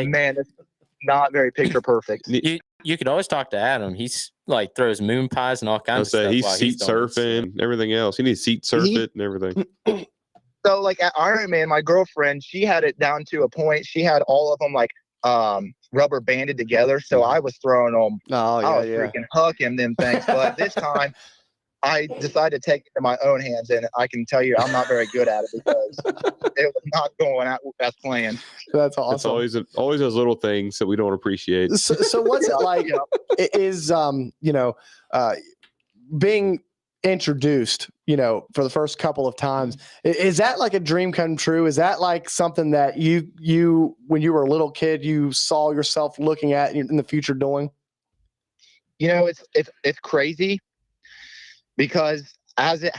man, it's not very picture perfect. You could always talk to Adam. He's like throws moon pies and all kinds of stuff. He's seat surfing, everything else. He needs seat surf it and everything. So like at Ironman, my girlfriend, she had it down to a point. She had all of them like rubber banded together. So I was throwing them. I was freaking hucking them things. But this time I decided to take it in my own hands, and I can tell you I'm not very good at it because it was not going out as planned. That's awesome. It's always those little things that we don't appreciate. So what's it like? Is being introduced, for the first couple of times, is that like a dream come true? Is that like something that you when you were a little kid you saw yourself looking at in the future doing? It's crazy. Because as it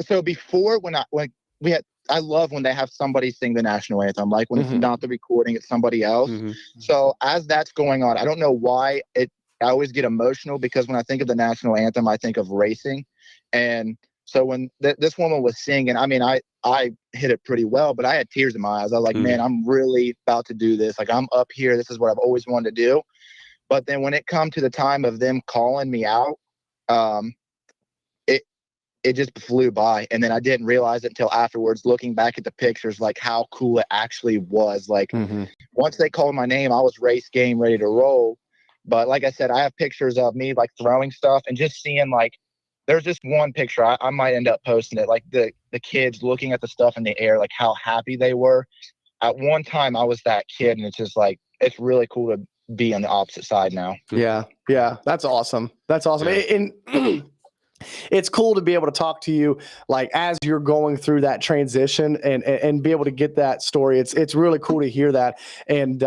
so before when I love when they have somebody sing the national anthem, like when it's not the recording, it's somebody else. So as that's going on, I don't know why I always get emotional, because when I think of the national anthem, I think of racing. And so when this woman was singing, I mean, I hit it pretty well, but I had tears in my eyes. I was like, man, I'm really about to do this. Like, I'm up here. This is what I've always wanted to do. But then when it come to the time of them calling me out, it just flew by. And then I didn't realize it until afterwards, looking back at the pictures, like how cool it actually was. Like once they called my name, I was race game, ready to roll. But like I said, I have pictures of me like throwing stuff and just seeing like, there's just one picture I might end up posting it, like the kids looking at the stuff in the air, like how happy they were. At one time I was that kid, and it's just like, it's really cool to be on the opposite side now. Yeah. That's awesome. Yeah. And it's cool to be able to talk to you like as you're going through that transition and be able to get that story. It's really cool to hear that. And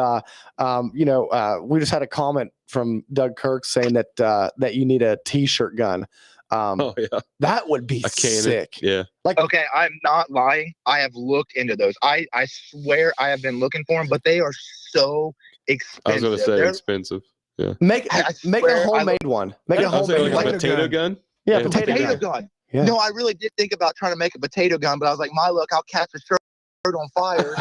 we just had a comment from Doug Kirk saying that you need a t-shirt gun. That would be sick. Yeah. Like, okay, I'm not lying. I have looked into those. I swear I have been looking for them, but they are so expensive. I was going to say expensive. Yeah. Make a homemade one. Make a homemade like a potato gun. Yeah, potato gun. Yeah. No, I really did think about trying to make a potato gun, but I was like, I'll catch a shirt on fire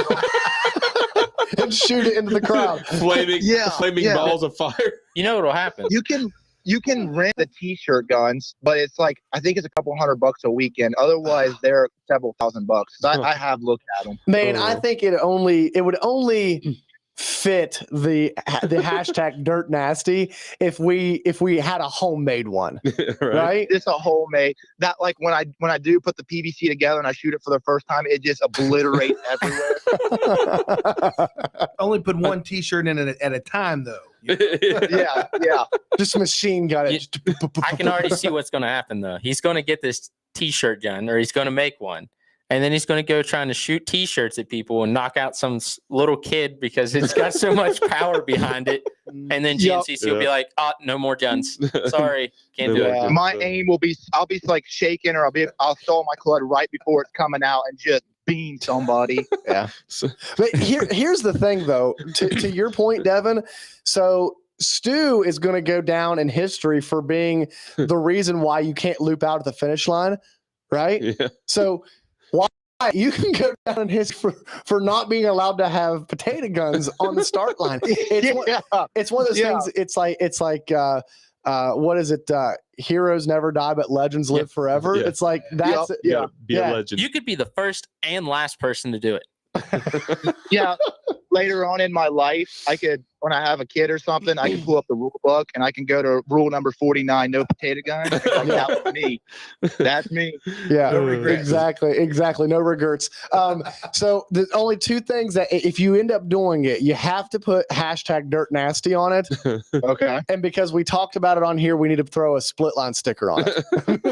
and shoot it into the crowd. Flaming balls of fire. You know what'll happen? You can rent the t-shirt guns, but it's like, I think it's a couple $100 a weekend. Otherwise, they're several $1,000. I have looked at them. Man, I think it would only fit the hashtag dirt nasty if we had a homemade one. Right? It's a homemade that, like, when I do put the PVC together and I shoot it for the first time, it just obliterates everywhere. Only put one t-shirt in it at a time though. Yeah. Just machine gun it. I can already see what's going to happen though. He's going to get this t-shirt gun, or he's going to make one. And then he's going to go trying to shoot T-shirts at people and knock out some little kid because it's got so much power behind it. And then GNCC will be like, "Oh, no more guns. Sorry, can't do it." My aim will be, I'll be like shaking, or I'll stall my clutch right before it's coming out and just beam somebody. Yeah. But here's the thing, though. To your point, Devin. So Stu is going to go down in history for being the reason why you can't loop out at the finish line, right? Yeah. So. You can go down in history for not being allowed to have potato guns on the start line. It's one of those things. It's like what is it? Heroes never die, but legends live forever. Yeah. It's like that's be a legend. You could be the first and last person to do it. Yeah. Later on in my life, I could when I have a kid or something, I can pull up the rule book and I can go to rule number 49, no potato gun. Like, that was me. That's me. Yeah, No regrets. exactly. No regrets. So the only two things that if you end up doing it, you have to put #DirtNasty on it. Okay. And because we talked about it on here, we need to throw a split line sticker on it.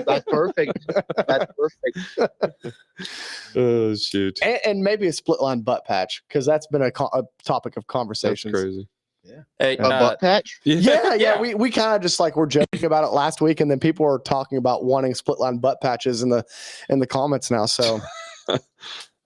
That's perfect. That's perfect. Oh shoot. And maybe a split line butt patch, because that's been a topic of That's conversations. crazy. Hey, A butt patch? Yeah. Yeah. We kind of just like were joking about it last week, and then people were talking about wanting split line butt patches in the comments now. So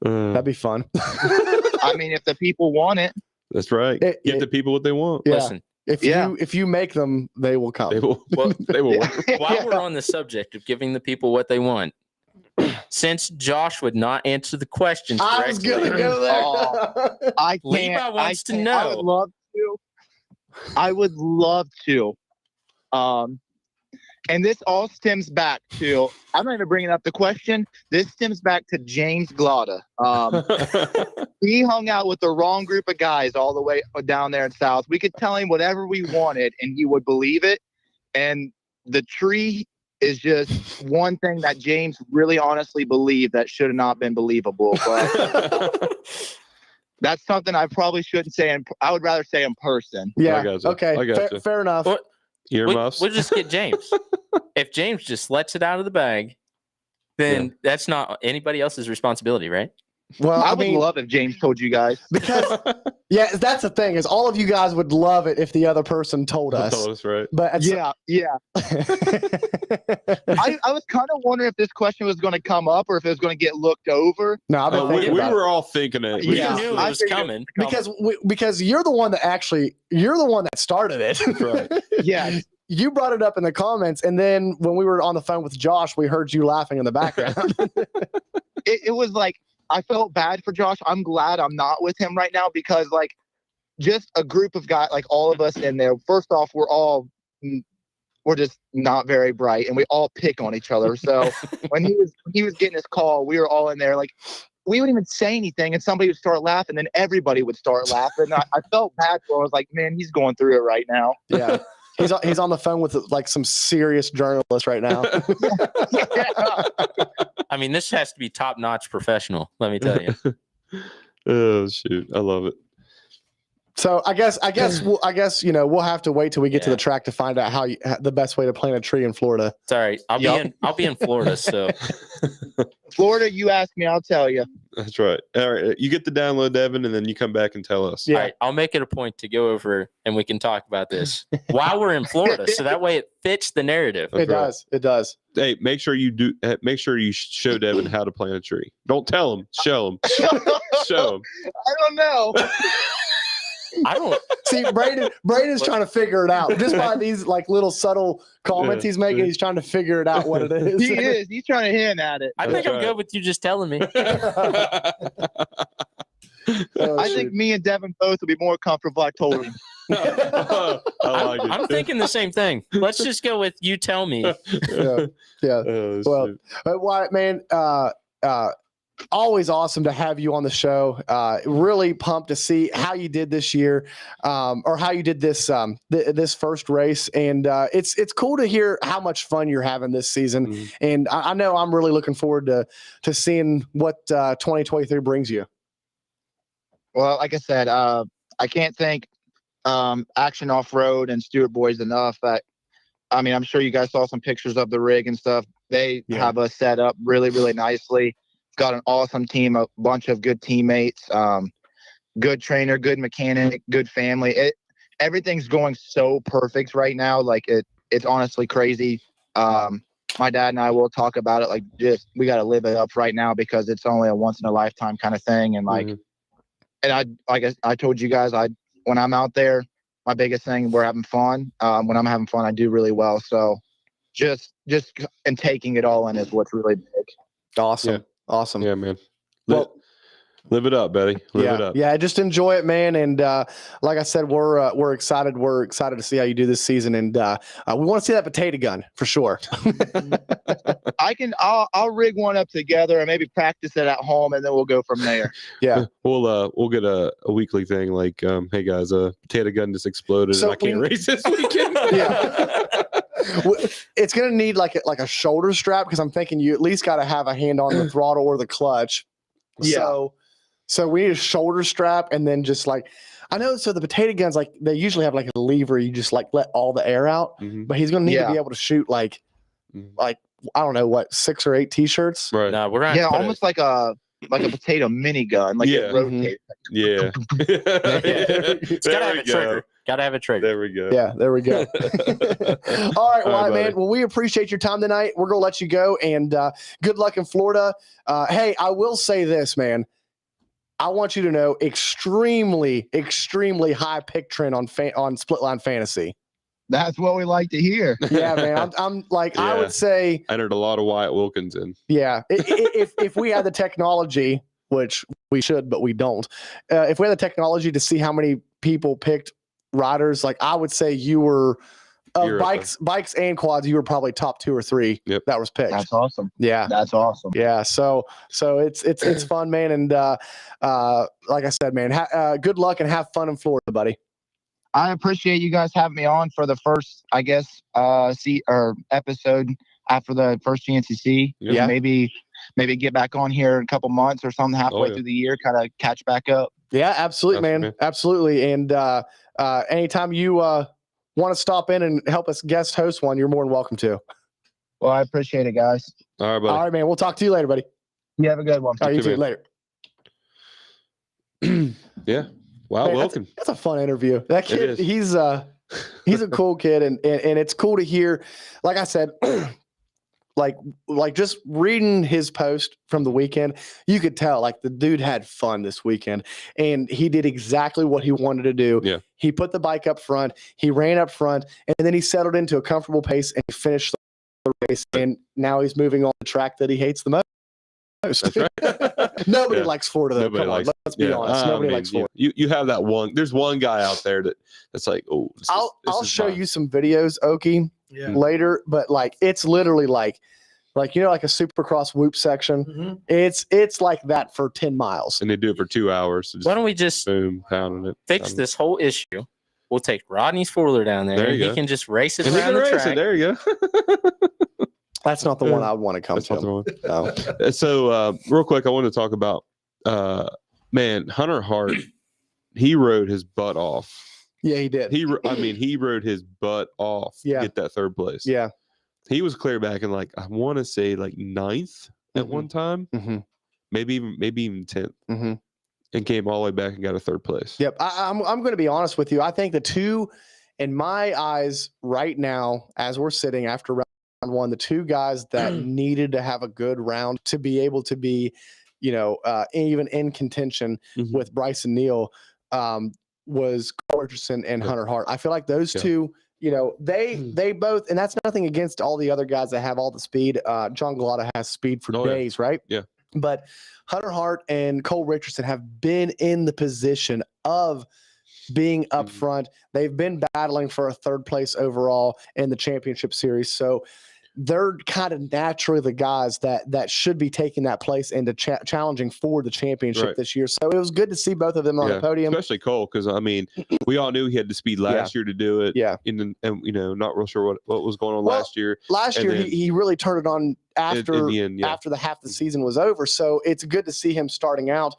that'd be fun. I mean, if the people want it, That's right. Give the people what they want. Yeah. Listen, If you make them, they will come. They will. Well, They will. while we're on the subject of giving the people what they want, since Josh would not answer the questions I was correctly, gonna go there. I can't. Levi wants to I know. would love to. I would love to. And this all stems back to, I'm not even bringing up the question. This stems back to James Glotta. He hung out with the wrong group of guys all the way down there in South. We could tell him whatever we wanted and he would believe it. And the tree is just one thing that James really honestly believed that should have not been believable. But that's something I probably shouldn't say. I would rather say in person. Yeah. I gotcha. Okay. I gotcha. Fair enough. What- Earmuffs. We'll just get James. If James just lets it out of the bag, then that's not anybody else's responsibility, right? Well, I would love if James told you guys. because that's the thing is all of you guys would love it if the other person told us. Told us, right? But Yeah. I was kind of wondering if this question was going to come up or if it was going to get looked over. no, I've been We thinking about it. were all thinking it. We Yeah, knew it I was figured- coming. because you're the one that started it. Right. Yeah. You brought it up in the comments, and then when we were on the phone with Josh, we heard you laughing in the background. It was like, I felt bad for Josh. I'm glad I'm not with him right now because, like, just a group of guys, like all of us in there. First off, we're just not very bright, and we all pick on each other. So when he was getting his call, we were all in there like. We wouldn't even say anything, and somebody would start laughing, and everybody would start laughing. I felt bad for him. I was like, man, he's going through it right now. Yeah. He's on the phone with like some serious journalists right now. I mean, this has to be top-notch professional. Let me tell you. Oh shoot, I love it. So I guess we'll have to wait till we get to the track to find out how the best way to plant a tree in Florida. It's all right. I'll be in Florida, so Florida, you ask me, I'll tell you. That's right. All right, you get the download, Devin, and then you come back and tell us. Yeah. all right, I'll make it a point to go over and we can talk about this while we're in Florida, so that way it fits the narrative. That's right. It does. Hey, make sure you show Devin how to plant a tree. Don't tell him. Show him. Show him. I don't know. I don't. See, Braden's trying to figure it out just by these like little subtle comments he's making. He's trying to figure it out what it is. He is. He's trying to hint at it. I think I'm good with you just telling me. Oh, I think me and Devin both would be more comfortable. I told him. I like it. I'm thinking the same thing. Let's just go with you tell me. yeah. Oh, Well, shoot. Wyatt, man, always awesome to have you on the show. Really pumped to see how you did this year, or how you did this this first race, and it's cool to hear how much fun you're having this season. Mhm. And I know I'm really looking forward to seeing what 2023 brings you. Well, like I said, I can't thank Action Off-Road and Stewart Boys enough. I mean, I'm sure you guys saw some pictures of the rig and stuff. They have us set up really, really nicely. Got an awesome team, a bunch of good teammates, good trainer, good mechanic, good family. Everything's going so perfect right now. Like it's honestly crazy. My dad and I will talk about it. Like, just we got to live it up right now because it's only a once in a lifetime kind of thing. And like, and I told you guys, when I'm out there, my biggest thing, we're having fun. When I'm having fun, I do really well. So just and taking it all in is what's really big. Awesome. Awesome. Yeah, man. Well, Live it up, Betty. Live it up. Yeah, just enjoy it, man. And like I said, we're excited. We're excited to see how you do this season, and we want to see that potato gun for sure. I'll rig one up together and maybe practice it at home, and then we'll go from there. Yeah, we'll get a weekly thing like, hey guys, a potato gun just exploded So and I can't race this weekend. Yeah. It's gonna need like a shoulder strap, because I'm thinking you at least got to have a hand on the throttle or the clutch. Yeah. So we need a shoulder strap, and then just like, I know. So the potato guns, like they usually have like a lever, you just like let all the air out. Mhm. But he's gonna need to Yeah. be able to shoot like I don't know what, 6 or 8 t-shirts. Right. No, we're gonna Yeah, put almost like a potato minigun, like Yeah. it rotates. Yeah. It's gotta have a trigger. Gotta have a trigger. There we go. Yeah, there we go. All right, Wyatt, man. buddy. Well, we appreciate your time tonight. We're gonna let you go, and good luck in Florida. Hey, I will say this, man. I want you to know, extremely, extremely high pick trend on Split Line Fantasy. That's what we like to hear. Yeah, man. I'm like, I Yeah. would say, I entered a lot of Wyatt Wilkins in. yeah. If we had the technology, which we should, but we don't. If we had the technology to see how many people picked riders, like I would say you were You're up bikes and quads. You were probably top 2 or 3 Yep. that was picked. That's awesome. Yeah. That's awesome. Yeah, so it's fun, man, and like I said, man, good luck and have fun in Florida, buddy. I appreciate you guys having me on for the first, I guess, episode after the first GNCC. Yeah. Maybe get back on here in a couple months or something halfway yeah. through the year, kind of catch back up. Yeah, absolutely, man, Absolutely. absolutely. And anytime you want to stop in and help us guest host one, you're more than welcome to. Well, I appreciate it, guys. All right, buddy. All right, man. We'll talk to you later, buddy. You have a good one. All right, you too, too. man. Later. Yeah. Wow, Man, Wilkin. that's a fun interview. That kid, is. he's a cool kid, and it's cool to hear. Like I said, like just reading his post from the weekend, you could tell like the dude had fun this weekend, and he did exactly what he wanted to do. Yeah. He put the bike up front, he ran up front, and then he settled into a comfortable pace and finished the race. And now he's moving on the track that he hates the most. That's right. Nobody Yeah. likes Florida, though. Nobody Come on, likes- let's be honest. I Nobody mean, likes Florida. You have that one. There's one guy out there that's like, oh, I'll show you some videos, Oki, Yeah. later, but like it's literally like like a supercross whoop section. Mhm. It's like that for 10 miles. And they do it for 2 hours. So just Why don't we just boom, pounding it. fix pounding it. this whole issue? We'll take Rodney's four-wheeler down there, There and you he go. can just race it And they around can the race track. it. There you go. That's not the one I would want to come That's not the to. one. No. So real quick, I want to talk about man, Hunter Hart. He rode his butt off. Yeah, he did. He rode his butt off Yeah. to get that third place. Yeah. He was clear back in like, I want to say like 9th at Mhm. one time, Mm-hmm. maybe even 10th, Mm-hmm. and came all the way back and got a third place. Yep. I'm going to be honest with you. I think the two, in my eyes, right now, as we're sitting after round one, the two guys that needed to have a good round to be able to be, even in contention Mhm. with Bryson Neal, was Cole Richardson and Yeah. Hunter Hart. I feel like those Yeah. two, they both, and that's nothing against all the other guys that have all the speed. John Galata has speed for Oh, yeah. days, right? Yeah. But Hunter Hart and Cole Richardson have been in the position of being up Mhm. front. They've been battling for a third place overall in the championship series. So they're kind of naturally the guys that should be taking that place and challenging for the championship Right. this year. So it was good to see both of them on Yeah, the podium. especially Cole, because we all knew he had the speed last year to do it. Yeah. And not real sure what was going on Well, last year. Last and year, then he really turned it on after in the end, yeah. after the half the season was over. So it's good to see him starting out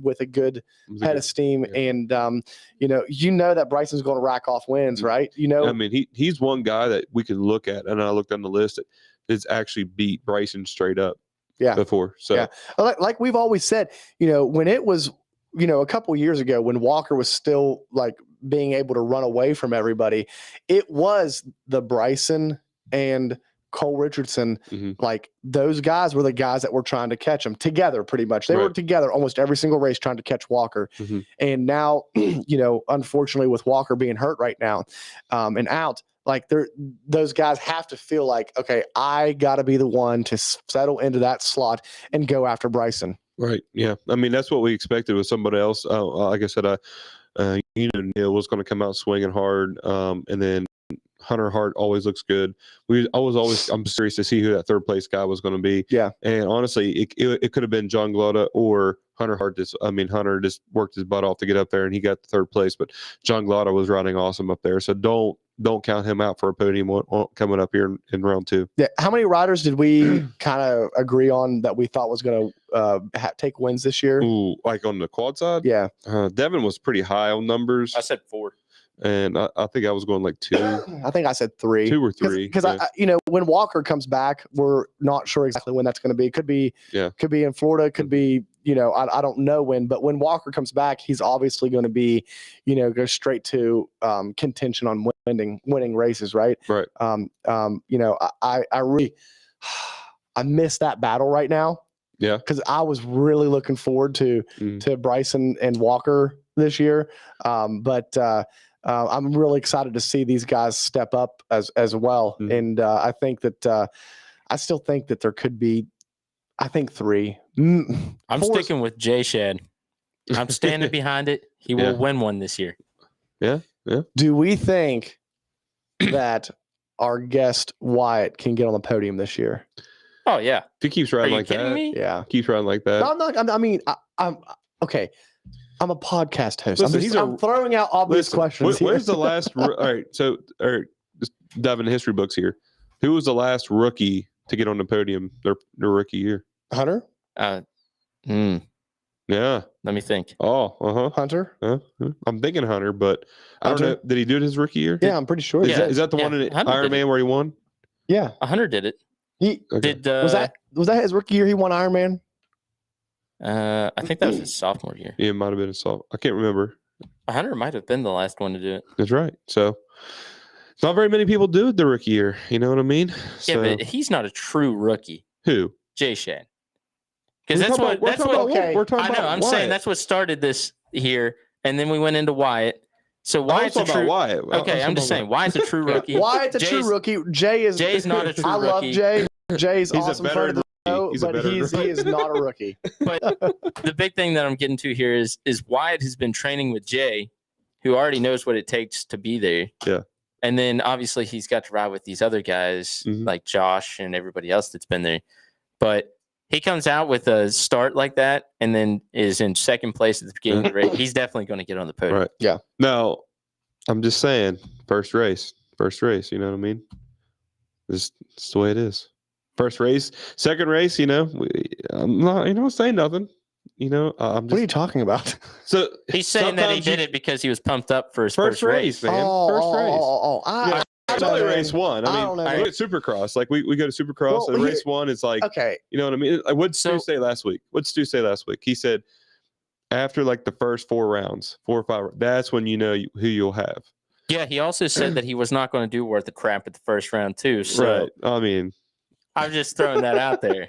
with a good It was a head good- of steam. yeah. And that Bryson's going to rack off wins, right? he's one guy that we can look at, and I looked on the list that's actually beat Bryson straight up. Yeah. Before. So Yeah. Like we've always said, when it was, a couple years ago when Walker was still like being able to run away from everybody, it was the Bryson and Cole Richardson, Mhm. like those guys were the guys that were trying to catch him together pretty much. They were Right. together almost every single race trying to catch Walker. Mhm. And now, unfortunately with Walker being hurt right now and out, like those guys have to feel like, okay, I got to be the one to settle into that slot and go after Bryson. Right. Yeah. I mean, that's what we expected with somebody else. Like I said, Neil was going to come out swinging hard, and then Hunter Hart always looks good. I'm curious to see who that third place guy was going to be. Yeah. And honestly, it could have been John Glotta or Hunter Hart. Hunter just worked his butt off to get up there, and he got the third place. But John Glotta was riding awesome up there. So don't count him out for a podium coming up here in round 2. Yeah. How many riders did we kind of agree on that we thought was going to take wins this year? Ooh, like on the quad side? Yeah. Devin was pretty high on numbers. I said 4. And I think I was going like 2. I think I said 3. 2 or 3. Because when Walker comes back, we're not sure exactly when that's going to be. Could be in Florida. Could be, I don't know when. But when Walker comes back, he's obviously going to be, go straight to contention on winning races, right? Right. I really I miss that battle right now. Yeah. Because I was really looking forward to Bryson and Walker this year. But I'm really excited to see these guys step up as well. Mm-hmm. And I think that I still think that there could be, 3. I'm sticking with Jay Shad. I'm standing behind it. He will win one this year. Yeah. Yeah. Do we think that our guest Wyatt can get on the podium this year? Oh yeah. If he keeps riding like kidding that. me? Yeah. Keeps riding like that. No, I'm not. I'm okay. I'm a podcast host. Listen, I'm throwing out obvious questions. Where's the last? All right. So, just dive into history books here. Who was the last rookie to get on the podium their rookie year? Hunter? Yeah. Let me think. Oh, Hunter? I'm thinking Hunter, but I don't know. Did he do it his rookie year? Yeah, I'm pretty sure. Is that the one in Ironman where he won? Yeah. Hunter did it. He did. Was that his rookie year? He won Ironman. I think that was his sophomore year. Yeah, it might have been his sophomore. I can't remember. Hunter might have been the last one to do it. That's right. So, not very many people do it the rookie year. You know what I mean? Yeah, but he's not a true rookie. Who? Jay Shad. Because that's what. We're talking I know. about I'm Wyatt. saying that's what started this here, and then we went into Wyatt. So Wyatt's a true. Wyatt. Okay, I'm just saying Wyatt's a true rookie. Wyatt's a true rookie. Jay's not a true rookie. I love Jay. Jay's he's awesome a friend of the show, but he is not a rookie. But the big thing that I'm getting to here is Wyatt has been training with Jay, who already knows what it takes to be there. Yeah. And then obviously he's got to ride with these other guys like Josh and everybody else that's been there. But he comes out with a start like that and then is in second place at the beginning of the race. He's definitely going to get on the podium. Right. Yeah. Now, I'm just saying, first race. You know what I mean? It's the way it is. First race, second race. I'm not saying nothing. I'm just. What are you talking about? So he's saying that he did it because he was pumped up for his first race, man. It's only race 1. I mean, we go to Supercross. Like we go to Supercross, and race 1 is like, okay. You know what I mean? Like, what'd Stu say last week? He said after like the first 4 rounds, 4 or 5, that's when you know who you'll have. Yeah, he also said that he was not going to do worth the crap at the first round too. So right. I mean, I'm just throwing that out there.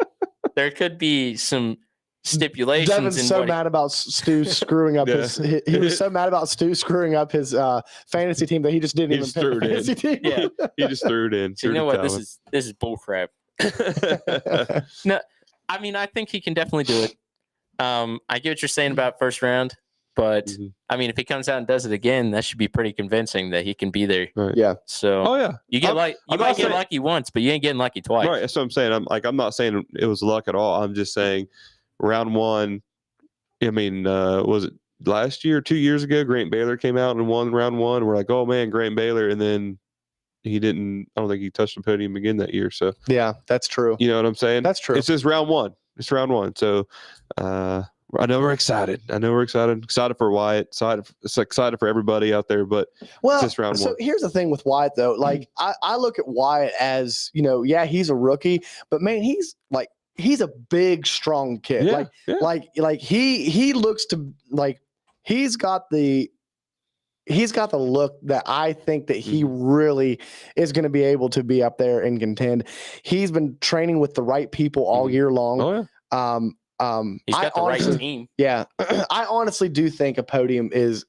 There could be some stipulations. Devin's so mad about Stu screwing up his. He was so mad about Stu screwing up his fantasy team that he just didn't even pick the fantasy team. Yeah, he just threw it in. So you know what? This is bull crap. No, I mean I think he can definitely do it. I get what you're saying about first round, but I mean if he comes out and does it again, that should be pretty convincing that he can be there. Right. Yeah. So you get you might get lucky once, but you ain't getting lucky twice. Right. That's what I'm saying. I'm not saying it was luck at all. I'm just saying round 1. I mean, was it last year, 2 years ago? Grant Baylor came out and won round 1. We're like, oh man, Grant Baylor, and then he didn't. I don't think he touched the podium again that year. So yeah, that's true. You know what I'm saying? That's true. It's just round 1. It's round 1. So I know we're excited. Excited for Wyatt. Excited for everybody out there. But it's just round 1. So here's the thing with Wyatt though. Like I look at Wyatt as yeah, he's a rookie, but man, he's a big, strong kid. Yeah, Like he looks to like he's got the look that I think that he really is going to be able to be up there and contend. He's been training with the right people all year long. Oh yeah. He's got the right team. Yeah. I honestly do think a podium is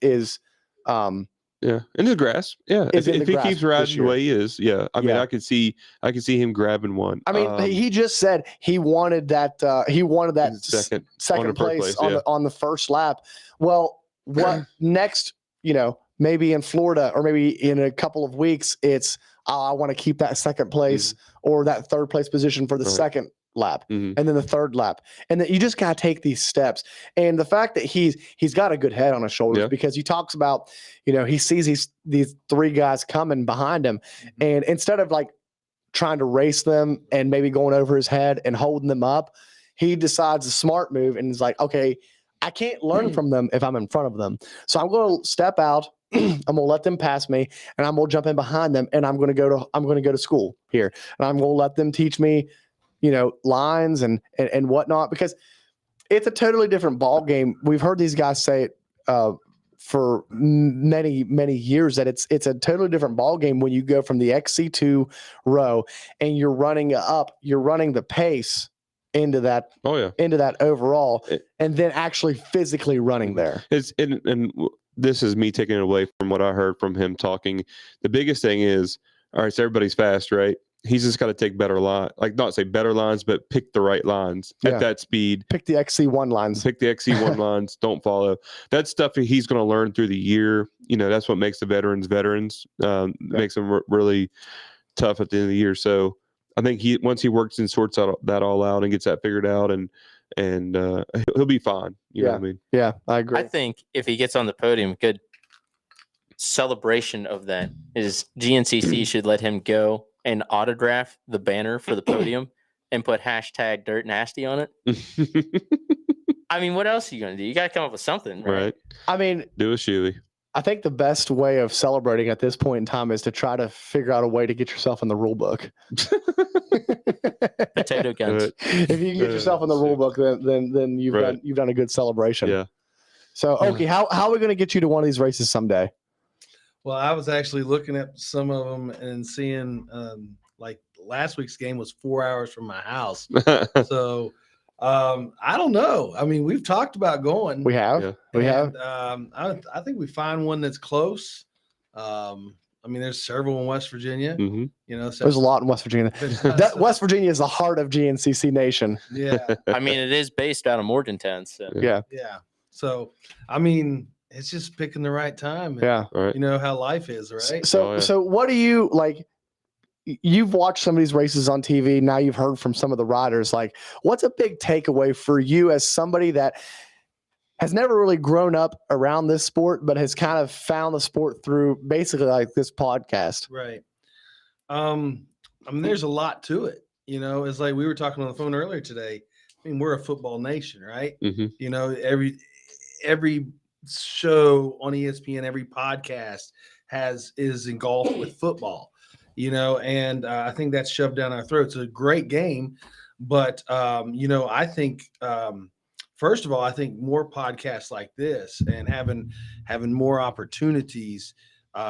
Yeah, in the grass. Yeah, Is in if the he grass keeps this riding the year. way he is, yeah. I mean, Yeah. I could see him grabbing one. I mean, he just said he wanted that. He wanted that Second- second on the first place place, yeah. on the first lap. Well, what next? Maybe in Florida or maybe in a couple of weeks, it's I want to keep that second place or that third place position for the second lap, Mhm. and then the third lap, and then you just gotta take these steps. And the fact that he's got a good head on his shoulders Yeah. because he talks about, he sees these three guys coming behind him, and instead of like trying to race them and maybe going over his head and holding them up, he decides a smart move and is like, okay, I can't learn from them if I'm in front of them. So I'm going to step out. I'm going to let them pass me, and I'm going to jump in behind them, and I'm going to go to school here, and I'm going to let them teach me, lines and whatnot, because it's a totally different ball game. We've heard these guys say it for many, many years that it's a totally different ball game when you go from the XC2 row and you're running the pace into that overall, and then actually physically running there. This is me taking it away from what I heard from him talking. The biggest thing is, all right, so everybody's fast, right? He's just got to take better line, like not say better lines, but pick the right lines at that speed. Pick the XC1 lines. Pick the XC1 lines. Don't follow. That's stuff that he's going to learn through the year. That's what makes the veterans. Makes them really tough at the end of the year. So I think once he works and sorts that all out and gets that figured out, and he'll be fine. You know what I mean? Yeah, I agree. I think if he gets on the podium, good celebration of that is GNCC should let him go and autograph the banner for the podium and put hashtag Dirt Nasty on it. I mean, what else are you going to do? You got to come up with something, right? I mean, do a shoey. I think the best way of celebrating at this point in time is to try to figure out a way to get yourself in the rule book. Potato guns. If you can get yourself in the rule book, then you've done a good celebration. Yeah. So, Okie, how are we going to get you to one of these races someday? Well, I was actually looking at some of them and seeing, like last week's game was 4 hours from my house. So I don't know. I mean, we've talked about going. We have. Yeah. We have. I think we find one that's close. I mean, there's several in West Virginia. Mhm. There's a lot in West Virginia. West Virginia is the heart of GNCC Nation. Yeah. I mean, it is based out of Morgantown. So. Yeah. Yeah. So, I mean, it's just picking the right time. And, Yeah. Right. You know how life is, right? So, so what do you like? You've watched some of these races on TV. Now you've heard from some of the riders. Like, what's a big takeaway for you as somebody that has never really grown up around this sport, but has kind of found the sport through basically like this podcast? Right. I mean, there's a lot to it. It's like we were talking on the phone earlier today. I mean, we're a football nation, right? Mhm. Every show on ESPN, every podcast is engulfed with football, and I think that's shoved down our throats. It's a great game, but I think first of all, I think more podcasts like this and having more opportunities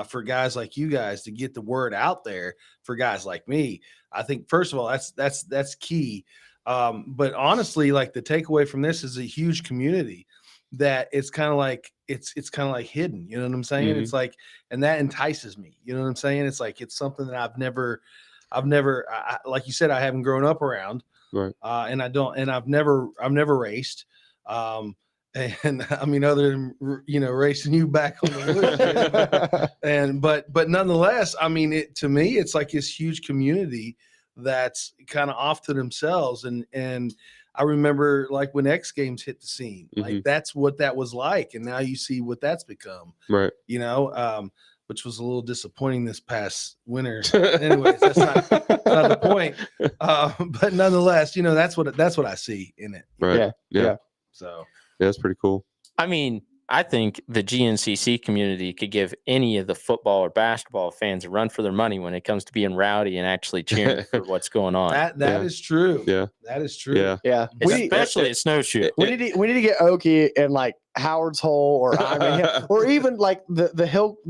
for guys like you guys to get the word out there for guys like me. I think first of all, that's key. But honestly, like the takeaway from this is a huge community that it's kind of like it's kind of like hidden. You know what I'm saying? Mhm. It's like, and that entices me. You know what I'm saying? It's like it's something that I've never, like you said, I haven't grown up around, Right. And I've never raced. And I mean, other than racing you back on the woods, but nonetheless, I mean, to me, it's like this huge community that's kind of off to themselves. And I remember like when X Games hit the scene, like that's what that was like, and now you see what that's become, Right. Which was a little disappointing this past winter. Anyways, that's not the point. But nonetheless, that's what I see in it. Right. Yeah. So. Yeah, that's pretty cool. I mean, I think the GNCC community could give any of the football or basketball fans a run for their money when it comes to being rowdy and actually cheering for what's going on. That is true. Yeah. That is true. Yeah. Yeah. Especially at snowshoe. We need to get Okie in like Howard's Hole or Iron Hill, or even like the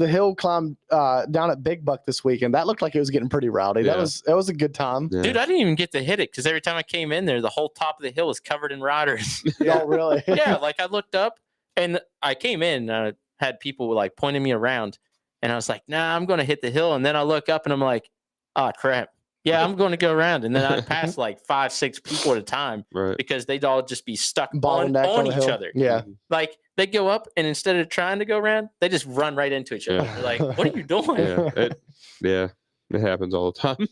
hill climb down at Big Buck this weekend. That looked like it was getting pretty rowdy. Yeah. That was a good time. Yeah. Dude, I didn't even get to hit it because every time I came in there, the whole top of the hill was covered in riders. Oh, really? Yeah, like I looked up and I came in and I had people like pointing me around, And I was like, nah, I'm going to hit the hill. And then I look up and I'm like, oh, crap. Yeah, I'm going to go around. And then I'd pass like 5, 6 people at a time Right. because they'd all just be stuck on Bottleneck on the each hill. other. Yeah. Like they go up and instead of trying to go around, they just run right into each other. Yeah. They're like, what are you doing? Yeah, it happens all the time.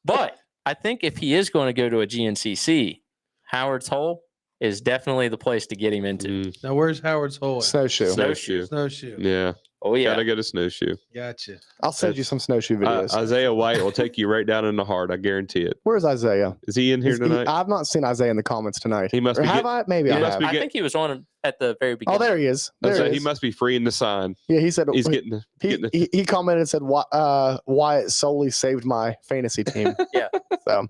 But I think if he is going to go to a GNCC, Howard's Hole is definitely the place to get him into. Now, where's Howard's Hole? at? Snowshoe. Snowshoe. Yeah. Oh, yeah. Gotta get a snowshoe. Gotcha. I'll send you some snowshoe videos. Isaiah White will take you right down in the heart. I guarantee it. Where's Isaiah? Is he in here tonight? I've not seen Isaiah in the comments tonight. He must Or be. have I? Maybe he I must have. be I think he was on at the very beginning. Oh, there he is. There So he he is. must be freeing the sign. Yeah, he said He's getting. he commented and said Wyatt solely saved my fantasy team. Yeah. So,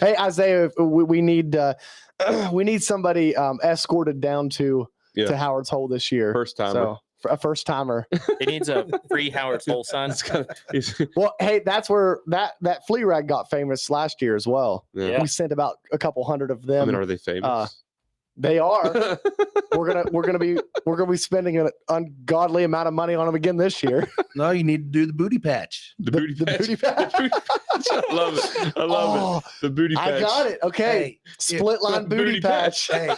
hey Isaiah, we need somebody escorted down to Howard's Hole this year. First timer. So, a first timer. He needs a free Howard's Hole sign. Well, hey, that's where that flea rag got famous last year as well. Yeah. We sent about a couple hundred of them. I mean, are they famous? They are. We're gonna be spending an ungodly amount of money on them again this year. No, you need to do the booty patch. The booty patch. Booty patch. I love it. I love it. The booty patch. I got it. Okay. Split line booty patch. Hey,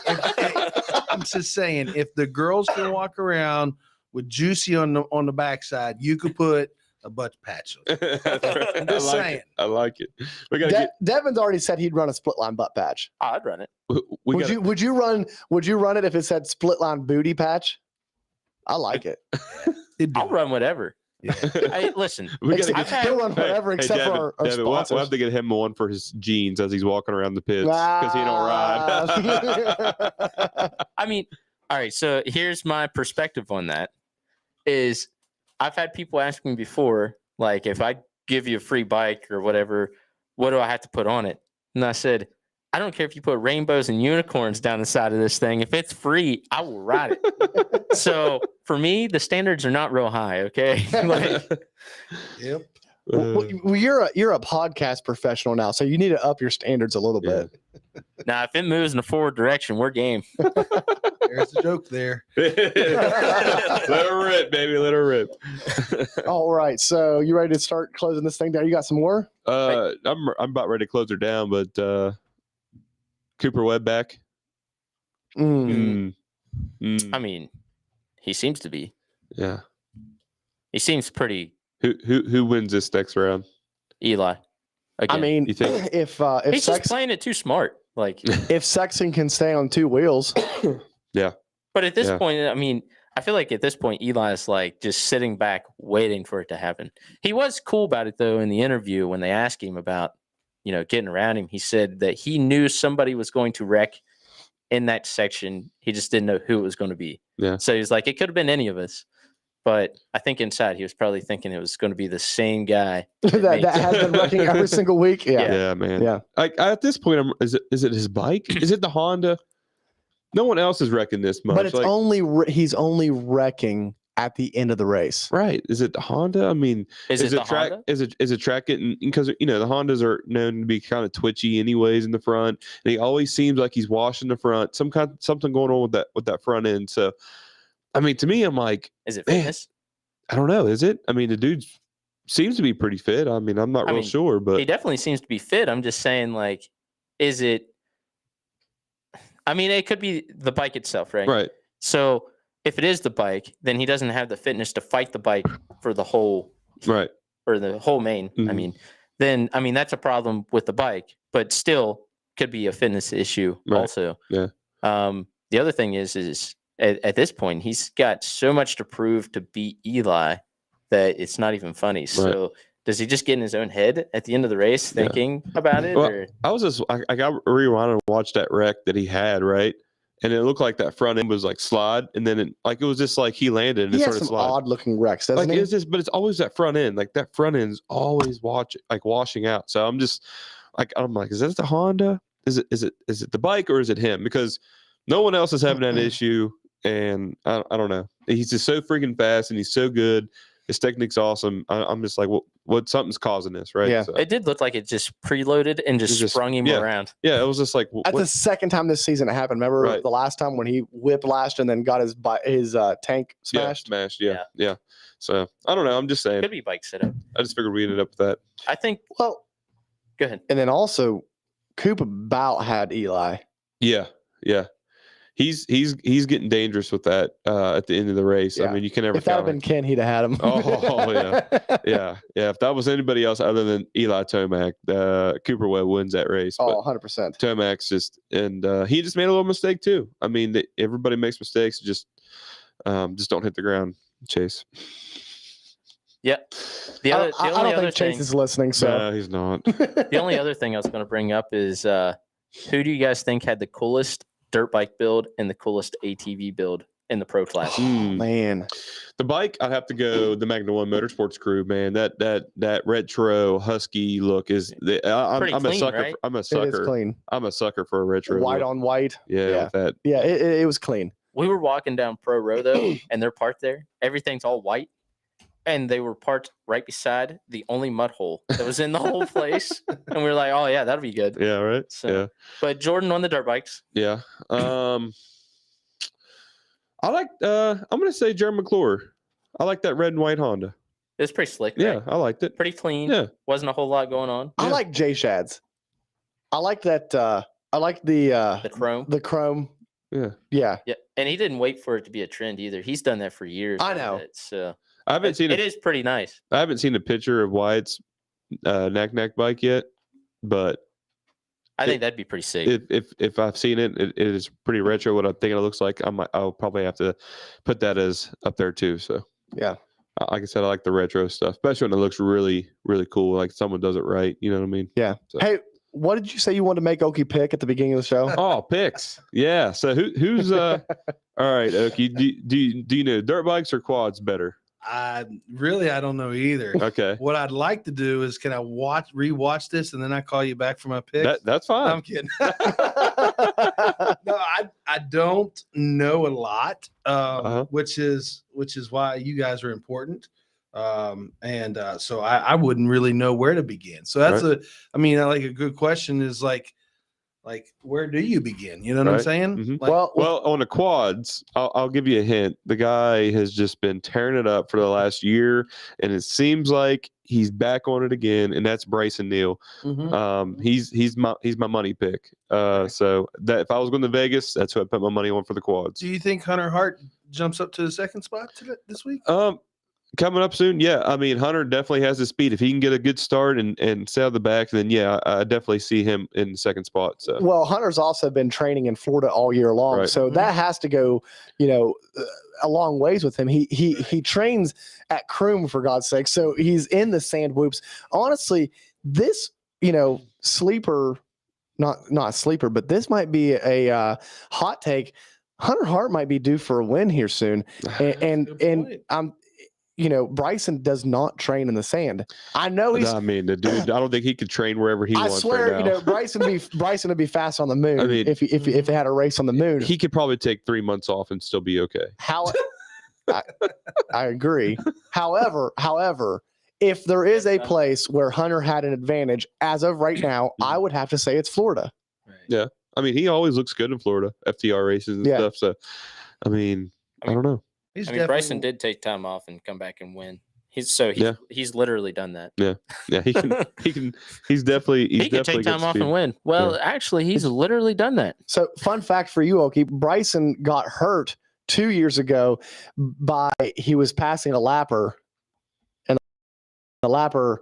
I'm just saying, if the girls can walk around with juicy on the backside, you could put a butt patch on. I'm just saying. I like it. We gotta Devin's already said he'd run a split line butt patch. I'd run it. Would you run it if it said split line booty patch? I like it. I'll run whatever. Yeah. Hey, listen, He'll run whatever except Devin, for our Devin, sponsors. we'll have to get him one for his jeans as he's walking around the pits because he don't ride. I mean, all right. So here's my perspective on that. Is I've had people ask me before, like, if I give you a free bike or whatever, what do I have to put on it? And I said, I don't care if you put rainbows and unicorns down the side of this thing. If it's free, I will ride it. So for me, the standards are not real high. Okay. Like, Yep. Well, you're a podcast professional now, so you need to up your standards a little bit. now, if it moves in a forward direction, we're game. There's the joke there. Let her rip, baby. Let her rip. All right, so you ready to start closing this thing down? You got some more? I'm about ready to close her down, but Cooper Webb back. I mean, he seems to be. Yeah. He seems pretty. Who wins this next round? Eli. Again. I mean, You think? if he's just playing it too smart. Like, if Sexton can stay on 2 wheels, Yeah. but at this Yeah. point, I mean, I feel like at this point, Eli's like just sitting back, waiting for it to happen. He was cool about it though in the interview when they asked him about, getting around him. He said that he knew somebody was going to wreck in that section. He just didn't know who it was going to be. Yeah. So he's like, it could have been any of us. But I think inside he was probably thinking it was going to be the same guy that has been wrecking every single week. Yeah, man. Yeah. At this point, is it his bike? Is it the Honda? No one else is wrecking this much. But it's he's only wrecking at the end of the race. Right. Is it the Honda? I mean, Is it the track? Honda? Is it track getting, because the Hondas are known to be kind of twitchy anyways in the front, and he always seems like he's washing the front. Something going on with that front end. So, I mean, to me, I'm like, Is it fitness? I don't know. Is it? I mean, the dude seems to be pretty fit. I mean, I'm not real sure, but He definitely seems to be fit. I'm just saying, like, is it? I mean, it could be the bike itself, right? right. So if it is the bike, then he doesn't have the fitness to fight the bike for the whole Right. or the whole main. Mhm. I mean, that's a problem with the bike, but still could be a fitness issue Right. also. Yeah. The other thing is at this point, he's got so much to prove to beat Eli that it's not even funny. So does he just get in his own head at the end of the race thinking about it? Well, Or? I got rewound and watched that wreck that he had, right? And it looked like that front end was like slide, and then it was just like he landed and He it has started some sliding. odd looking wrecks, doesn't Like he? it's just, but it's always that front end. Like that front end's always washing out. So I'm just I'm like, is that the Honda? Is it the bike, or is it him? Because no one else is having that issue, and I don't know. He's just so freaking fast, and he's so good. His technique's awesome. I'm just like, well, something's causing this, right? Yeah. So, It did look like it just preloaded and just, It just- sprung him yeah. around. yeah, it was just like That's the second time this season it happened. Remember Right. the last time when he whiplashed and then got his tank smashed? smashed. Yeah. So I don't know. I'm just saying. Could be bike setup. I just figured we ended up with that. I think. Well, Go ahead. and then also, Coop about had Eli. Yeah. He's getting dangerous with that at the end of the race. Yeah. I mean, you can never If that had count been it. Ken, he'd have had him. Oh, yeah. If that was anybody else other than Eli Tomac, Cooper Webb wins that race. But 100%. Tomac's he just made a little mistake too. I mean, everybody makes mistakes. Just don't hit the ground, Chase. Yeah. The I other, don't, the I only don't other think Chase thing, is listening. So No, he's not. the only other thing I was going to bring up is who do you guys think had the coolest dirt bike build and the coolest ATV build in the pro class? man, The bike, I'd have to go the Magna One Motorsports crew, man. That retro husky look is. I'm Pretty a clean, sucker. right? I'm a it is sucker. clean. I'm a sucker for a retro White look. on white. Yeah, yeah. with that. Yeah, it was clean. We were walking down Pro Row though, and they're parked there. Everything's all white, and they were parked right beside the only mud hole that was in the whole place. And we were like, "Oh yeah, that'll be good." Yeah, right. So, but Jordan won the dirt bikes. Yeah. I like. I'm gonna say Jerry McClure. I like that red and white Honda. It was pretty slick. Yeah, Right? I liked it. Pretty clean. Yeah. Wasn't a whole lot going on. I like J Shads. I like that. I like the chrome. The chrome. Yeah. Yeah. Yeah, and he didn't wait for it to be a trend either. He's done that for years. I know. So I haven't seen it is pretty nice. I haven't seen a picture of Wyatt's knack bike yet, but I think that'd be pretty sick. if I've seen it, it is pretty retro. What I think it looks like, I'll probably have to put that as up there too. So Yeah. Like I said, I like the retro stuff, especially when it looks really, really cool. Like someone does it right. You know what I mean? Yeah. So. Hey, what did you say you wanted to make Okie pick at the beginning of the show? Oh, picks. Yeah. So who's all right, Okie? Do you know dirt bikes or quads better? I don't know either. Okay. What I'd like to do is, can I rewatch this and then I call you back for my picks? That's fine. I'm kidding. No, I don't know a lot, which is why you guys are important. So I wouldn't really know where to begin. So that's a good question is like where do you begin? You know what I'm saying? Mm-hmm. Like, well, on the quads, I'll give you a hint. The guy has just been tearing it up for the last year, and it seems like he's back on it again. And that's Bryson Neal. mhm. He's my money pick. So that if I was going to Vegas, that's who I put my money on for the quads. Do you think Hunter Hart jumps up to the second spot this week? Coming up soon, yeah. I mean, Hunter definitely has the speed. If he can get a good start and stay out the back, then yeah, I definitely see him in the second spot. So Well, Hunter's also been training in Florida all year long, Right. so that has to go, a long ways with him. He trains at Croom, for God's sake, so he's in the sand whoops. Honestly, this sleeper, not sleeper, but this might be a hot take. Hunter Hart might be due for a win here soon, and I'm. Bryson does not train in the sand. I know he's. I mean, the dude. I don't think he could train wherever he I wants. swear, right now. Bryson would be fast on the moon. I mean, if they had a race on the moon, he could probably take 3 months off and still be okay. I agree. However, if there is a place where Hunter had an advantage as of right now, I would have to say it's Florida. Yeah, I mean, he always looks good in Florida, FTR races and stuff. So, I mean, I don't know. Bryson did take time off and come back and win. He's literally done that. Yeah, he can. He's definitely. He can take time off and win. Well, actually, he's literally done that. So, fun fact for you, Okie, Bryson got hurt 2 years ago he was passing a lapper, and the lapper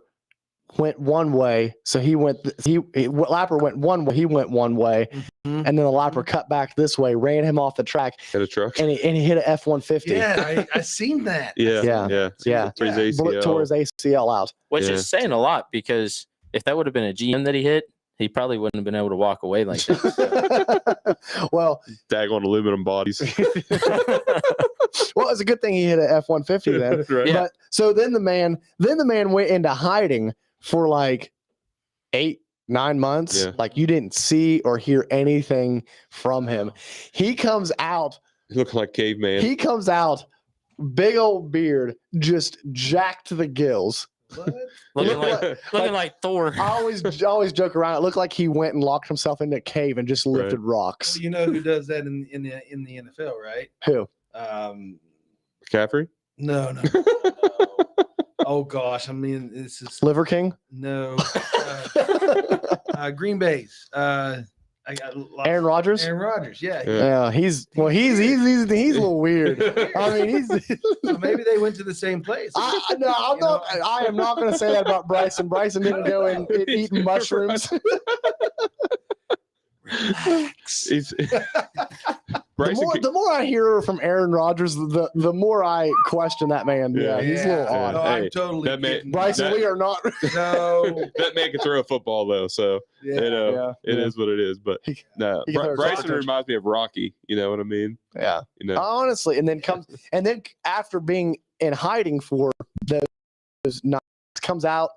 went one way, so lapper went one way, he went one way, and then the lapper cut back this way, ran him off the track, hit a truck, and he hit an F-150. Yeah, I seen that. Yeah. Tore his ACL out, which is saying a lot, because if that would have been a GM that he hit, he probably wouldn't have been able to walk away like that. Well, daggone aluminum bodies. Well, it's a good thing he hit an F-150 then. Right. Yeah. But so then the man went into hiding for like 8-9 months. Yeah. Like you didn't see or hear anything from him. He comes out. He looked like caveman. He comes out, big old beard, just jacked to the gills. Looking like Thor. I always joke around. It looked like he went and locked himself in a cave and just lifted rocks. You know who does that in the NFL, right? Who? McCaffrey? No. Oh gosh, I mean, this is Liver King? No. Green Bay's. I got Aaron Rodgers. Aaron Rodgers, yeah. Yeah, he's a little weird. I mean, So maybe they went to the same place. I am not going to say that about Bryson. Bryson didn't go and eat mushrooms. He's- Bryson The more I hear from Aaron Rodgers, the more I question that man. Yeah, he's a little odd. No, I'm totally that man- kidding. Bryson, we are not. No. that man can throw a football though, so it is what it is. But no, he can throw a Bryson touchdown. reminds me of Rocky. You know what I mean? Yeah, You know, honestly, and then after being in hiding for those nights, comes out,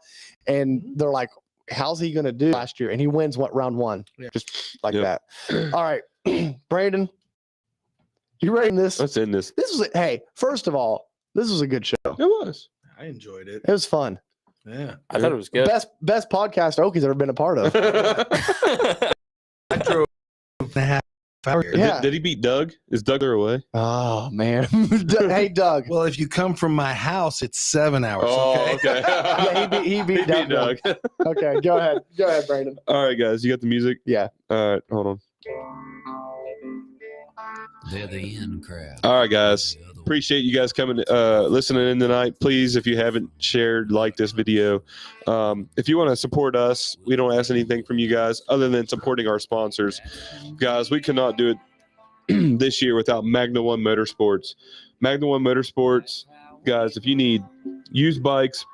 and they're like, "How's he going to do last year?" And he wins round one, just like that. All right, Brandon, you ready? let's end this. This was first of all, this was a good show. It was. I enjoyed it. It was fun. Yeah. I thought it was good. Best podcast Okies ever been a part of. I drove a half hour here. Yeah. Did he beat Doug? Is Doug there away? Oh man. Hey Doug. Well, if you come from my house, it's 7 hours. Oh, okay. Yeah, he beat Doug. Okay, go ahead, Brandon. All right, guys, you got the music? Yeah. All right, hold on. They're the in crowd. All right, guys. Appreciate you guys coming, listening in tonight. Please, if you haven't shared, like this video. If you want to support us, we don't ask anything from you guys other than supporting our sponsors. Guys, we cannot do it this year without Magna One Motorsports. Magna One Motorsports, guys, if you need used bikes,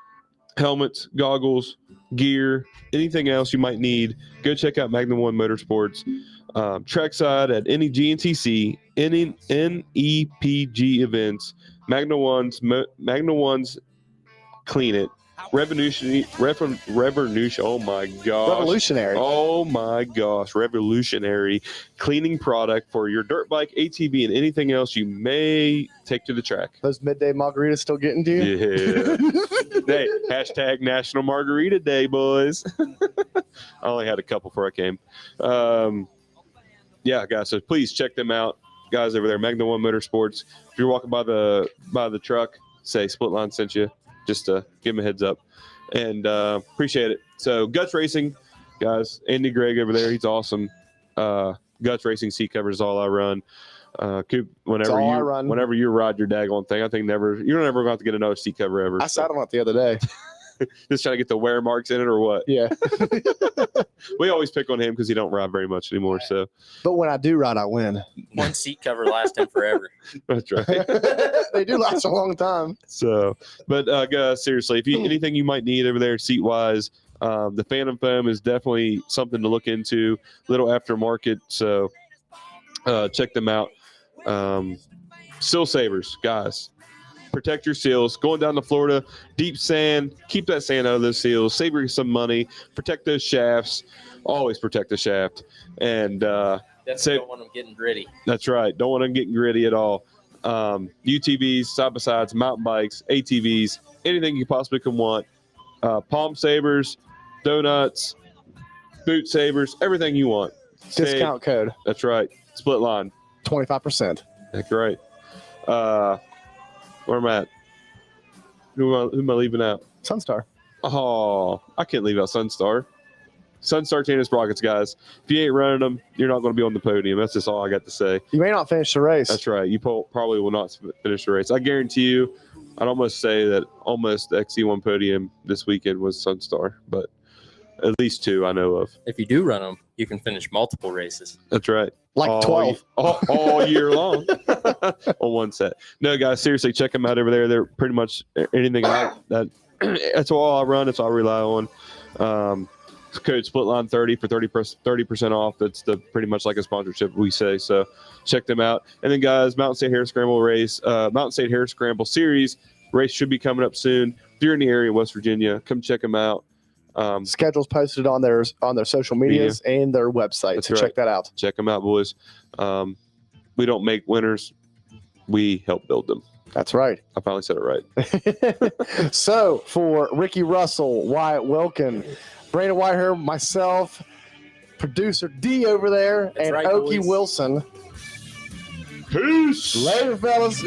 helmets, goggles, gear, anything else you might need, go check out Magna One Motorsports. Trackside at any GNCC, any NEPG events, Magna One's Clean It, revolutionary. Oh my gosh, Revolutionary. Oh my gosh, revolutionary cleaning product for your dirt bike, ATV, and anything else you may take to the track. Those midday margaritas still getting to you? Yeah. Hey, hashtag National Margarita Day, boys. I only had a couple before I came. Yeah, guys. So please check them out, guys over there. Magna One Motorsports. If you're walking by the truck, say Split Line sent you. Just to give them a heads up, and appreciate it. So Guts Racing, guys. Andy Gregg over there, he's awesome. Guts Racing seat covers is all I run. Coop, whenever you ride your daggone thing, I think you're never going to have to get another seat cover ever. I sat on it the other day. Just trying to get the wear marks in it or what? Yeah. We always pick on him because he don't ride very much anymore. So, but when I do ride, I win. One seat cover lasts him forever. That's right. They do last a long time. So, but guys, seriously, if you anything you might need over there seat wise, the Phantom Foam is definitely something to look into. Little aftermarket, so check them out. Seal savers, guys. Protect your seals. Going down to Florida, deep sand, keep that sand out of those seals. Save you some money. Protect those shafts. Always protect the shaft. And Definitely don't want them getting gritty. That's right. Don't want them getting gritty at all. UTVs, side-by-sides, mountain bikes, ATVs, anything you possibly can want. Palm savers, donuts, boot savers, everything you want. Discount code. That's right. Split Line. 25%. That's right. Where am I at? Who am I leaving out? Sunstar. Oh, I can't leave out Sunstar. Sunstar Tennis Sprockets, guys. If you ain't running them, you're not going to be on the podium. That's just all I got to say. You may not finish the race. That's right. You probably will not finish the race. I guarantee you, I'd almost say that almost the XC1 podium this weekend was Sunstar, but at least two I know of. If you do run them, you can finish multiple races. That's right. Like 12. All year long on one set. No, guys, seriously, check them out over there. They're pretty much anything that's all I run. It's all I rely on. Code SPLITLINE 30 for 30% off. That's pretty much like a sponsorship we say. So check them out. And then, guys, Mountain State Hare Scramble race, Mountain State Hare Scramble series race should be coming up soon. If you're in the area of West Virginia, come check them out. Schedules posted on their social medias and their website. That's so right. check that out. Check them out, boys. We don't make winners. We help build them. That's right. I finally said it right. So for Ricky Russell, Wyatt Wilkin, Brandon Whitehair, myself, producer D over there, and right, Okie boys. Wilson. Peace. Later, fellas.